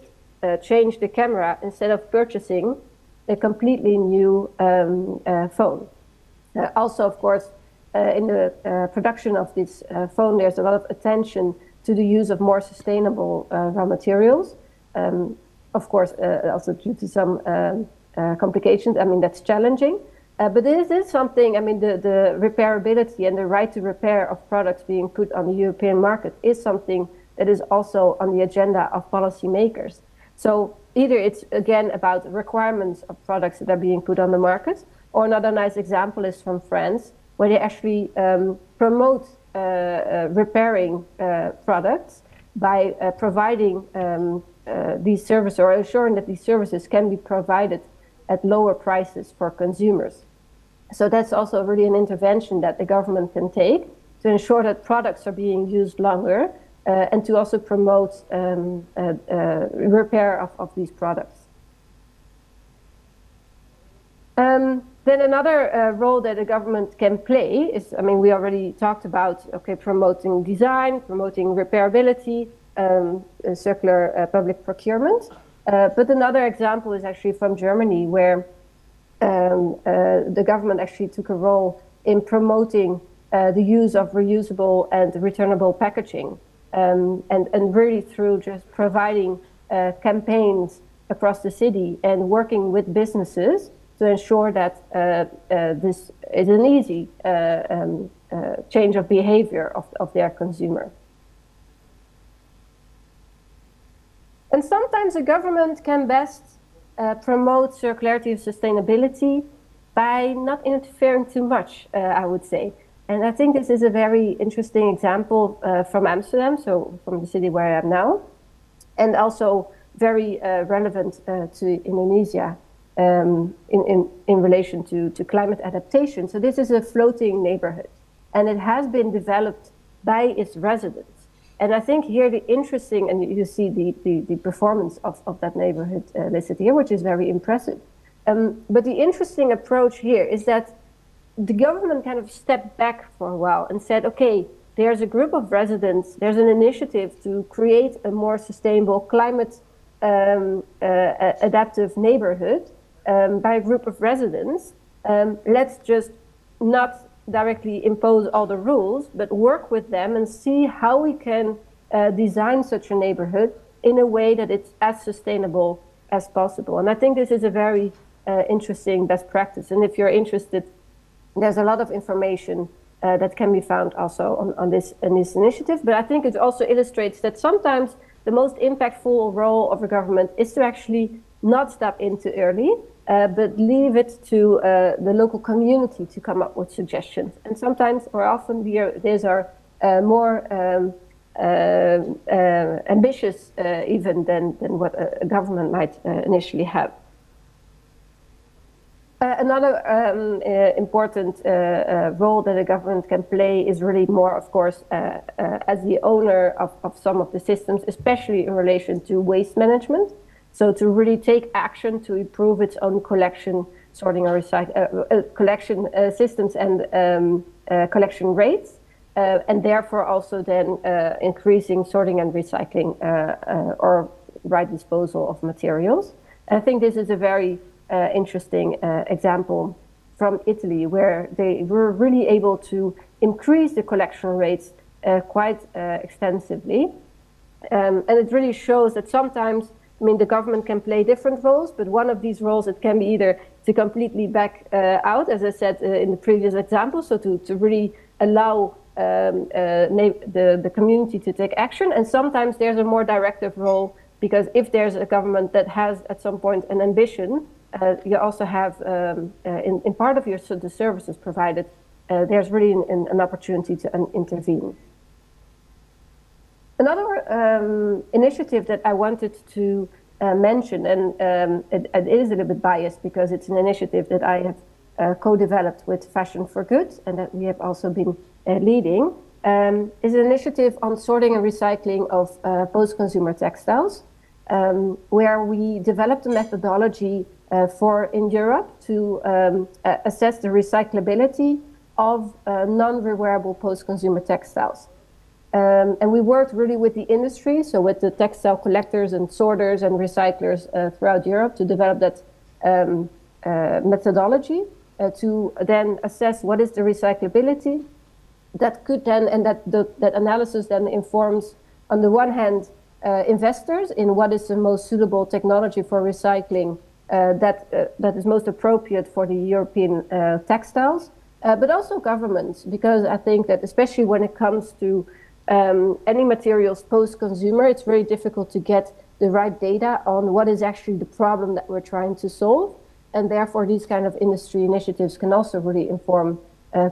change the camera instead of purchasing a completely new phone. Also, of course, in the production of this phone, there's a lot of attention to the use of more sustainable raw materials. of course, also due to some complications. I mean, that's challenging. But this is something, I mean, the repairability and the right to repair of products being put on the European market is something that is also on the agenda of policymakers. So either it's, again, about requirements of products that are being put on the market, or another nice example is from France, where they actually promote repairing products by providing these services, or ensuring that these services can be provided at lower prices for consumers. So that's also really an intervention that the government can take to ensure that products are being used longer, and to also promote repair of these products. Then another role that the government can play is, I mean, we already talked about, okay, promoting design, promoting repairability, circular public procurement. But another example is actually from Germany, where the government actually took a role in promoting the use of reusable and returnable packaging. And really through just providing campaigns across the city and working with businesses to ensure that this is an easy change of behavior of their consumer. And sometimes the government can best promote circularity and sustainability by not interfering too much, I would say. And I think this is a very interesting example from Amsterdam, so from the city where I am now, and also very relevant to Indonesia in relation to climate adaptation. So this is a floating neighborhood, and it has been developed by its residents. And I think here the interesting, and you see the performance of that neighborhood listed here, which is very impressive. But the interesting approach here is that the government kind of stepped back for a while and said, okay, there's a group of residents, there's an initiative to create a more sustainable climate adaptive neighborhood by a group of residents. Let's just not directly impose all the rules, but work with them and see how we can design such a neighborhood in a way that it's as sustainable as possible. And I think this is a very interesting best practice. And if you're interested, there's a lot of information that can be found also on this initiative. But I think it also illustrates that sometimes the most impactful role of a government is to actually not step in too early, but leave it to the local community to come up with suggestions. And sometimes, or often, these are more ambitious even than what a government might initially have. Another important role that a government can play is really more, of course, as the owner of some of the systems, especially in relation to waste management. So to really take action to improve its own collection, sorting, or collection systems and collection rates, and therefore also then increasing sorting and recycling or right disposal of materials. And I think this is a very interesting example from Italy, where they were really able to increase the collection rates quite extensively. And it really shows that sometimes, I mean, the government can play different roles, but one of these roles, it can be either to completely back out, as I said in the previous example, so to really allow the community to take action. And sometimes there's a more directive role, because if there's a government that has at some point an ambition, you also have, in part of the services provided, there's really an opportunity to intervene. Another initiative that I wanted to mention, and it is a little bit biased because it's an initiative that I have co-developed with Fashion for Good, and that we have also been leading, is an initiative on sorting and recycling of post-consumer textiles, where we developed a methodology in Europe to assess the recyclability of non-rewearable post-consumer textiles. And we worked really with the industry, so with the textile collectors and sorters and recyclers throughout Europe to develop that methodology to then assess what is the recyclability that could then, and that analysis then informs, on the one hand, investors in what is the most suitable technology for recycling that is most appropriate for the European textiles, but also governments, because I think that especially when it comes to any materials post-consumer, it's very difficult to get the right data on what is actually the problem that we're trying to solve. And therefore, these kind of industry initiatives can also really inform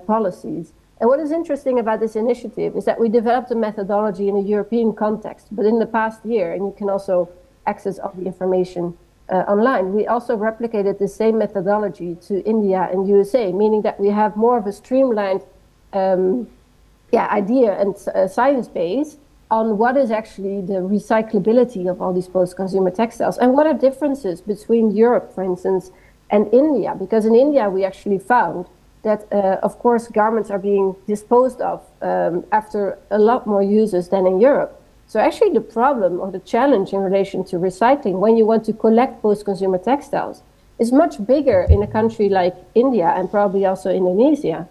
policies. And what is interesting about this initiative is that we developed a methodology in a European context, but in the past year, and you can also access all the information online, we also replicated the same methodology to India and USA, meaning that we have more of a streamlined idea and science base on what is actually the recyclability of all these post-consumer textiles and what are differences between Europe, for instance, and India. Because in India, we actually found that, of course, garments are being disposed of after a lot more uses than in Europe. So actually the problem or the challenge in relation to recycling when you want to collect post-consumer textiles is much bigger in a country like India and probably also Indonesia,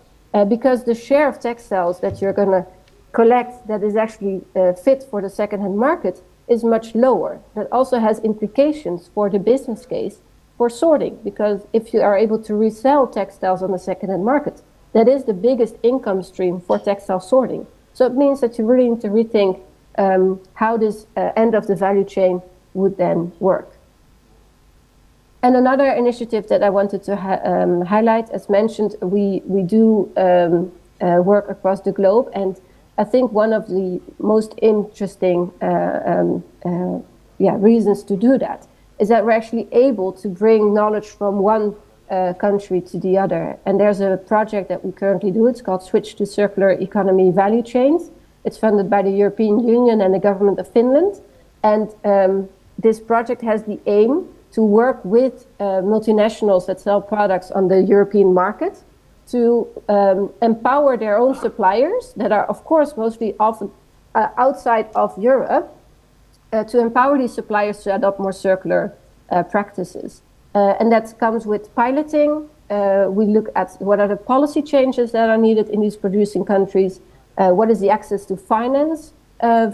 because the share of textiles that you're going to collect that is actually fit for the second-hand market is much lower. That also has implications for the business case for sorting, because if you are able to resell textiles on the second-hand market, that is the biggest income stream for textile sorting. So it means that you really need to rethink how this end of the value chain would then work. And another initiative that I wanted to highlight, as mentioned, we do work across the globe, and I think one of the most interesting reasons to do that is that we're actually able to bring knowledge from one country to the other. And there's a project that we currently do. It's called Switch to Circular Economy Value Chains. It's funded by the European Union and the government of Finland. And this project has the aim to work with multinationals that sell products on the European market to empower their own suppliers that are, of course, mostly often outside of Europe, to empower these suppliers to adopt more circular practices. And that comes with piloting. We look at what are the policy changes that are needed in these producing countries. What is the access to finance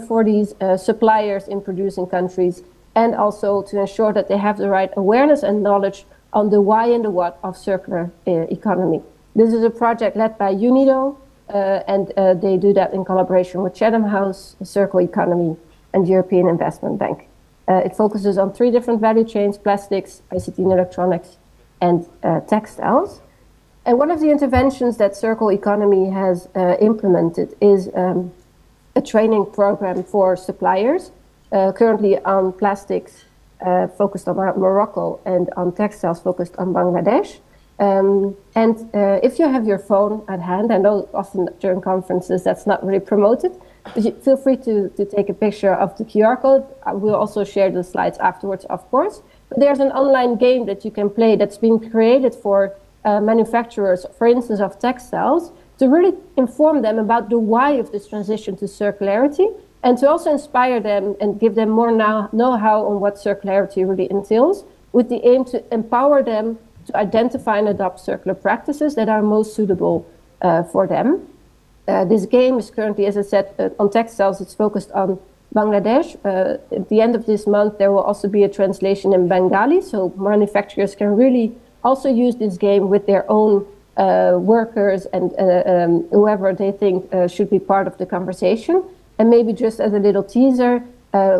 for these suppliers in producing countries, and also to ensure that they have the right awareness and knowledge on the why and the what of circular economy. This is a project led by UNIDO, and they do that in collaboration with Chatham House, Circle Economy, and European Investment Bank. It focuses on 3 different value chains: plastics, ICT and electronics, and textiles. And one of the interventions that Circle Economy has implemented is a training program for suppliers, currently on plastics focused on Morocco and on textiles focused on Bangladesh. If you have your phone at hand, I know often during conferences that's not really promoted, but feel free to take a picture of the QR code. We'll also share the slides afterwards, of course. But there's an online game that you can play that's been created for manufacturers, for instance, of textiles, to really inform them about the why of this transition to circularity, and to also inspire them and give them more know-how on what circularity really entails, with the aim to empower them to identify and adopt circular practices that are most suitable for them. This game is currently, as I said, on textiles. It's focused on Bangladesh. At the end of this month, there will also be a translation in Bengali, so manufacturers can really also use this game with their own workers and whoever they think should be part of the conversation. And maybe just as a little teaser,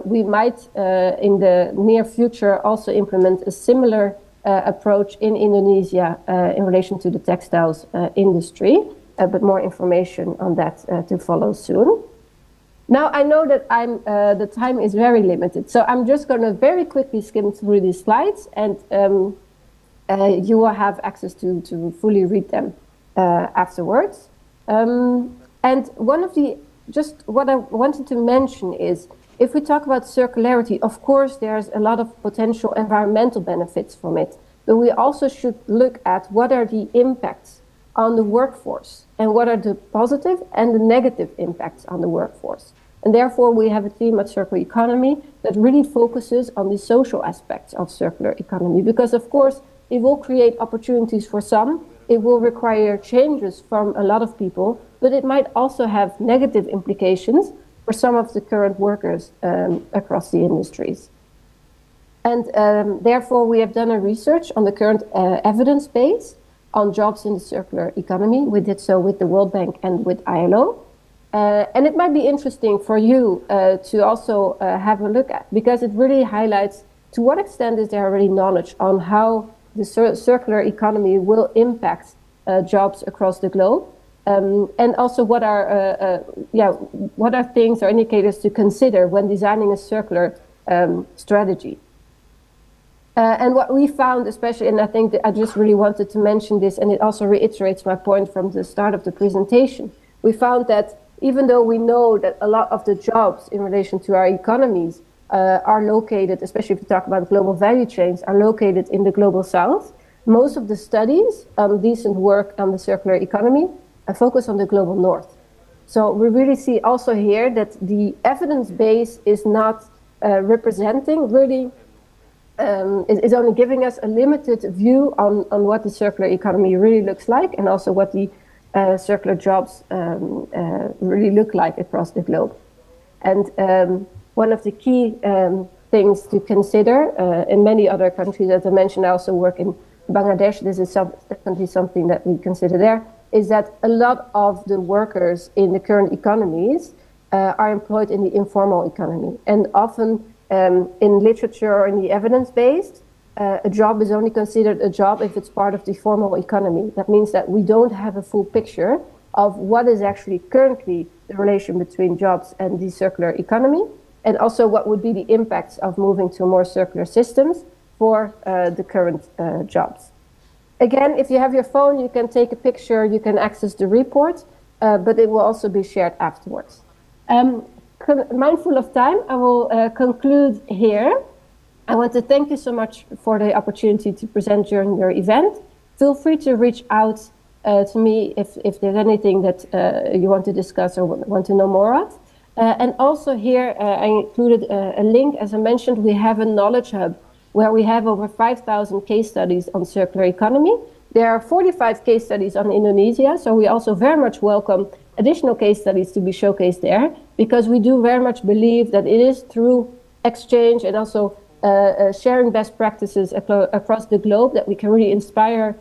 we might in the near future also implement a similar approach in Indonesia in relation to the textiles industry, but more information on that to follow soon. Now, I know that the time is very limited, so I'm just going to very quickly skim through these slides, and you will have access to fully read them afterwards. And one of just what I wanted to mention is, if we talk about circularity, of course, there's a lot of potential environmental benefits from it, but we also should look at what are the impacts on the workforce and what are the positive and the negative impacts on the workforce. And therefore, we have a team at Circular Economy that really focuses on the social aspects of circular economy, because, of course, it will create opportunities for some, it will require changes from a lot of people, but it might also have negative implications for some of the current workers across the industries. And therefore, we have done a research on the current evidence base on jobs in the circular economy. We did so with the World Bank and with ILO. And it might be interesting for you to also have a look at, because it really highlights to what extent is there already knowledge on how the circular economy will impact jobs across the globe, and also what are things or indicators to consider when designing a circular strategy. And what we found, especially, and I think that I just really wanted to mention this, and it also reiterates my point from the start of the presentation, we found that even though we know that a lot of the jobs in relation to our economies are located, especially if we talk about global value chains, are located in the global south, most of the studies on decent work on the circular economy focus on the global north. So we really see also here that the evidence base is not representing really, is only giving us a limited view on what the circular economy really looks like, and also what the circular jobs really look like across the globe. And one of the key things to consider in many other countries, as I mentioned, I also work in Bangladesh, this is definitely something that we consider there, is that a lot of the workers in the current economies are employed in the informal economy. And often in literature or in the evidence-based, a job is only considered a job if it's part of the formal economy. That means that we don't have a full picture of what is actually currently the relation between jobs and the circular economy, and also what would be the impacts of moving to more circular systems for the current jobs. Again, if you have your phone, you can take a picture, you can access the report, but it will also be shared afterwards. Mindful of time, I will conclude here. I want to thank you so much for the opportunity to present during your event. Feel free to reach out to me if there's anything that you want to discuss or want to know more of. And also here, I included a link. As I mentioned, we have a knowledge hub where we have over 5,000 case studies on circular economy. There are 45 case studies on Indonesia, so we also very much welcome additional case studies to be showcased there, because we do very much believe that it is through exchange and also sharing best practices across the globe that we can really inspire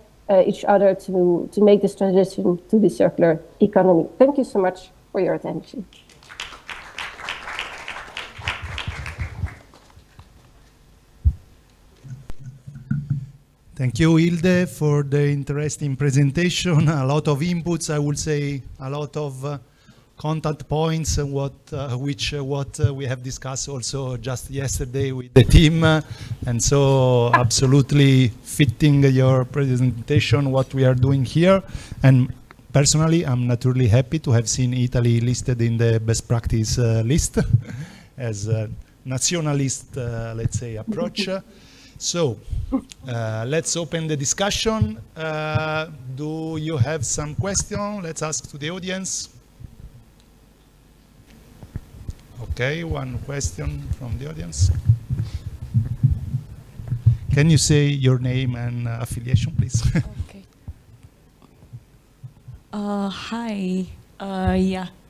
each other to make this transition to the circular economy. Thank you so much for your attention. Thank you, Hilde, for the interesting presentation. A lot of inputs, I would say, a lot of contact points, and what we have discussed also just yesterday with the team, and so absolutely fitting your presentation, what we are doing here. And personally, I'm naturally happy to have seen Italy listed in the best practice list as a nationalist, let's say, approach. So let's open the discussion. Do you have some question? Let's ask to the audience. Okay, one question from the audience. Can you say your name and affiliation, please? Okay. Hi.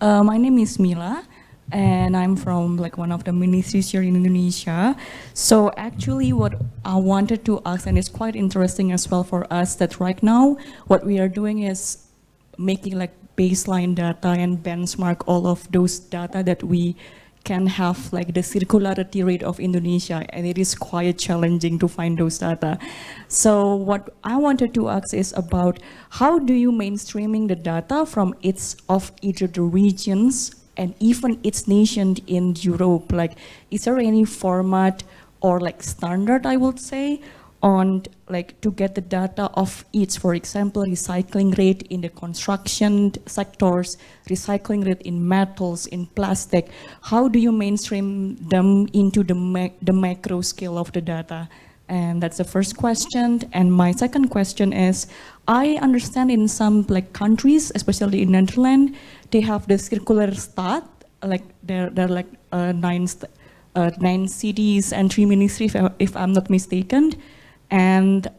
My name is Mila, and I'm from one of the ministries here in Indonesia. So actually what I wanted to ask, and it's quite interesting as well for us, that right now what we are doing is making baseline data and benchmark all of those data that we can have the circularity rate of Indonesia, and it is quite challenging to find those data. So what I wanted to ask is about how do you mainstreaming the data from either the regions and even its nation in Europe? Is there any format or standard, I would say, on to get the data of each, for example, recycling rate in the construction sectors, recycling rate in metals, in plastic? How do you mainstream them into the macro scale of the data? And that's the first question. And my second question is, I understand in some countries, especially in Netherlands, they have the circular stad, there are 9 cities and 3 ministries, if I'm not mistaken. And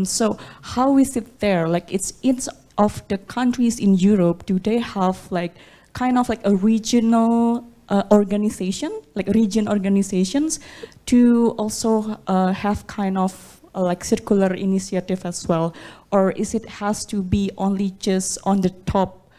so how is it there? It's of the countries in Europe, do they have kind of a regional organization, like region organizations, to also have kind of like circular initiative as well? Or is it has to be only just on the top,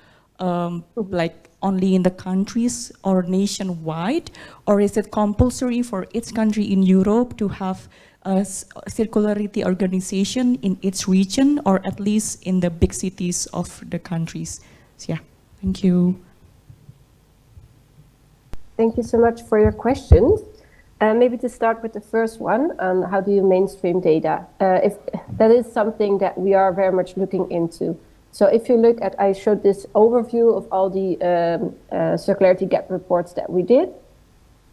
like only in the countries or nationwide? Or is it compulsory for each country in Europe to have a circularity organization in its region, or at least in the big cities of the countries? So yeah, thank you. Thank you so much for your questions. Maybe to start with the first one, how do you mainstream data? If that is something that we are very much looking into. So if you look at, I showed this overview of all the circularity gap reports that we did.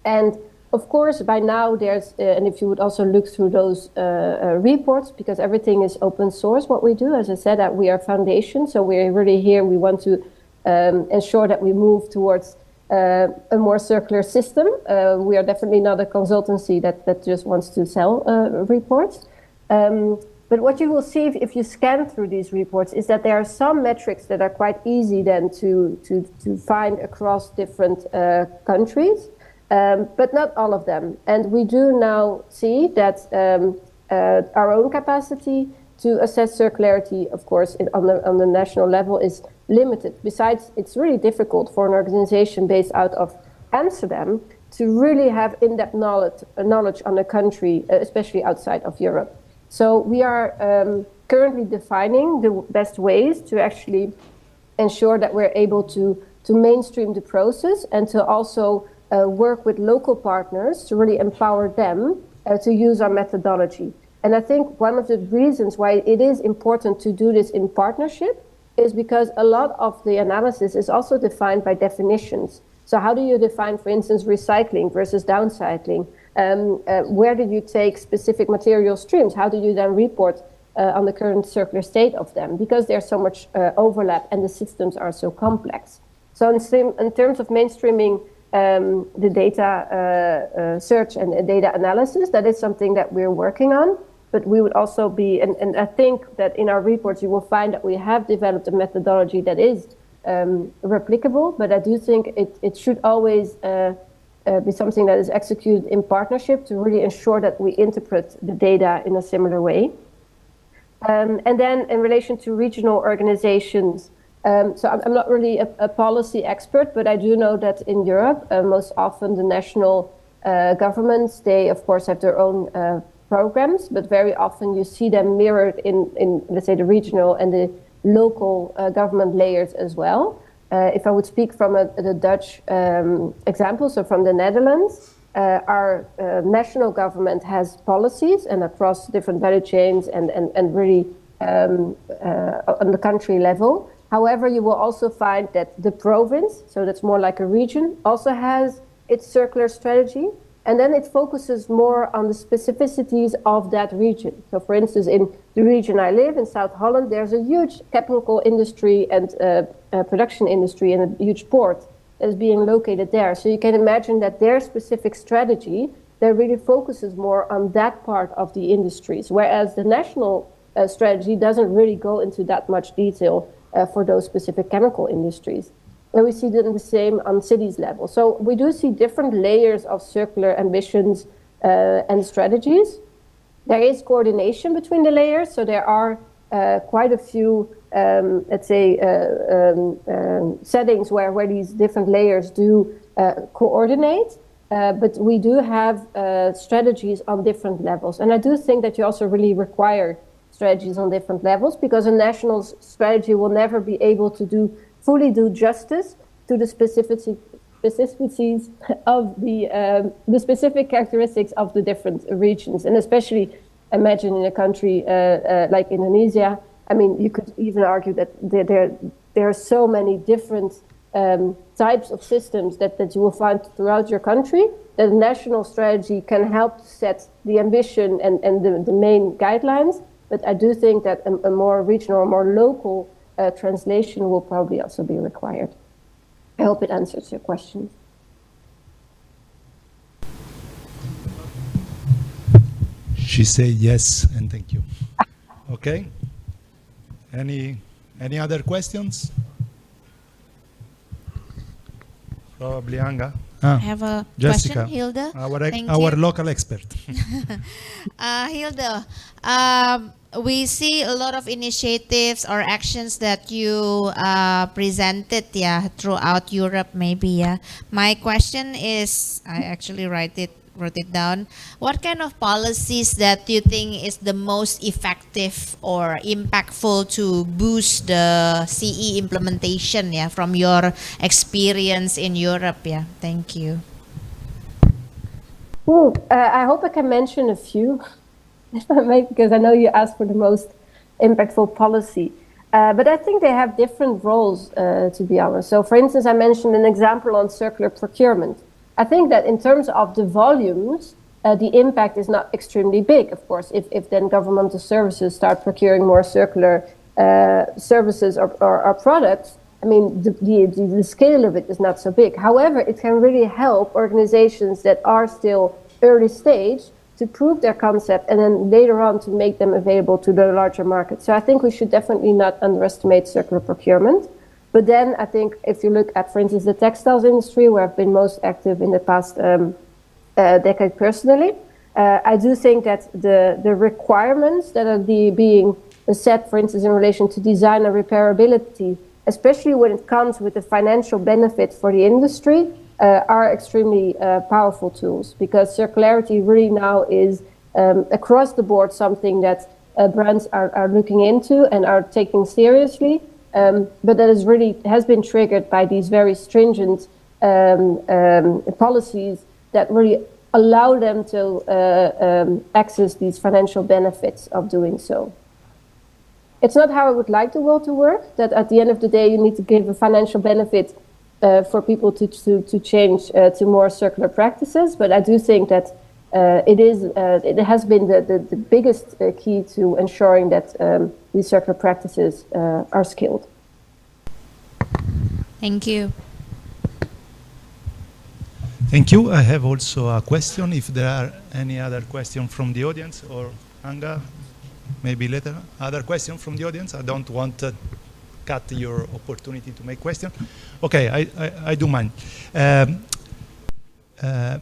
And of course, by now there's, and if you would also look through those reports, because everything is open source, what we do, as I said, that we are foundation. So we're really here, we want to ensure that we move towards a more circular system. We are definitely not a consultancy that just wants to sell reports. But what you will see if you scan through these reports is that there are some metrics that are quite easy then to find across different countries, but not all of them. And we do now see that our own capacity to assess circularity, of course, on the national level is limited. Besides, it's really difficult for an organization based out of Amsterdam to really have in-depth knowledge on a country, especially outside of Europe. So we are currently defining the best ways to actually ensure that we're able to mainstream the process and to also work with local partners to really empower them to use our methodology. And I think one of the reasons why it is important to do this in partnership is because a lot of the analysis is also defined by definitions. So how do you define, for instance, recycling versus downcycling? Where do you take specific material streams? How do you then report on the current circular state of them? Because there's so much overlap and the systems are so complex. So in terms of mainstreaming the data search and data analysis, that is something that we're working on. But we would also be, and I think that in our reports you will find that we have developed a methodology that is replicable, but I do think it should always be something that is executed in partnership to really ensure that we interpret the data in a similar way. And then in relation to regional organizations, so I'm not really a policy expert, but I do know that in Europe, most often the national governments, they of course have their own programs, but very often you see them mirrored in let's say, the regional and the local government layers as well. If I would speak from the Dutch example, so from the Netherlands, our national government has policies and across different value chains and really on the country level. However, you will also find that the province, so that's more like a region, also has its circular strategy. And then it focuses more on the specificities of that region. So for instance, in the region I live, in South Holland, there's a huge chemical industry and production industry and a huge port that is being located there. So you can imagine that their specific strategy, that really focuses more on that part of the industries, whereas the national strategy doesn't really go into that much detail for those specific chemical industries. And we see them the same on cities level. So we do see different layers of circular ambitions and strategies. There is coordination between the layers. So there are quite a few, let's say, settings where these different layers do coordinate. But we do have strategies on different levels. And I do think that you also really require strategies on different levels, because a national strategy will never be able to fully do justice to the specificities of the specific characteristics of the different regions. And especially imagine in a country like Indonesia, I mean, you could even argue that there are so many different types of systems that you will find throughout your country, that a national strategy can help set the ambition and the main guidelines. But I do think that a more regional or more local translation will probably also be required. I hope it answers your question. She said yes, and thank you. Okay. Any other questions? Probably Anga. have a Jessica, question, Hilda. Thank our you. local expert. Hilda, we see a lot of initiatives or actions that you presented, yeah, throughout Europe, maybe, yeah. My question is, I actually wrote it down. What kind of policies that you think is the most effective or impactful to boost the CE implementation, yeah, from your experience in Europe, yeah? Thank you. I hope I can mention a few, if I may, because I know you asked for the most impactful policy. But I think they have different roles, to be honest. So, for instance, I mentioned an example on circular procurement. I think that in terms of the volumes, the impact is not extremely big, of course, if then governmental services start procuring more circular services or products. I mean, the scale of it is not so big. However, it can really help organizations that are still early stage to prove their concept and then later on to make them available to the larger market. So I think we should definitely not underestimate circular procurement. But then I think if you look at, for instance, the textiles industry, where I've been most active in the past decade personally, I do think that the requirements that are being set, for instance, in relation to design and repairability, especially when it comes with the financial benefit for the industry, are extremely powerful tools, because circularity really now is across the board something that brands are looking into and are taking seriously. But that is really has been triggered by these very stringent policies that really allow them to access these financial benefits of doing so. It's not how I would like the world to work, that at the end of the day you need to give a financial benefit for people to change to more circular practices, but I do think that it has been the biggest key to ensuring that these circular practices are skilled. Thank you. Thank you. I have also a question. If there are any other questions from the audience, or Anga, maybe later. Other questions from the audience? I don't want to cut your opportunity to make questions. Okay, I do mind.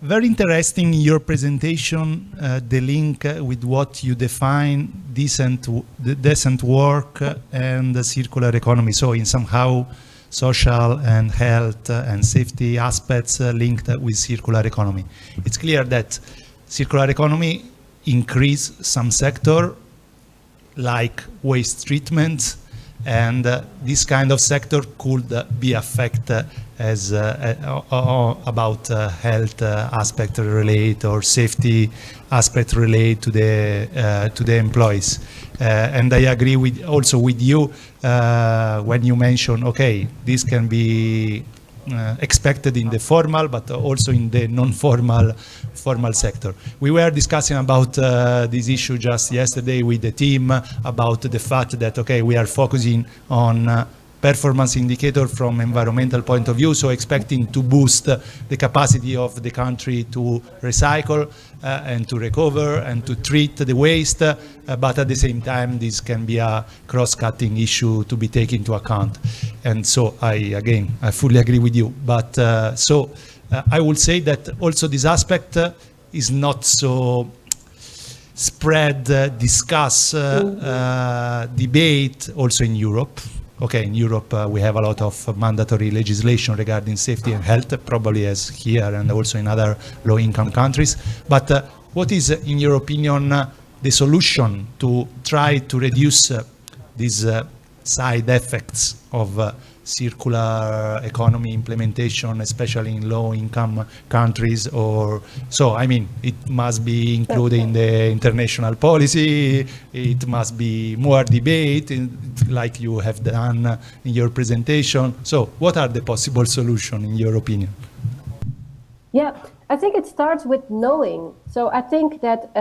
Very interesting in your presentation, the link with what you define decent work and the circular economy. So in somehow social and health and safety aspects linked with circular economy. It's clear that circular economy increase some sector like waste treatment, and this kind of sector could be affected as about health aspect related or safety aspect related to the employees. And I agree also with you when you mention, okay, this can be expected in the formal, but also in the non-formal sector. We were discussing about this issue just yesterday with the team about the fact that, okay, we are focusing on performance indicator from environmental point of view, so expecting to boost the capacity of the country to recycle and to recover and to treat the waste, but at the same time this can be a cross-cutting issue to be taken into account. And so I fully agree with you, but I would say that also this aspect is not so spread, discuss, debate also in Europe. Okay, in Europe we have a lot of mandatory legislation regarding safety and health, probably as here and also in other low-income countries. But what is, in your opinion, the solution to try to reduce these side effects of circular economy implementation, especially in low-income countries? Or so, I mean, it must be included in the international policy. It must be more debate, like you have done in your presentation. So, what are the possible solutions in your opinion? Yeah, I think it starts with knowing. So I think that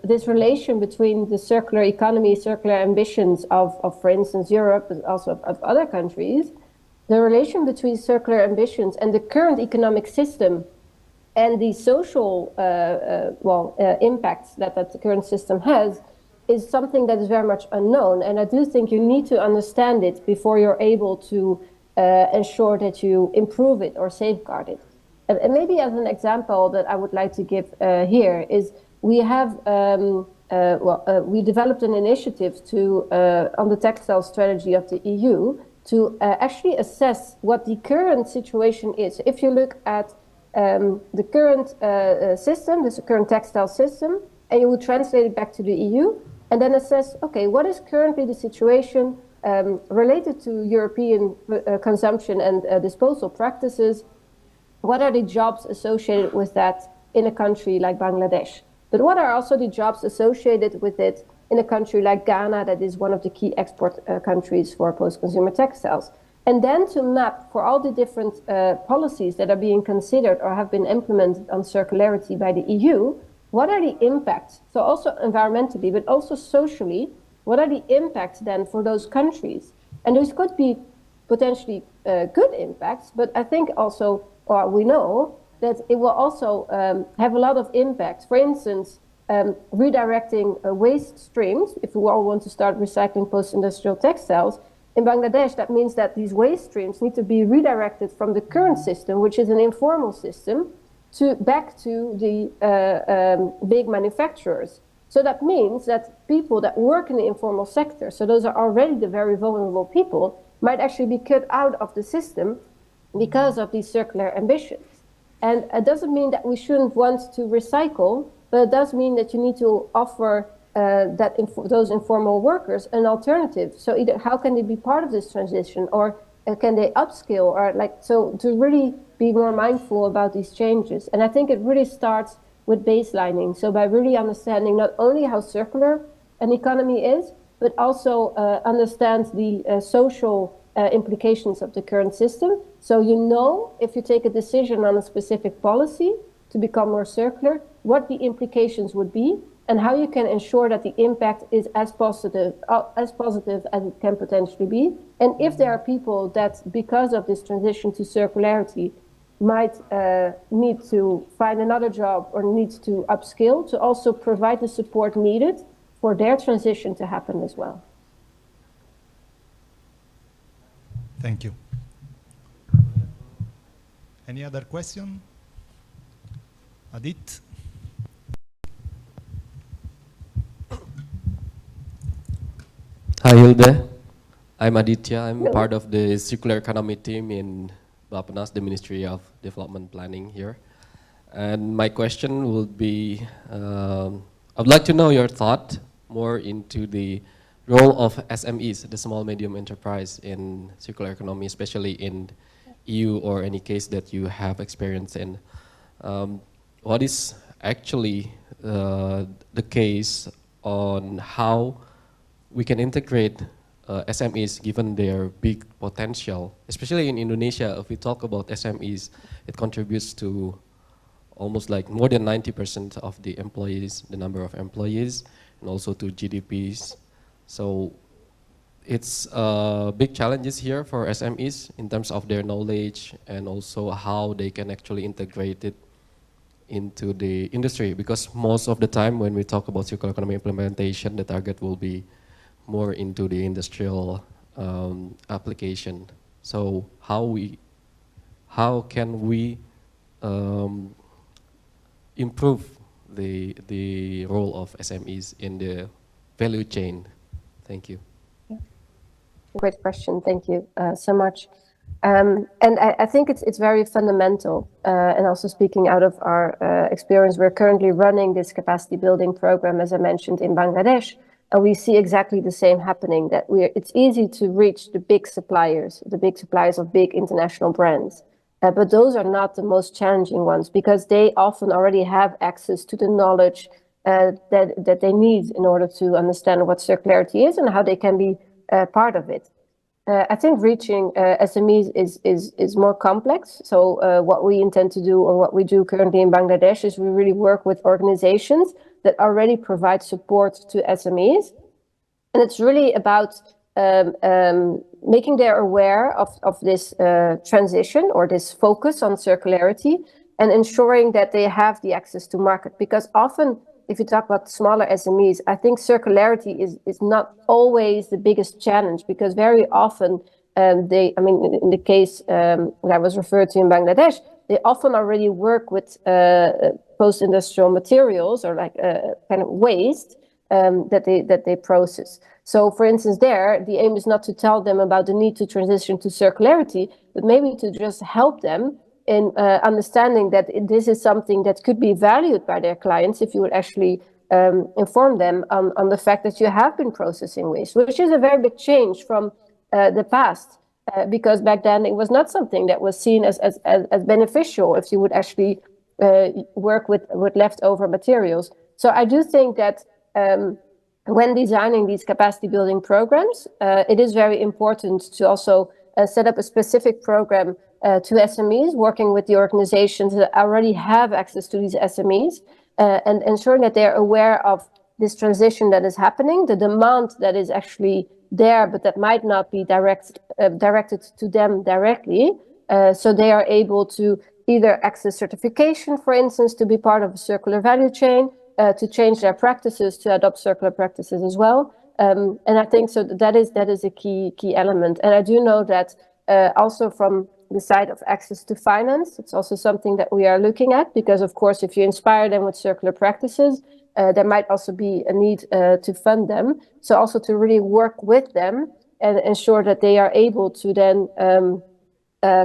this relation between the circular economy, circular ambitions of for instance, Europe, but also of other countries, the relation between circular ambitions and the current economic system and the social impacts that the current system has is something that is very much unknown. And I do think you need to understand it before you're able to ensure that you improve it or safeguard it. And maybe as an example that I would like to give here is we have we developed an initiative to on the textile strategy of the EU to actually assess what the current situation is. If you look at the current system, this current textile system, and you would translate it back to the EU, and then assess, okay, what is currently the situation related to European consumption and disposal practices? What are the jobs associated with that in a country like Bangladesh? But what are also the jobs associated with it in a country like Ghana, that is one of the key export countries for post-consumer textiles? And then to map for all the different policies that are being considered or have been implemented on circularity by the EU, what are the impacts? So also environmentally, but also socially, what are the impacts then for those countries? And those could be potentially good impacts, but I think also, or we know, that it will also have a lot of impact. For instance, redirecting waste streams, if we all want to start recycling post-industrial textiles, in Bangladesh, that means that these waste streams need to be redirected from the current system, which is an informal system, back to the big manufacturers. So that means that people that work in the informal sector, so those are already the very vulnerable people, might actually be cut out of the system because of these circular ambitions. And it doesn't mean that we shouldn't want to recycle, but it does mean that you need to offer those informal workers an alternative. So either how can they be part of this transition, or can they upskill, or so to really be more mindful about these changes. And I think it really starts with baselining. So by really understanding not only how circular an economy is, but also understand the social implications of the current system. So you know, if you take a decision on a specific policy to become more circular, what the implications would be, and how you can ensure that the impact is as positive as it can potentially be. And if there are people that, because of this transition to circularity, might need to find another job or need to upskill, to also provide the support needed for their transition to happen as well. Thank you. Any other question? Adit? Hi Hilde, I'm Aditya. I'm part of the circular economy team in BAPPENAS, the Ministry of Development Planning here. And my question would be, I'd like to know your thought more into the role of SMEs, the small medium enterprise, in circular economy, especially in EU or any case that you have experience in. What is actually the case on how we can integrate SMEs given their big potential, especially in Indonesia. If we talk about SMEs, it contributes to almost like more than 90% of the employees, the number of employees, and also to GDPs. So it's big challenges here for SMEs in terms of their knowledge and also how they can actually integrate it into the industry, because most of the time when we talk about circular economy implementation, the target will be more into the industrial application. So how can we improve the role of SMEs in the value chain? Thank you. Great question. Thank you so much. And I think it's very fundamental. And also speaking out of our experience, we're currently running this capacity building program, as I mentioned, in Bangladesh. And we see exactly the same happening, that it's easy to reach the big suppliers of big international brands. But those are not the most challenging ones, because they often already have access to the knowledge that they need in order to understand what circularity is and how they can be part of it. I think reaching SMEs is more complex. So what we intend to do, or what we do currently in Bangladesh, is we really work with organizations that already provide support to SMEs. And it's really about making them aware of this transition, or this focus on circularity, and ensuring that they have the access to market. Because often, if you talk about smaller SMEs, I think circularity is not always the biggest challenge, because very often in the case that I was referred to in Bangladesh, they often already work with post-industrial materials or like kind of waste that they process. So, for instance, there, the aim is not to tell them about the need to transition to circularity, but maybe to just help them in understanding that this is something that could be valued by their clients if you would actually inform them on the fact that you have been processing waste, which is a very big change from the past, because back then it was not something that was seen as beneficial if you would actually work with leftover materials. So I do think that when designing these capacity building programs, it is very important to also set up a specific program to SMEs, working with the organizations that already have access to these SMEs, and ensuring that they're aware of this transition that is happening, the demand that is actually there, but that might not be directed to them directly. So they are able to either access certification, for instance, to be part of a circular value chain, to change their practices, to adopt circular practices as well. And I think so that is a key element. And I do know that also from the side of access to finance, it's also something that we are looking at, because of course, if you inspire them with circular practices, there might also be a need to fund them. So also to really work with them and ensure that they are able to then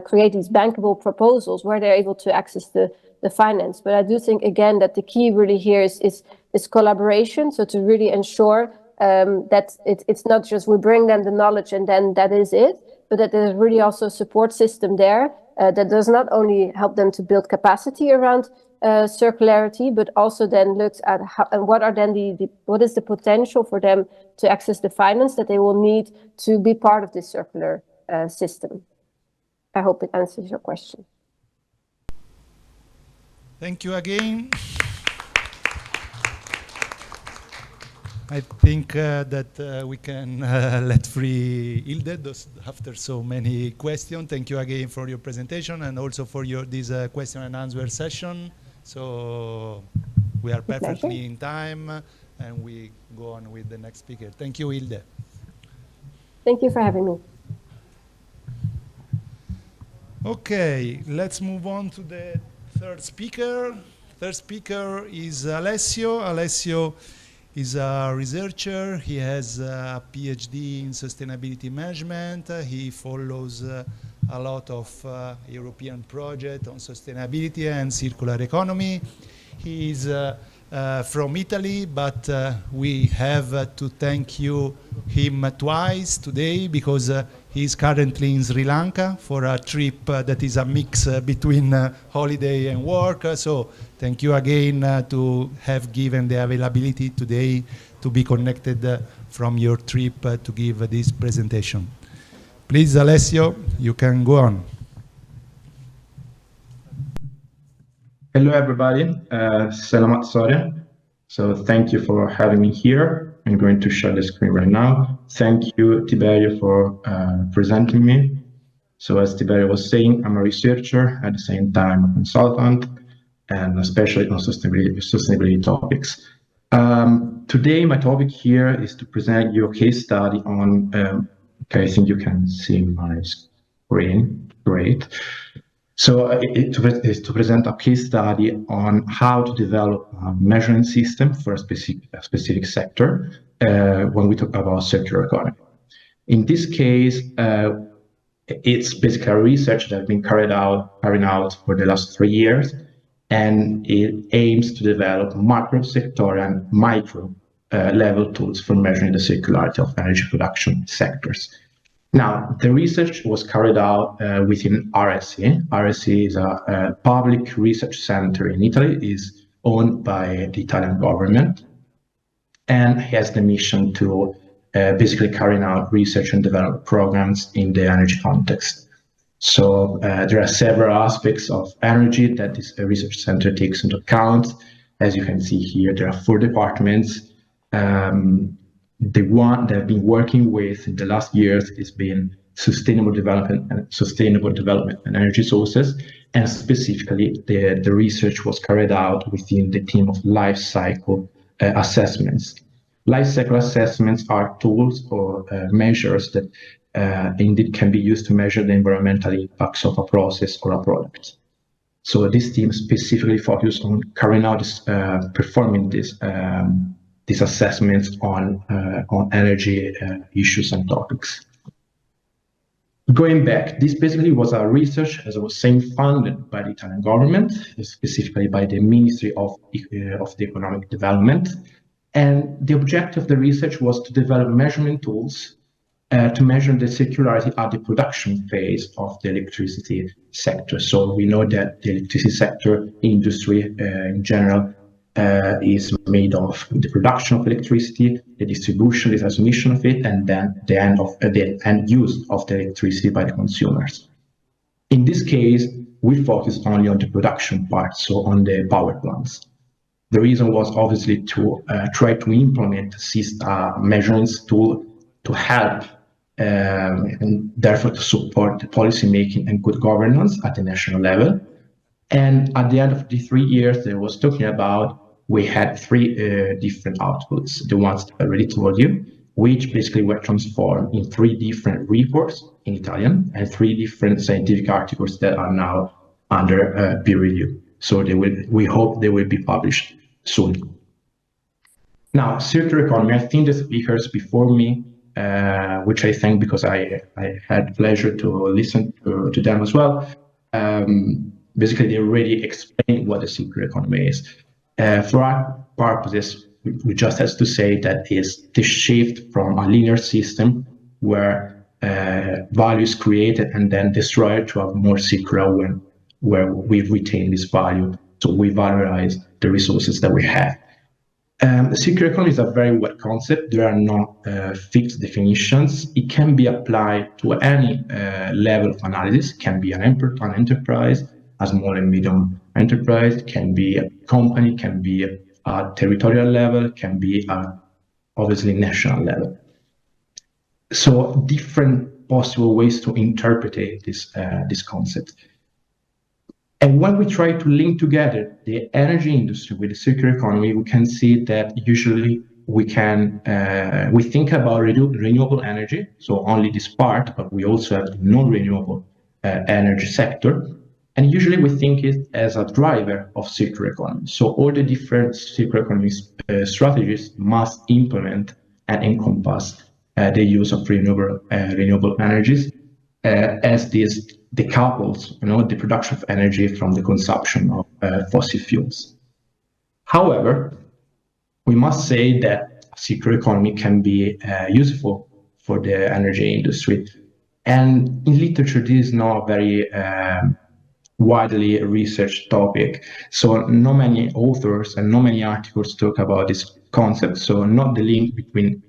create these bankable proposals where they're able to access the finance. But I do think, again, that the key really here is collaboration. So to really ensure that it's not just we bring them the knowledge and then that is it, but that there's really also a support system there that does not only help them to build capacity around circularity, but also then looks at how, and what are then what is the potential for them to access the finance that they will need to be part of this circular system. I hope it answers your question. Thank you again. I think that we can let free Hilde after so many questions. Thank you again for your presentation and also for this question and answer session. So we are perfectly in time and we go on with the next speaker. Thank you, Hilde. Thank you for having me. Okay, let's move on to the third speaker. Third speaker is Alessio. Alessio is a researcher. He has a PhD in sustainability management. He follows a lot of European projects on sustainability and circular economy. He is from Italy, but we have to thank him twice today because he is currently in Sri Lanka for a trip that is a mix between holiday and work. So thank you again to have given the availability today to be connected from your trip to give this presentation. Please, Alessio, you can go on. Hello, everybody. Selamat sore. So thank you for having me here. I'm going to share the screen right now. Thank you, Tiberio, for presenting me. So as Tiberio was saying, I'm a researcher, at the same time a consultant, and especially on sustainability topics. Today, my topic here is to present you a case study on, okay, I think you can see my screen, great. So it is to present a case study on how to develop a measuring system for a specific sector when we talk about circular economy. In this case, it's basically a research that has been carried out for the last 3 years, and it aims to develop macro, sectorial, and micro level tools for measuring the circularity of energy production sectors. Now, the research was carried out within RSE. RSE is a public research center in Italy, is owned by the Italian government, and has the mission to basically carry out research and develop programs in the energy context. So there are several aspects of energy that this research center takes into account. As you can see here, there are 4 departments. The one that I've been working with in the last years has been sustainable development and energy sources, and specifically the research was carried out within the team of lifecycle assessments. Lifecycle assessments are tools or measures that indeed can be used to measure the environmental impacts of a process or a product. So this team specifically focused on carrying out performing these assessments on energy issues and topics. Going back, this basically was a research, as I was saying, funded by the Italian government, specifically by the Ministry of the Economic Development. And the objective of the research was to develop measurement tools to measure the circularity at the production phase of the electricity sector. So we know that the electricity sector industry in general is made of the production of electricity, the distribution, the transmission of it, and then the end use of the electricity by the consumers. In this case, we focused only on the production part, so on the power plants. The reason was obviously to try to implement a measurements tool to help and therefore to support the policy making and good governance at the national level. And at the end of the 3 years that I was talking about, we had 3 different outputs, the ones that I already told you, which basically were transformed in 3 different reports in Italian and 3 different scientific articles that are now under peer review. So we hope they will be published soon. Now, circular economy, I think the speakers before me, which I thank because I had pleasure to listen to them as well, basically they already explained what the circular economy is. For our purposes, we just have to say that is the shift from a linear system where value is created and then destroyed to a more circular one, where we retain this value. So we valorize the resources that we have. The circular economy is a very wide concept. There are no fixed definitions. It can be applied to any level of analysis. It can be an enterprise, a small and medium enterprise, can be a company, can be a territorial level, can be obviously national level. So different possible ways to interpret this concept. And when we try to link together the energy industry with the circular economy, we can see that usually we think about renewable energy, so only this part, but we also have the non-renewable energy sector. And usually we think it as a driver of circular economy. So all the different circular economy strategies must implement and encompass the use of renewable energies as this decouples, the production of energy from the consumption of fossil fuels. However, we must say that circular economy can be useful for the energy industry. And in literature, this is not very widely researched topic. So not many authors and not many articles talk about this concept. So not the link between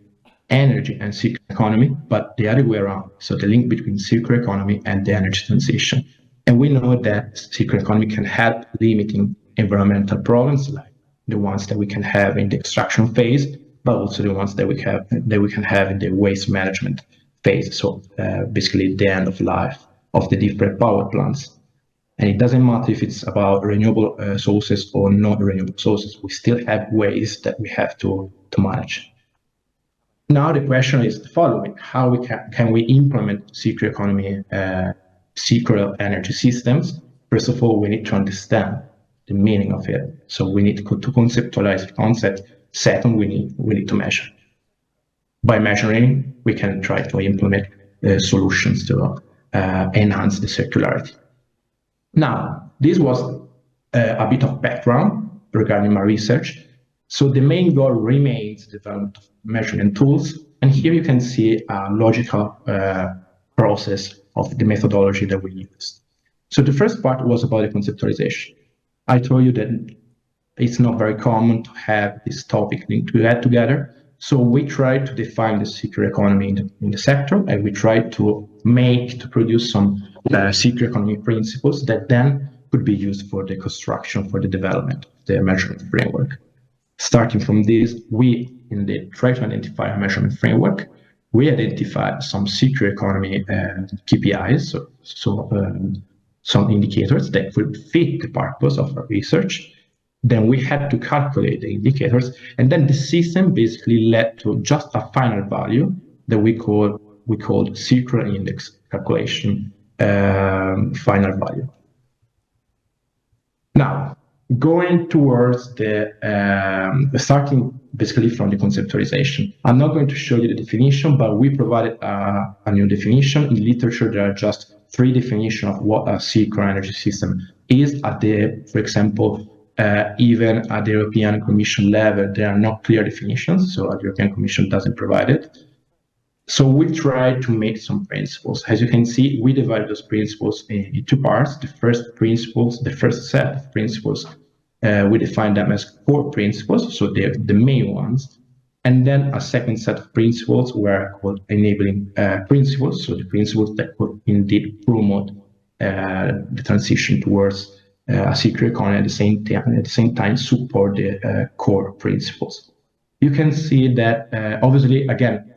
energy and circular economy, but the other way around. So the link between circular economy and the energy transition. And we know that circular economy can help limiting environmental problems like the ones that we can have in the extraction phase, but also the ones that we can have in the waste management phase. So basically the end of life of the different power plants. And it doesn't matter if it's about renewable sources or not renewable sources, we still have ways that we have to manage. Now the question is the following: how can we implement circular economy, circular energy systems? First of all, we need to understand the meaning of it. So we need to conceptualize the concept. Second, we need to measure. By measuring, we can try to implement solutions to enhance the circularity. Now, this was a bit of background regarding my research. So the main goal remains the development of measurement tools. And here you can see a logical process of the methodology that we used. So the first part was about the conceptualization. I told you that it's not very common to have this topic linked together. So we tried to define the circular economy in the sector, and we tried to produce some circular economy principles that then could be used for the construction, for the development of the measurement framework. Starting from this, we try to identify a measurement framework. We identified some circular economy KPIs, some indicators that would fit the purpose of our research. Then we had to calculate the indicators, and then the system basically led to just a final value that we call we call circular index calculation final value. Now, going towards the starting basically from the conceptualization. I'm not going to show you the definition, but we provided a new definition. In literature, there are just 3 definitions of what a circular energy system is. At the, for example, even at the European Commission level, there are not clear definitions, so the European Commission doesn't provide it. So we tried to make some principles. As you can see, we divided those principles in 2 parts. The first set of principles, we define them as core principles, so they're the main ones. And then a second set of principles were called enabling principles, so the principles that could indeed promote the transition towards a circular economy, at the same time support the core principles. You can see that obviously, again,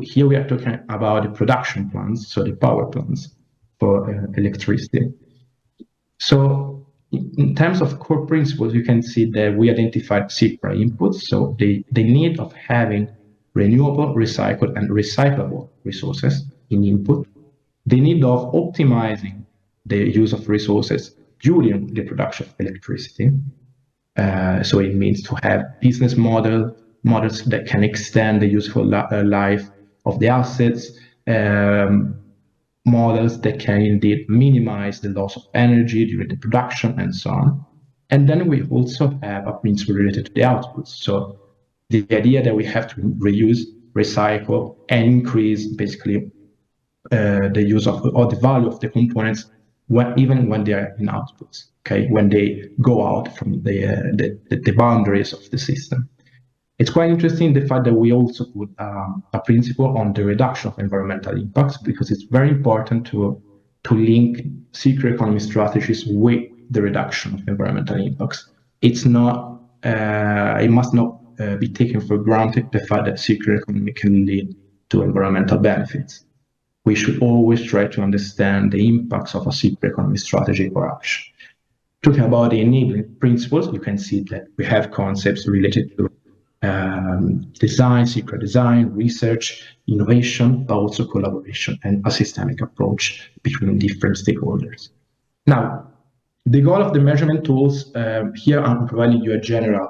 here we are talking about the production plants, so the power plants for electricity. So in terms of core principles, you can see that we identified circular inputs, so the need of having renewable, recycled, and recyclable resources in input, the need of optimizing the use of resources during the production of electricity. So it means to have business models that can extend the useful life of the assets, models that can indeed minimize the loss of energy during the production, and so on. And then we also have a principle related to the outputs. So the idea that we have to reuse, recycle, and increase basically the use of or the value of the components even when they are in outputs, okay, when they go out from the boundaries of the system. It's quite interesting the fact that we also put a principle on the reduction of environmental impacts, because it's very important to link circular economy strategies with the reduction of environmental impacts. It's not, it must not be taken for granted the fact that circular economy can lead to environmental benefits. We should always try to understand the impacts of a circular economy strategy or action. Talking about the enabling principles, you can see that we have concepts related to design, circular design, research, innovation, but also collaboration and a systemic approach between different stakeholders. Now, the goal of the measurement tools, here I'm providing you a general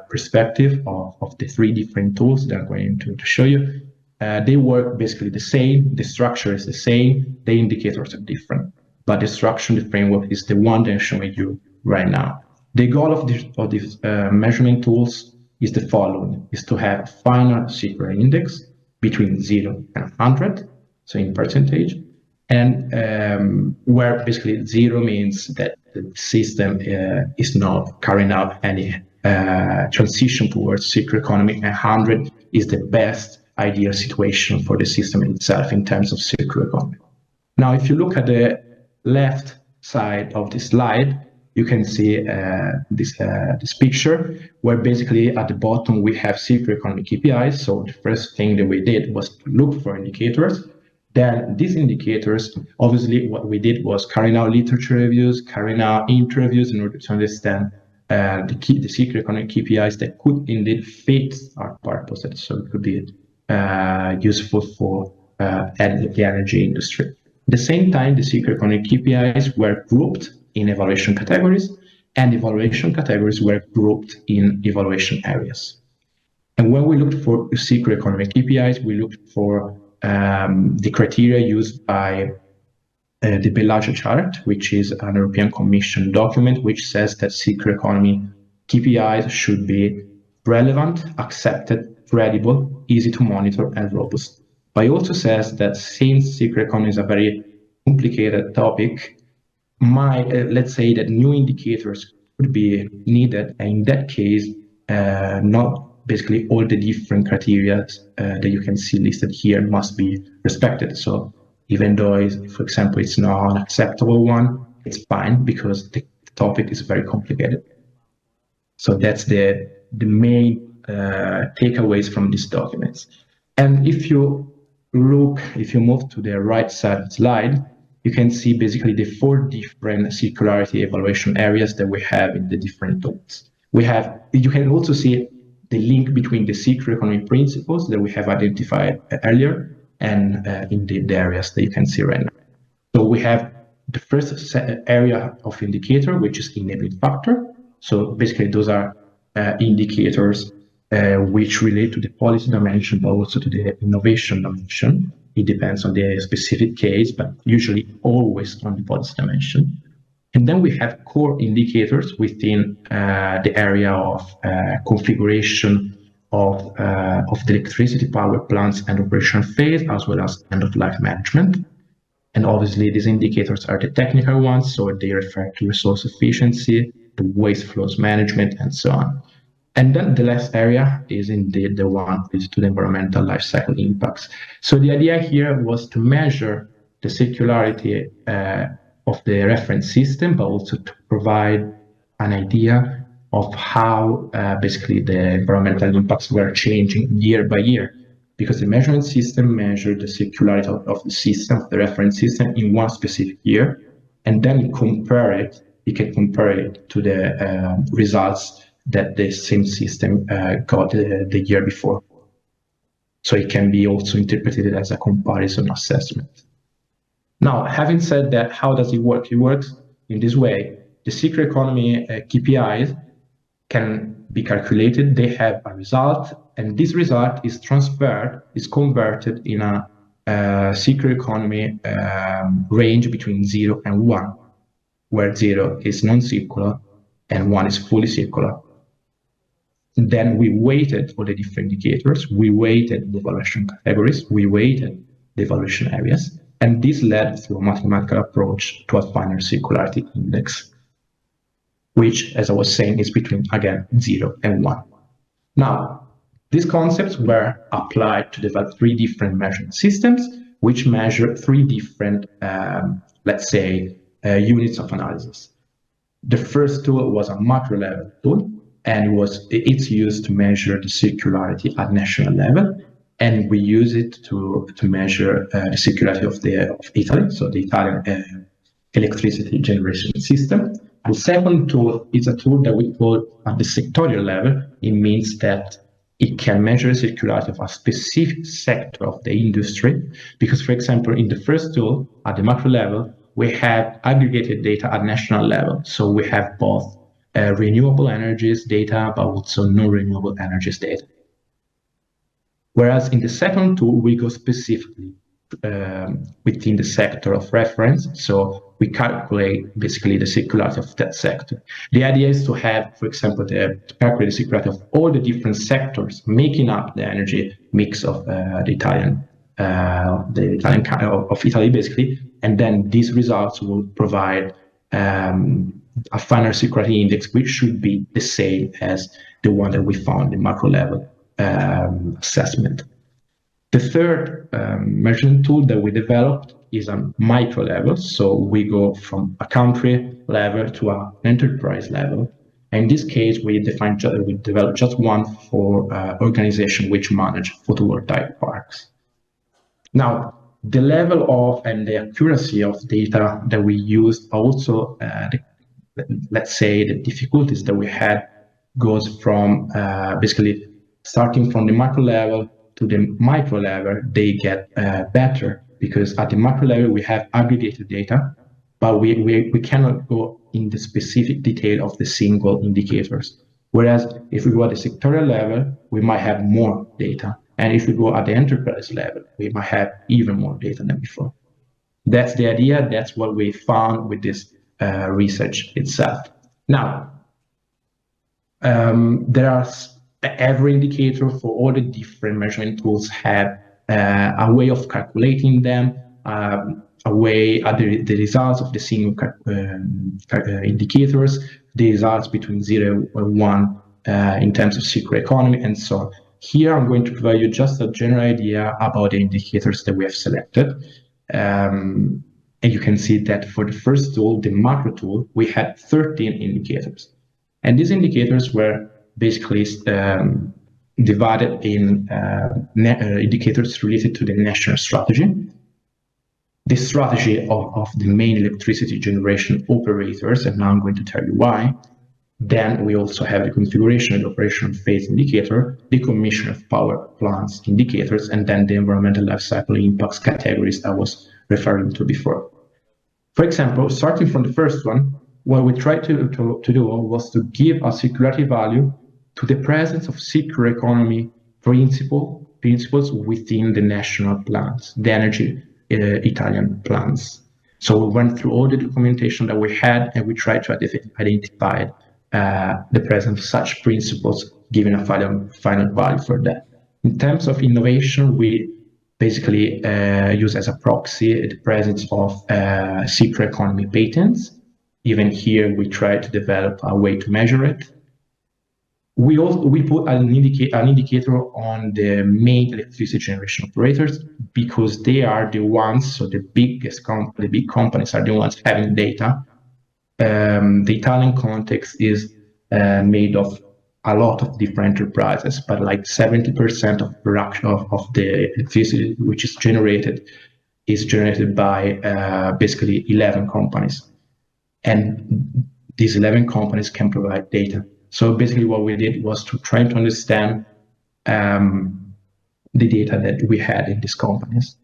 perspective of the 3 different tools that I'm going to show you. They work basically the same, the structure is the same, the indicators are different, but the structure, the framework is the one that I'm showing you right now. The goal of these measurement tools is the following, is to have a final circular index between 0 and 100, so in percentage, and where basically 0 means that the system is not carrying out any transition towards circular economy, and 100 is the best ideal situation for the system itself in terms of circular economy. Now, if you look at the left side of the slide, you can see this picture where basically at the bottom we have circular economy KPIs. So the first thing that we did was to look for indicators. Then these indicators, obviously what we did was carrying out literature reviews, carrying out interviews in order to understand the circular economy KPIs that could indeed fit our purposes. So it could be useful for the energy industry. At the same time, the circular economy KPIs were grouped in evaluation categories, and evaluation categories were grouped in evaluation areas. And when we looked for circular economy KPIs, we looked for the criteria used by the Bellagio chart, which is an European Commission document which says that circular economy KPIs should be relevant, accepted, credible, easy to monitor, and robust. But it also says that since circular economy is a very complicated topic, let's say that new indicators could be needed, and in that case, not basically all the different criteria that you can see listed here must be respected. So even though, for example, it's not an acceptable one, it's fine because the topic is very complicated. So that's the main takeaways from these documents. And if you move to the right side of the slide, you can see basically the 4 different circularity evaluation areas that we have in the different tools. You can also see the link between the circular economy principles that we have identified earlier and indeed the areas that you can see right now. So we have the first area of indicator, which is enabling factor. So basically those are indicators which relate to the policy dimension, but also to the innovation dimension. It depends on the specific case, but usually always on the policy dimension. And then we have core indicators within the area of configuration of the electricity power plants and operation phase, as well as end-of-life management. And obviously, these indicators are the technical ones, so they refer to resource efficiency, the waste flows management, and so on. And then the last area is indeed the one related to the environmental life cycle impacts. So the idea here was to measure the circularity of the reference system, but also to provide an idea of how basically the environmental impacts were changing year by year, because the measurement system measured the circularity of the system, the reference system, in one specific year, and then it can compare it to the results that the same system got the year before. So it can be also interpreted as a comparison assessment. Now, having said that, how does it work? It works in this way. The circular economy KPIs can be calculated. They have a result, and this result is converted in a circular economy range between 0 and 1, where 0 is non-circular and 1 is fully circular. Then we weighted all the different indicators, we weighted the evaluation categories, we weighted the evaluation areas, and this led through a mathematical approach to a final circularity index, which, as I was saying, is between, again, 0 and 1. Now, these concepts were applied to develop 3 different measurement systems, which measure 3 different, let's say, units of analysis. The first tool was a macro level tool, and it's used to measure the circularity at national level, and we use it to measure the circularity of Italy, so the Italian electricity generation system. The second tool is a tool that we call at the sectorial level. It means that it can measure the circularity of a specific sector of the industry, because, for example, in the first tool, at the macro level, we have aggregated data at national level. So we have both renewable energies data, but also non-renewable energies data. Whereas in the second tool, we go specifically within the sector of reference. So we calculate basically the circularity of that sector. The idea is to have, for example, to calculate the circularity of all the different sectors making up the energy mix of the Italian of Italy, basically. And then these results will provide a final circularity index, which should be the same as the one that we found in macro level assessment. The third measurement tool that we developed is a micro level. So we go from a country level to an enterprise level. And in this case, we developed just one for organization which manage photovoltaic parks. Now, the level of and the accuracy of data that we used, also, let's say, the difficulties that we had goes from basically starting from the macro level to the micro level. They get better, because at the macro level we have aggregated data, but we cannot go in the specific detail of the single indicators. Whereas if we go at the sectorial level, we might have more data. And if we go at the enterprise level, we might have even more data than before. That's the idea. That's what we found with this research itself. Now, there are every indicator for all the different measurement tools have a way of calculating them, the results of the single indicators, the results between 0 and 1 in terms of circular economy, and so on. Here I'm going to provide you just a general idea about the indicators that we have selected. And you can see that for the first tool, the macro tool, we had 13 indicators. And these indicators were basically divided in indicators related to the national strategy, the strategy of the main electricity generation operators, and now I'm going to tell you why, Then we also have the configuration and operation phase indicator, the commission of power plants indicators, and then the environmental life cycle impacts categories I was referring to before. For example, starting from the first one, what we tried to do was to give a circularity value to the presence of circular economy principles within the national plans, the energy Italian plans. So we went through all the documentation that we had, and we tried to identify the presence of such principles, giving a final value for that. In terms of innovation, we basically use as a proxy the presence of circular economy patents. Even here, we try to develop a way to measure it. We put an indicator on the main electricity generation operators, because they are the ones, so the big companies are the ones having data. The Italian context is made of a lot of different enterprises, but like 70% of production of the electricity which is generated by basically 11 companies. And these 11 companies can provide data. So basically what we did was to try to understand the data that we had in these companies.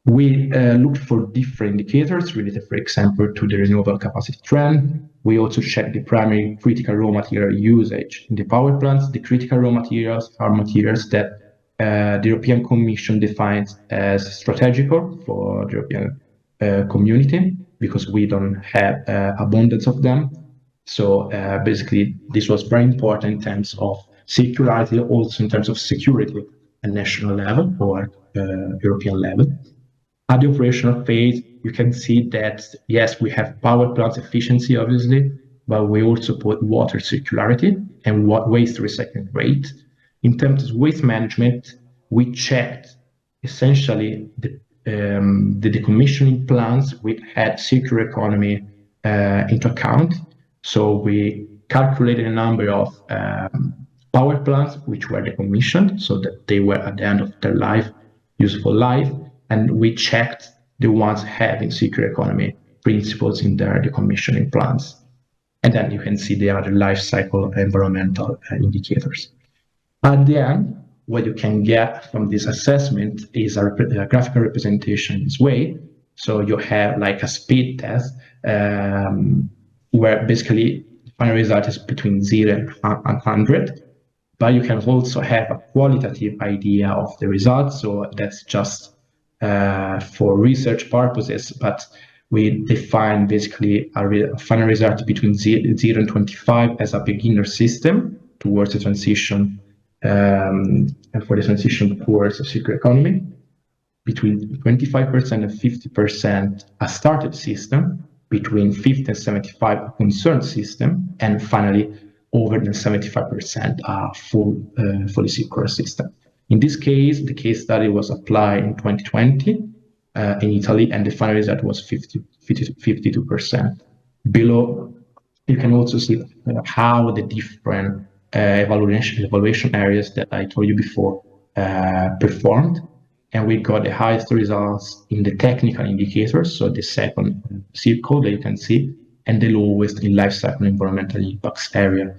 We looked for different indicators related, for example, to the renewable capacity trend. We also checked the primary critical raw material usage in the power plants. The critical raw materials are materials that the European Commission defines as strategical for the European community, because we don't have abundance of them. So basically, this was very important in terms of circularity, also in terms of security at national level or European level. At the operational phase, you can see that, yes, we have power plants efficiency, obviously, but we also put water circularity and waste recycling rate. In terms of waste management, we checked essentially the decommissioning plans which had circular economy into account. So we calculated a number of power plants which were decommissioned, so that they were at the end of their useful life, and we checked the ones having circular economy principles in their decommissioning plans. And then you can see the other life cycle environmental indicators. At the end, what you can get from this assessment is a graphical representation in this way. So you have like a speed test where basically the final result is between 0 and 100, but you can also have a qualitative idea of the results. So that's just for research purposes, but we define basically a final result between 0 and 25 as a beginner system towards the transition and for the transition towards a circular economy, between 25% and 50% a started system, between 50 and 75 a concerned system, and finally over than 75% a fully circular system. In this case, the case study was applied in 2020 in Italy, and the final result was 52%. Below, you can also see how the different evaluation areas that I told you before performed, and we got the highest results in the technical indicators, so the second circle that you can see, and the lowest in life cycle environmental impacts area.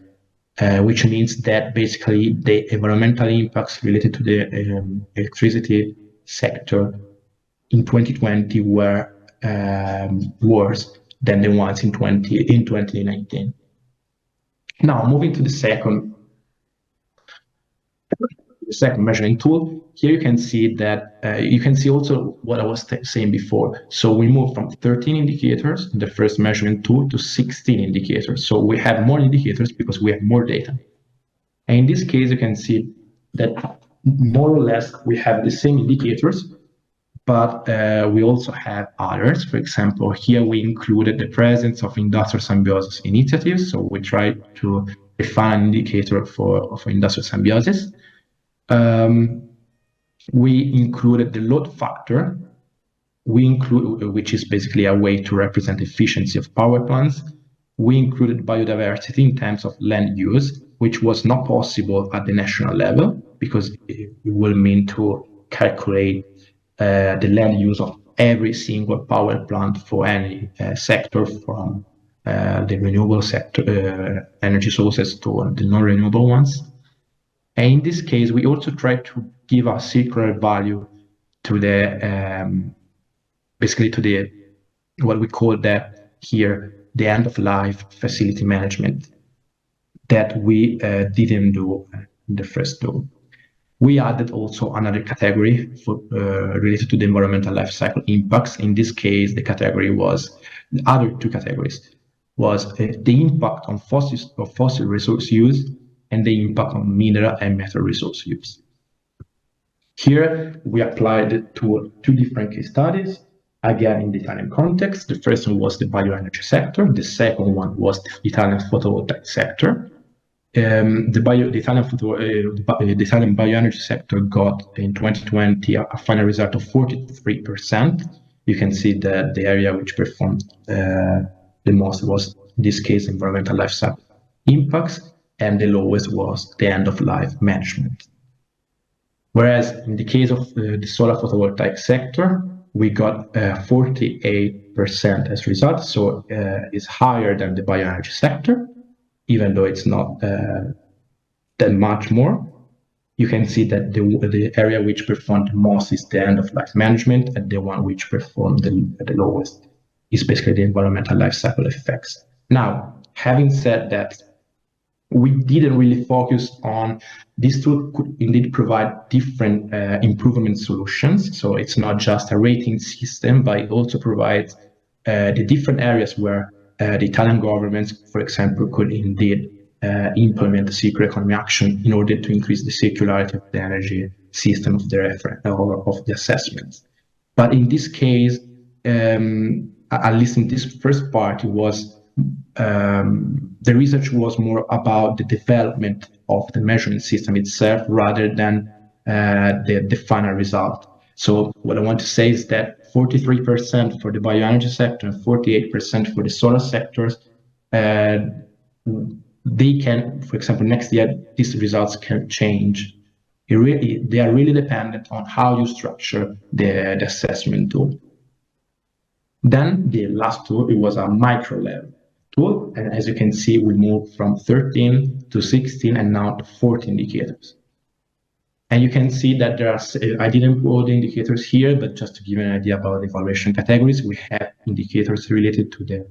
Which means that basically the environmental impacts related to the electricity sector in 2020 were worse than the ones in 2019. Now, moving to the second measuring tool, here you can see that you can see also what I was saying before. So we moved from 13 indicators in the first measuring tool to 16 indicators. So we have more indicators because we have more data. And in this case, you can see that more or less we have the same indicators, but we also have others. For example, here we included the presence of industrial symbiosis initiatives. So we tried to define an indicator for industrial symbiosis. We included the load factor, which is basically a way to represent efficiency of power plants. We included biodiversity in terms of land use, which was not possible at the national level, because it will mean to calculate the land use of every single power plant for any sector, from the renewable sector energy sources to the non-renewable ones. And in this case, we also try to give a circular value to the basically to the what we call that here the end of life facility management that we didn't do in the first tool. We added also another category for, related to the environmental life cycle impacts. In this case, the category was the other two categories was the impact on fossil resource use and the impact on mineral and metal resource use. Here we applied it to two different case studies, again in the Italian context. The first one was the bioenergy sector. The second one was the Italian photovoltaic sector. The Italian bioenergy sector got in 2020 a final result of 43%. You can see that the area which performed the most was, in this case, environmental life cycle impacts, and the lowest was the end of life management. Whereas in the case of the solar photovoltaic sector, we got 48% as result, so it's higher than the bioenergy sector, even though it's not that much more. You can see that the area which performed the most is the end of life management, and the one which performed the lowest is basically the environmental life cycle effects. Now, having said that, we didn't really focus on this tool could indeed provide different improvement solutions. So it's not just a rating system, but it also provides the different areas where the Italian government, for example, could indeed implement the circular economy action in order to increase the circularity of the energy system of the reference or of the assessments. But in this case, at least in this first part, it was the research was more about the development of the measurement system itself rather than the final result. So what I want to say is that 43% for the bioenergy sector and 48% for the solar sectors, they can, for example, next year, these results can change. They are really dependent on how you structure the assessment tool. Then the last tool, it was a micro level tool. And as you can see, we moved from 13 to 16 and now to 40 indicators. And you can see that there are, I didn't put all the indicators here, but just to give you an idea about the evaluation categories, we have indicators related to the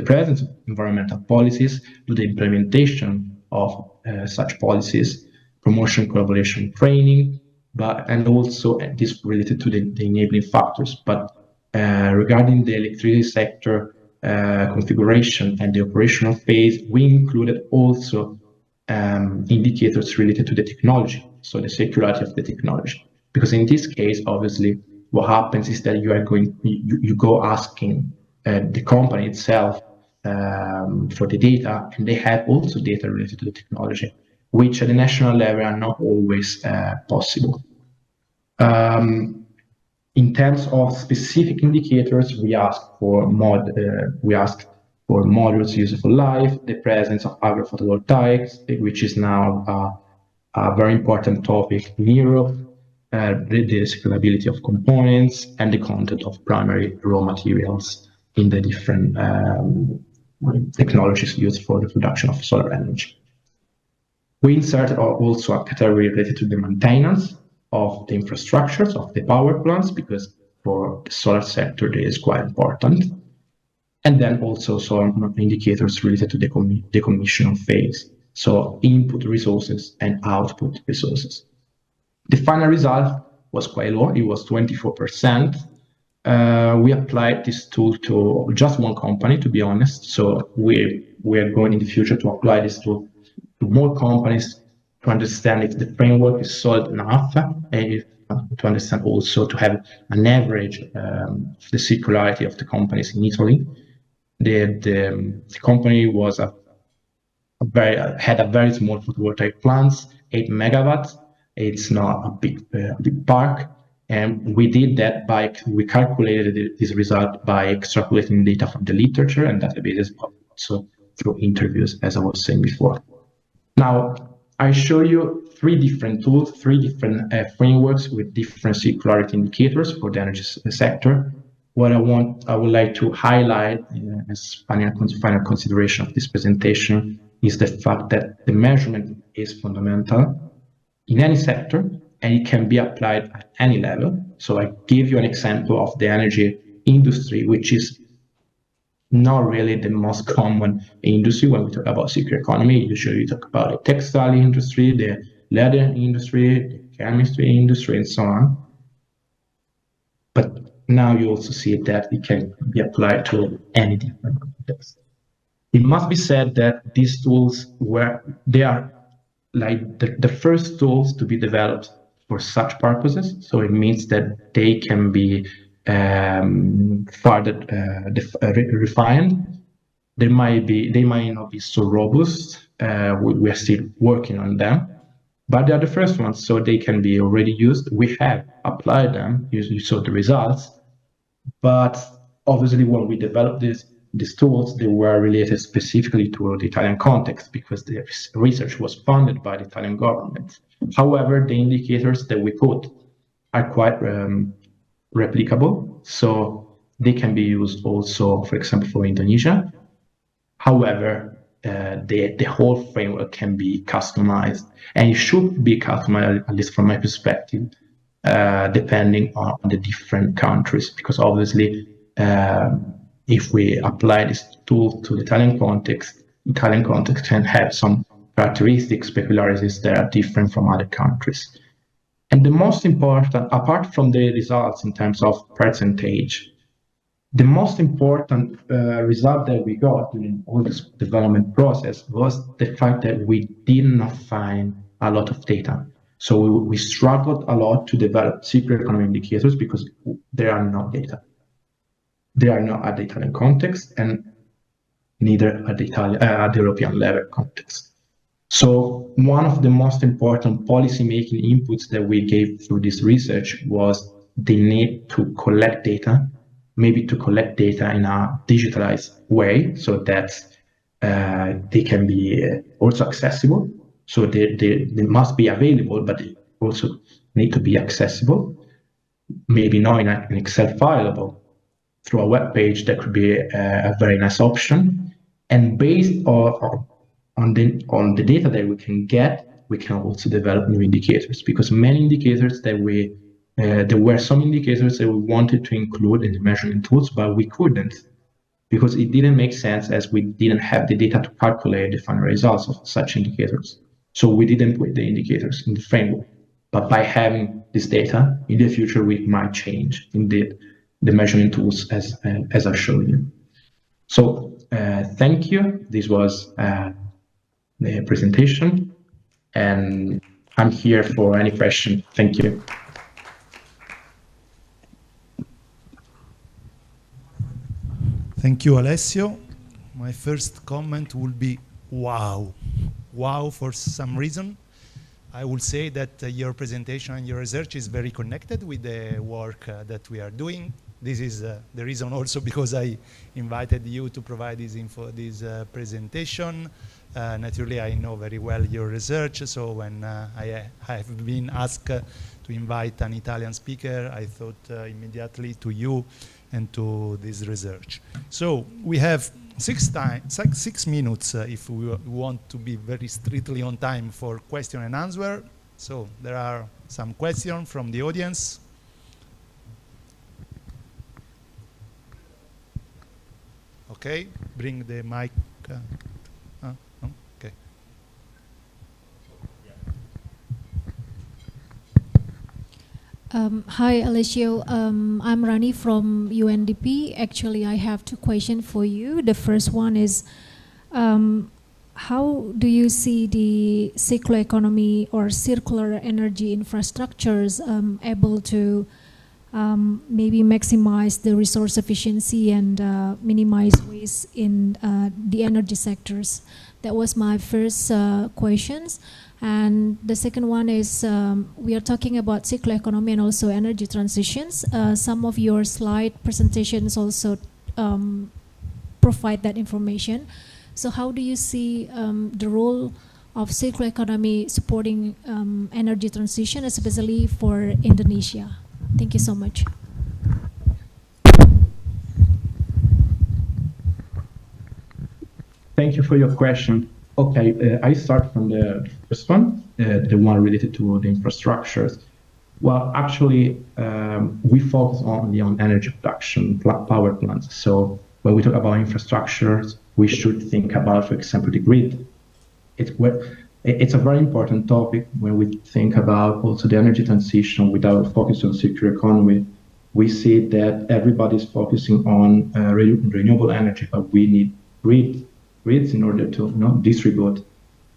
presence of environmental policies, to the implementation of such policies, promotion, collaboration, training, and also this related to the enabling factors. But regarding the electricity sector configuration and the operational phase, we included also indicators related to the technology, so the circularity of the technology. Because in this case, obviously, what happens is that you go asking the company itself for the data, and they have also data related to the technology, which at the national level are not always possible. In terms of specific indicators, we asked for modules useful life, the presence of agrophotovoltaics, which is now a very important topic in Europe, the scalability of components, and the content of primary raw materials in the different technologies used for the production of solar energy. We inserted also a category related to the maintenance of the infrastructures of the power plants, because for the solar sector, it is quite important. And then also some indicators related to the decommissioning phase, so input resources and output resources. The final result was quite low, it was 24%. We applied this tool to just one company, to be honest, so we are going in the future to apply this tool to more companies to understand if the framework is solid enough, and to understand also to have an average of the circularity of the companies in Italy. The company was had a very small photovoltaic plants, 8 megawatts. It's not a big park, and we did that we calculated this result by extrapolating data from the literature and databases, but also through interviews, as I was saying before. Now, I show you three different tools, three different frameworks with different circularity indicators for the energy sector. what I would like to highlight as final consideration of this presentation is the fact that the measurement is fundamental in any sector, and it can be applied at any level. So I give you an example of the energy industry, which is not really the most common industry when we talk about circular economy. Usually we talk about the textile industry, the leather industry, the chemistry industry, and so on. But now you also see that it can be applied to any different context. It must be said that these tools they are like the first tools to be developed for such purposes. So it means that they can be further refined. They might not be so robust. We are still working on them, but they are the first ones, so they can be already used. We have applied them. You saw the results, but obviously when we developed these tools, they were related specifically to the Italian context because the research was funded by the Italian government. However, the indicators that we put are quite replicable, so they can be used also, for example, for Indonesia. However, the whole framework can be customized, and it should be customized, at least from my perspective, depending on the different countries, because obviously if we apply this tool to the Italian context can have some characteristics, peculiarities that are different from other countries. And the most important, apart from the results in terms of percentage, the most important result that we got during all this development process was the fact that we did not find a lot of data. So we struggled a lot to develop circular economy indicators because there are no data. They are not at the Italian context and neither at the European level context. So one of the most important policy-making inputs that we gave through this research was the need to collect data, maybe to collect data in a digitalized way so that they can be also accessible. So they must be available, but they also need to be accessible. Maybe not in an Excel fileable. Through a web page, that could be a very nice option. And based on the data that we can get, we can also develop new indicators, because many indicators that there were some indicators that we wanted to include in the measurement tools, but we couldn't, because it didn't make sense as we didn't have the data to calculate the final results of such indicators. So we didn't put the indicators in the framework. But by having this data, in the future, we might change indeed the measurement tools as I showed you. So thank you. This was the presentation, and I'm here for any question. Thank you. Thank you, Alessio. My first comment will be wow. Wow, for some reason. I will say that your presentation and your research is very connected with the work that we are doing. This is the reason also because I invited you to provide this presentation. Naturally, I know very well your research, so when I have been asked to invite an Italian speaker, I thought immediately to you and to this research. So we have 6 minutes if we want to be very strictly on time for question and answer. So there are some questions from the audience. Okay, bring the mic. Okay. Hi, Alessio. I'm Rani from UNDP. Actually, I have 2 questions for you. The first one is, how do you see the circular economy or circular energy infrastructures able to maybe maximize the resource efficiency and minimize waste in the energy sectors? That was my first questions. And the second one is, we are talking about circular economy and also energy transitions. Some of your slide presentations also provide that information. So how do you see the role of circular economy supporting energy transition, especially for Indonesia? Thank you so much. thank you for your question. Okay, I start from the first one, the one related to the infrastructures. Well, actually, we focus only on energy production, power plants. So when we talk about infrastructures, we should think about, for example, the grid. It's a very important topic when we think about also the energy transition with our focus on circular economy. We see that everybody's focusing on renewable energy, but we need grids in order to distribute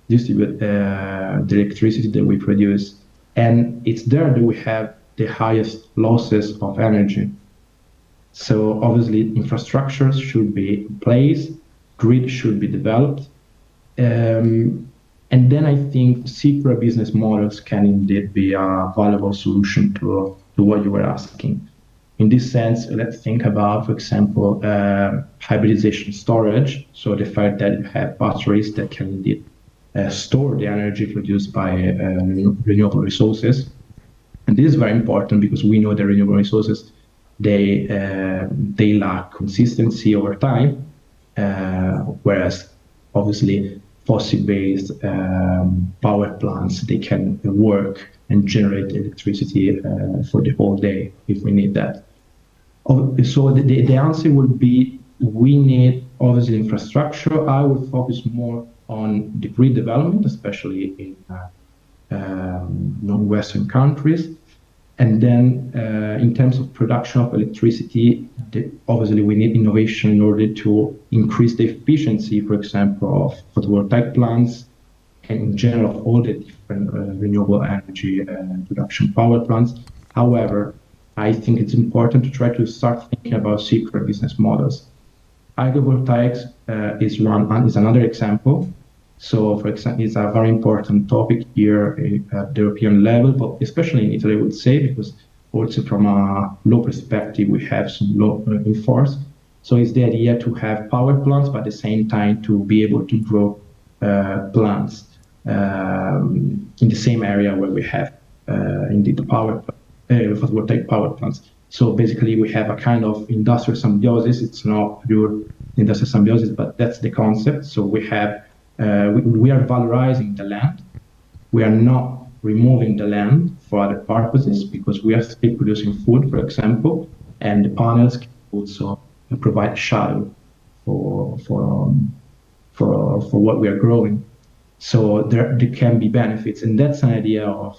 the electricity that we produce. And it's there that we have the highest losses of energy. So obviously infrastructures should be in place, grid should be developed. And then I think circular business models can indeed be a valuable solution to what you were asking. In this sense, let's think about, for example, hybridization storage. So the fact that you have batteries that can indeed store the energy produced by renewable resources. And this is very important because we know that renewable resources, they lack consistency over time, whereas obviously fossil-based power plants, they can work and generate electricity for the whole day if we need that. So the answer would be, we need obviously infrastructure. I would focus more on the grid development, especially in non-Western countries. And then in terms of production of electricity, obviously we need innovation in order to increase the efficiency, for example, of photovoltaic plants, and in general of all the different renewable energy production power plants. However, I think it's important to try to start thinking about circular business models. Agrivoltaics is another example. So, for example, it's a very important topic here at the European level, but especially in Italy, I would say, because also from a law perspective, we have some law enforced. So it's the idea to have power plants, but at the same time to be able to grow plants in the same area where we have indeed the photovoltaic power plants. So basically, we have a kind of industrial symbiosis. It's not pure industrial symbiosis, but that's the concept. So we have we are valorizing the land. We are not removing the land for other purposes because we are still producing food, for example, and the panels can also provide shadow for what we are growing. So there can be benefits, and that's an idea of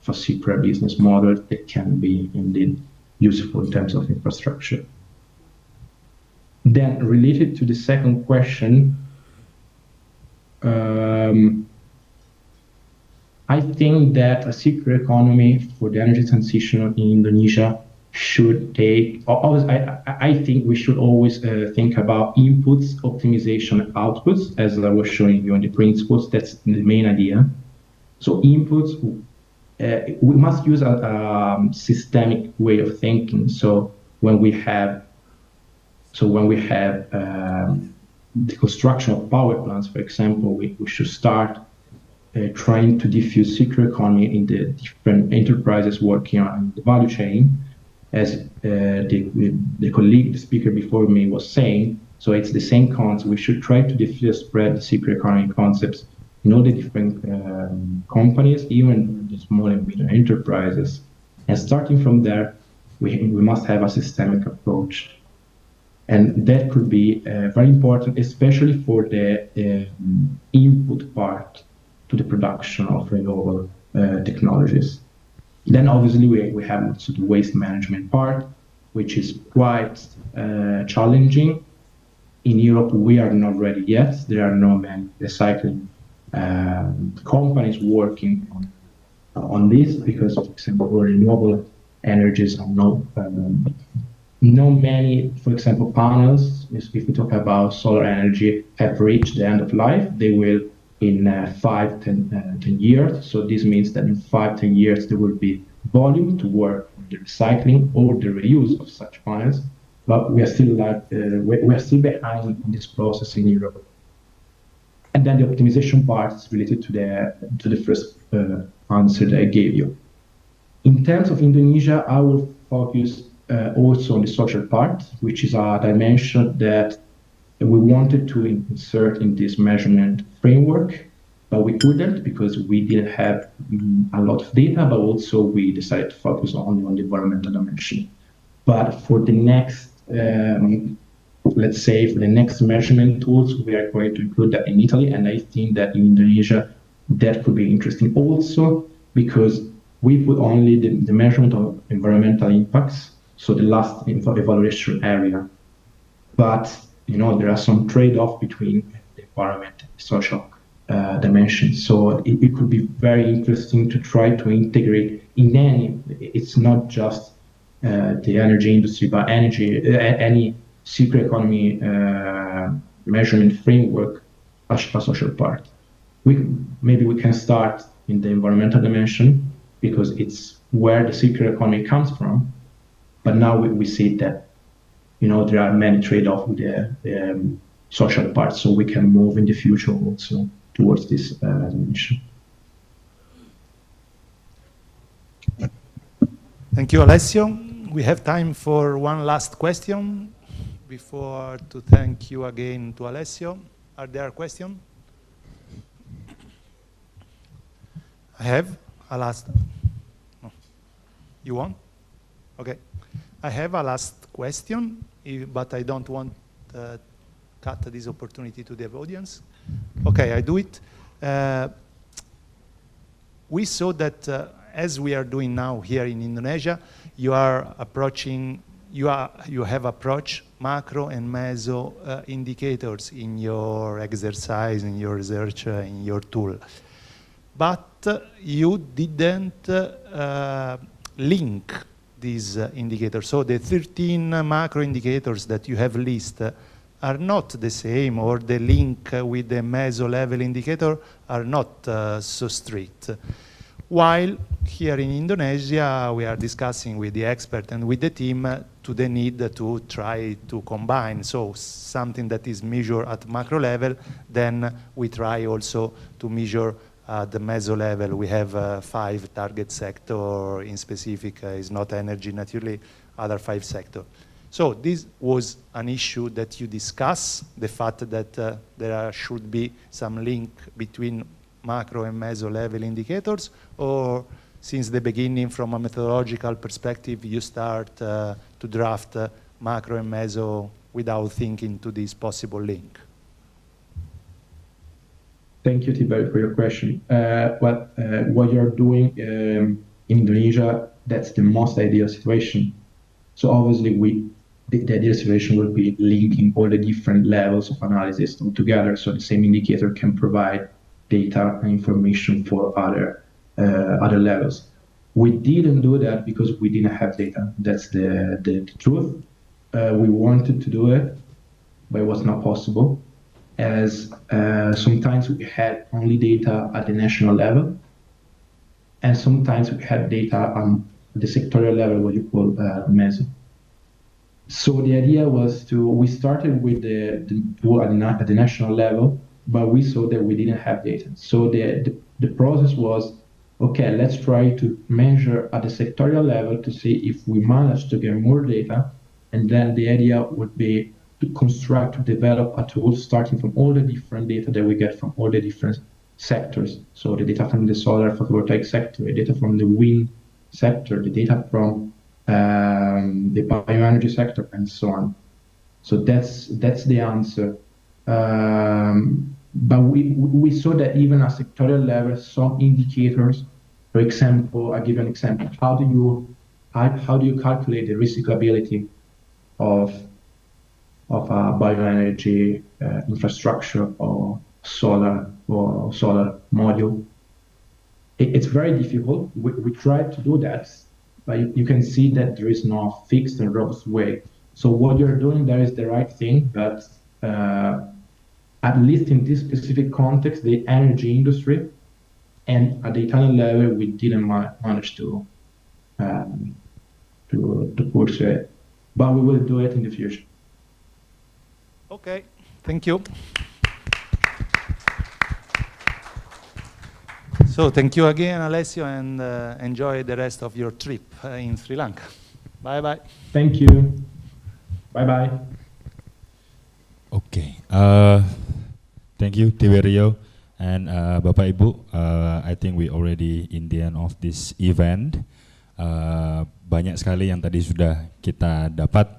for circular business model that can be indeed useful in terms of infrastructure. Then related to the second question, I think that a circular economy for the energy transition in Indonesia should take, I think we should always think about inputs, optimization, and outputs, as I was showing you in the principles. That's the main idea. So inputs, we must use a systemic way of thinking. So when we have the construction of power plants, for example, we should start trying to diffuse circular economy in the different enterprises working on the value chain, as the colleague, the speaker before me was saying. So it's the same concept. We should try to diffuse, spread the circular economy concepts in all the different companies, even the small and medium enterprises. And starting from there, we must have a systemic approach. And that could be very important, especially for the input part to the production of renewable technologies. Then obviously we have also the waste management part, which is quite challenging. In Europe, we are not ready yet. There are no many recycling companies working on this because, for example, renewable energies are not many, for example, panels, if we talk about solar energy, have reached the end of life. They will in 5-10 years. So this means that in 5-10 years, there will be volume to work on the recycling or the reuse of such panels. But we are still behind in this process in Europe. And then the optimization part is related to the first answer that I gave you. In terms of Indonesia, I will focus also on the social part, which is a dimension that we wanted to insert in this measurement framework, but we couldn't because we didn't have a lot of data, but also we decided to focus only on the environmental dimension. But for the next, let's say for the next measurement tools, we are going to include that in Italy, and I think that in Indonesia, that could be interesting also because we put only the measurement of environmental impacts, so the last evaluation area. But there are some trade-off between the environment and the social dimension. So it could be very interesting to try to integrate in any. It's not just the energy industry, but any circular economy measurement framework as a social part. Maybe we can start in the environmental dimension because it's where the circular economy comes from. But now we see that there are many trade-offs with the social part, so we can move in the future also towards this dimension. Thank you, Alessio. We have time for one last question before to thank you again to Alessio. Are there questions? I have a last. No. You want? Okay. I have a last question, but I don't want to cut this opportunity to the audience. Okay, I do it. We saw that as we are doing now here in Indonesia, you have approached macro and meso indicators in your exercise, in your research, in your tool. But you didn't link these indicators. So the 13 macro indicators that you have listed are not the same, or the link with the meso level indicator are not so strict. While here in Indonesia, we are discussing with the expert and with the team to the need to try to combine. So something that is measured at macro level, then we try also to measure at the meso level. We have 5 target sector in specific, is not energy naturally, other 5 sector. So this was an issue that you discuss, the fact that there should be some link between macro and meso level indicators, or since the beginning from a methodological perspective you start to draft macro and meso without thinking to this possible link? Thank you, Tiberio, for your question. What you're doing in Indonesia, that's the most ideal situation. So obviously the ideal situation will be linking all the different levels of analysis together, so the same indicator can provide data and information for other levels. We didn't do that because we didn't have data. That's the truth. We wanted to do it, but it was not possible, as sometimes we had only data at the national level, and sometimes we had data on the sectorial level, what you call meso. So the idea was we started with the tool at the national level, but we saw that we didn't have data. So the process was, okay, let's try to measure at the sectorial level to see if we manage to get more data, and then the idea would be to construct, to develop a tool starting from all the different data that we get from all the different sectors. So the data from the solar photovoltaic sector, the data from the wind sector, the data from the bioenergy sector, and so on. So that's the answer. But we saw that even at sectorial level, some indicators, for example, I'll give you an example. How do you calculate the recyclability of a bioenergy infrastructure or solar module? It's very difficult. We tried to do that, but you can see that there is no fixed and robust way. So what you're doing there is the right thing, but at least in this specific context, the energy industry and at the Italian level, we didn't manage to pursue it, but we will do it in the future. Okay, thank you. So thank you again, Alessio, and enjoy the rest of your trip in Sri Lanka. Bye-bye. Thank you. Bye-bye. Okay. Thank you, Tiberio and Bapak Ibu. I think we already in the end of this event. Banyak sekali yang tadi sudah kita dapat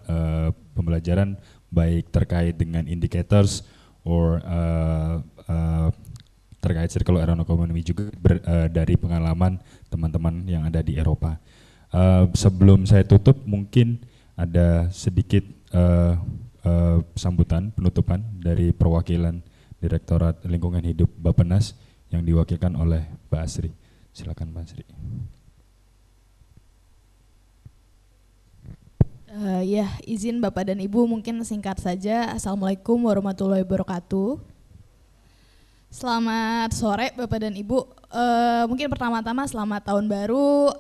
pembelajaran baik terkait dengan indicators or terkait circular economy juga dari pengalaman teman-teman yang ada di Eropa. Sebelum saya tutup, mungkin ada sedikit sambutan penutupan dari perwakilan Direktorat Lingkungan Hidup BAPPENAS yang diwakilkan oleh Mbak Asri. Silakan Mbak Asri. Ya, izin Bapak dan Ibu mungkin singkat saja. Assalamualaikum warahmatullahi wabarakatuh. Selamat sore Bapak dan Ibu. Mungkin pertama-tama selamat tahun baru.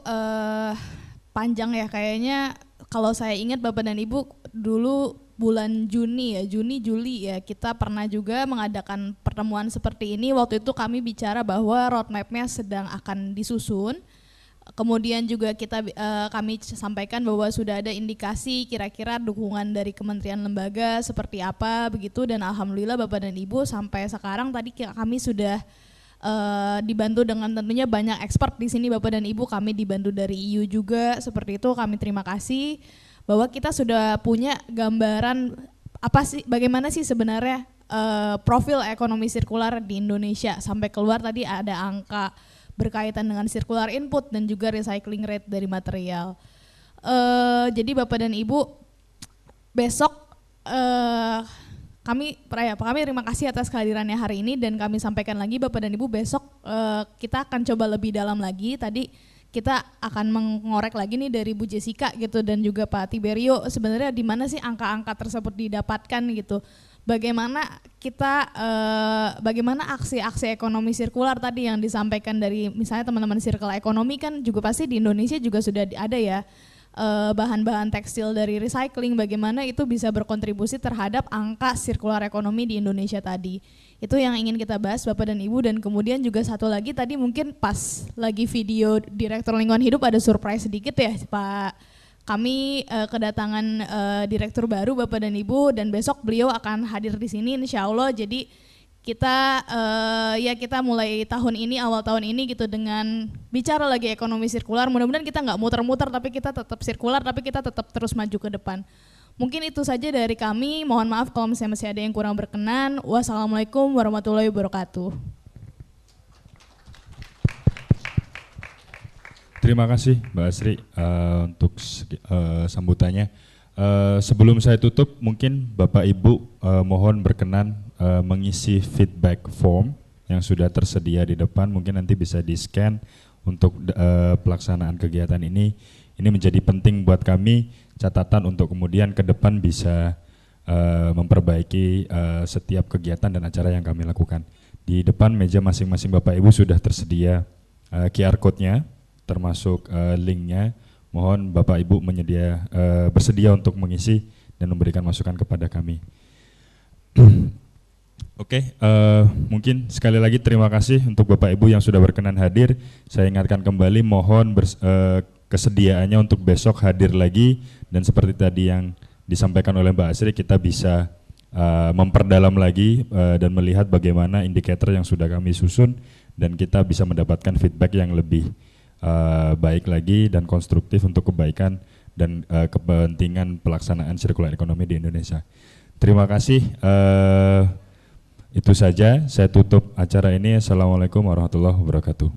Panjang ya kayaknya. Kalau saya ingat Bapak dan Ibu dulu bulan Juni Juli ya kita pernah juga mengadakan pertemuan seperti ini. Waktu itu kami bicara bahwa roadmap-nya sedang akan disusun. Kemudian juga kami sampaikan bahwa sudah ada indikasi kira-kira dukungan dari kementerian lembaga seperti apa begitu, dan alhamdulillah Bapak dan Ibu sampai sekarang tadi kami sudah dibantu dengan tentunya banyak expert di sini Bapak dan Ibu, kami dibantu dari EU juga seperti itu. Kami terima kasih bahwa kita sudah punya gambaran bagaimana sih sebenarnya profil ekonomi sirkular di Indonesia, sampai keluar tadi ada angka berkaitan dengan circular input dan juga recycling rate dari material. Jadi Bapak dan Ibu, besok kami terima kasih atas kehadirannya hari ini, dan kami sampaikan lagi Bapak dan Ibu besok kita akan coba lebih dalam lagi. Tadi kita akan mengorek lagi nih dari Bu Jessica gitu dan juga Pak Tiberio, sebenarnya di mana sih angka-angka tersebut didapatkan gitu. Bagaimana kita bagaimana aksi-aksi ekonomi sirkular tadi yang disampaikan dari misalnya teman-teman circle ekonomi, kan juga pasti di Indonesia juga sudah ada ya bahan-bahan tekstil dari recycling, bagaimana itu bisa berkontribusi terhadap angka sirkular ekonomi di Indonesia tadi. Itu yang ingin kita bahas Bapak dan Ibu. Dan kemudian juga satu lagi tadi mungkin pas lagi video Direktur Lingkungan Hidup ada surprise sedikit ya Pak. Kami kedatangan direktur baru Bapak dan Ibu, dan besok beliau akan hadir di sini insya Allah. Jadi kita kita mulai tahun ini, awal tahun ini gitu dengan bicara lagi ekonomi sirkular. Mudah-mudahan kita nggak muter-muter tapi kita tetap sirkular, tapi kita tetap terus maju ke depan. Mungkin itu saja dari kami. Mohon maaf kalau misalnya masih ada yang kurang berkenan. Wassalamualaikum warahmatullahi wabarakatuh. Terima kasih Mbak Asri untuk sambutannya. Sebelum saya tutup, mungkin Bapak Ibu mohon berkenan mengisi feedback form yang sudah tersedia di depan. Mungkin nanti bisa di-scan untuk pelaksanaan kegiatan ini. Ini menjadi penting buat kami, catatan untuk kemudian ke depan bisa memperbaiki setiap kegiatan dan acara yang kami lakukan. Di depan meja masing-masing Bapak Ibu sudah tersedia QR code-nya, termasuk linknya. Mohon Bapak Ibu bersedia untuk mengisi dan memberikan masukan kepada kami. Oke, mungkin sekali lagi terima kasih untuk Bapak Ibu yang sudah berkenan hadir. Saya ingatkan kembali, mohon kesediaannya untuk besok hadir lagi, dan seperti tadi yang disampaikan oleh Mbak Asri, kita bisa memperdalam lagi dan melihat bagaimana indikator yang sudah kami susun, dan kita bisa mendapatkan feedback yang lebih baik lagi dan konstruktif untuk kebaikan dan kepentingan pelaksanaan sirkular ekonomi di Indonesia. Terima kasih. Itu saja, saya tutup acara ini. Assalamualaikum warahmatullahi wabarakatuh.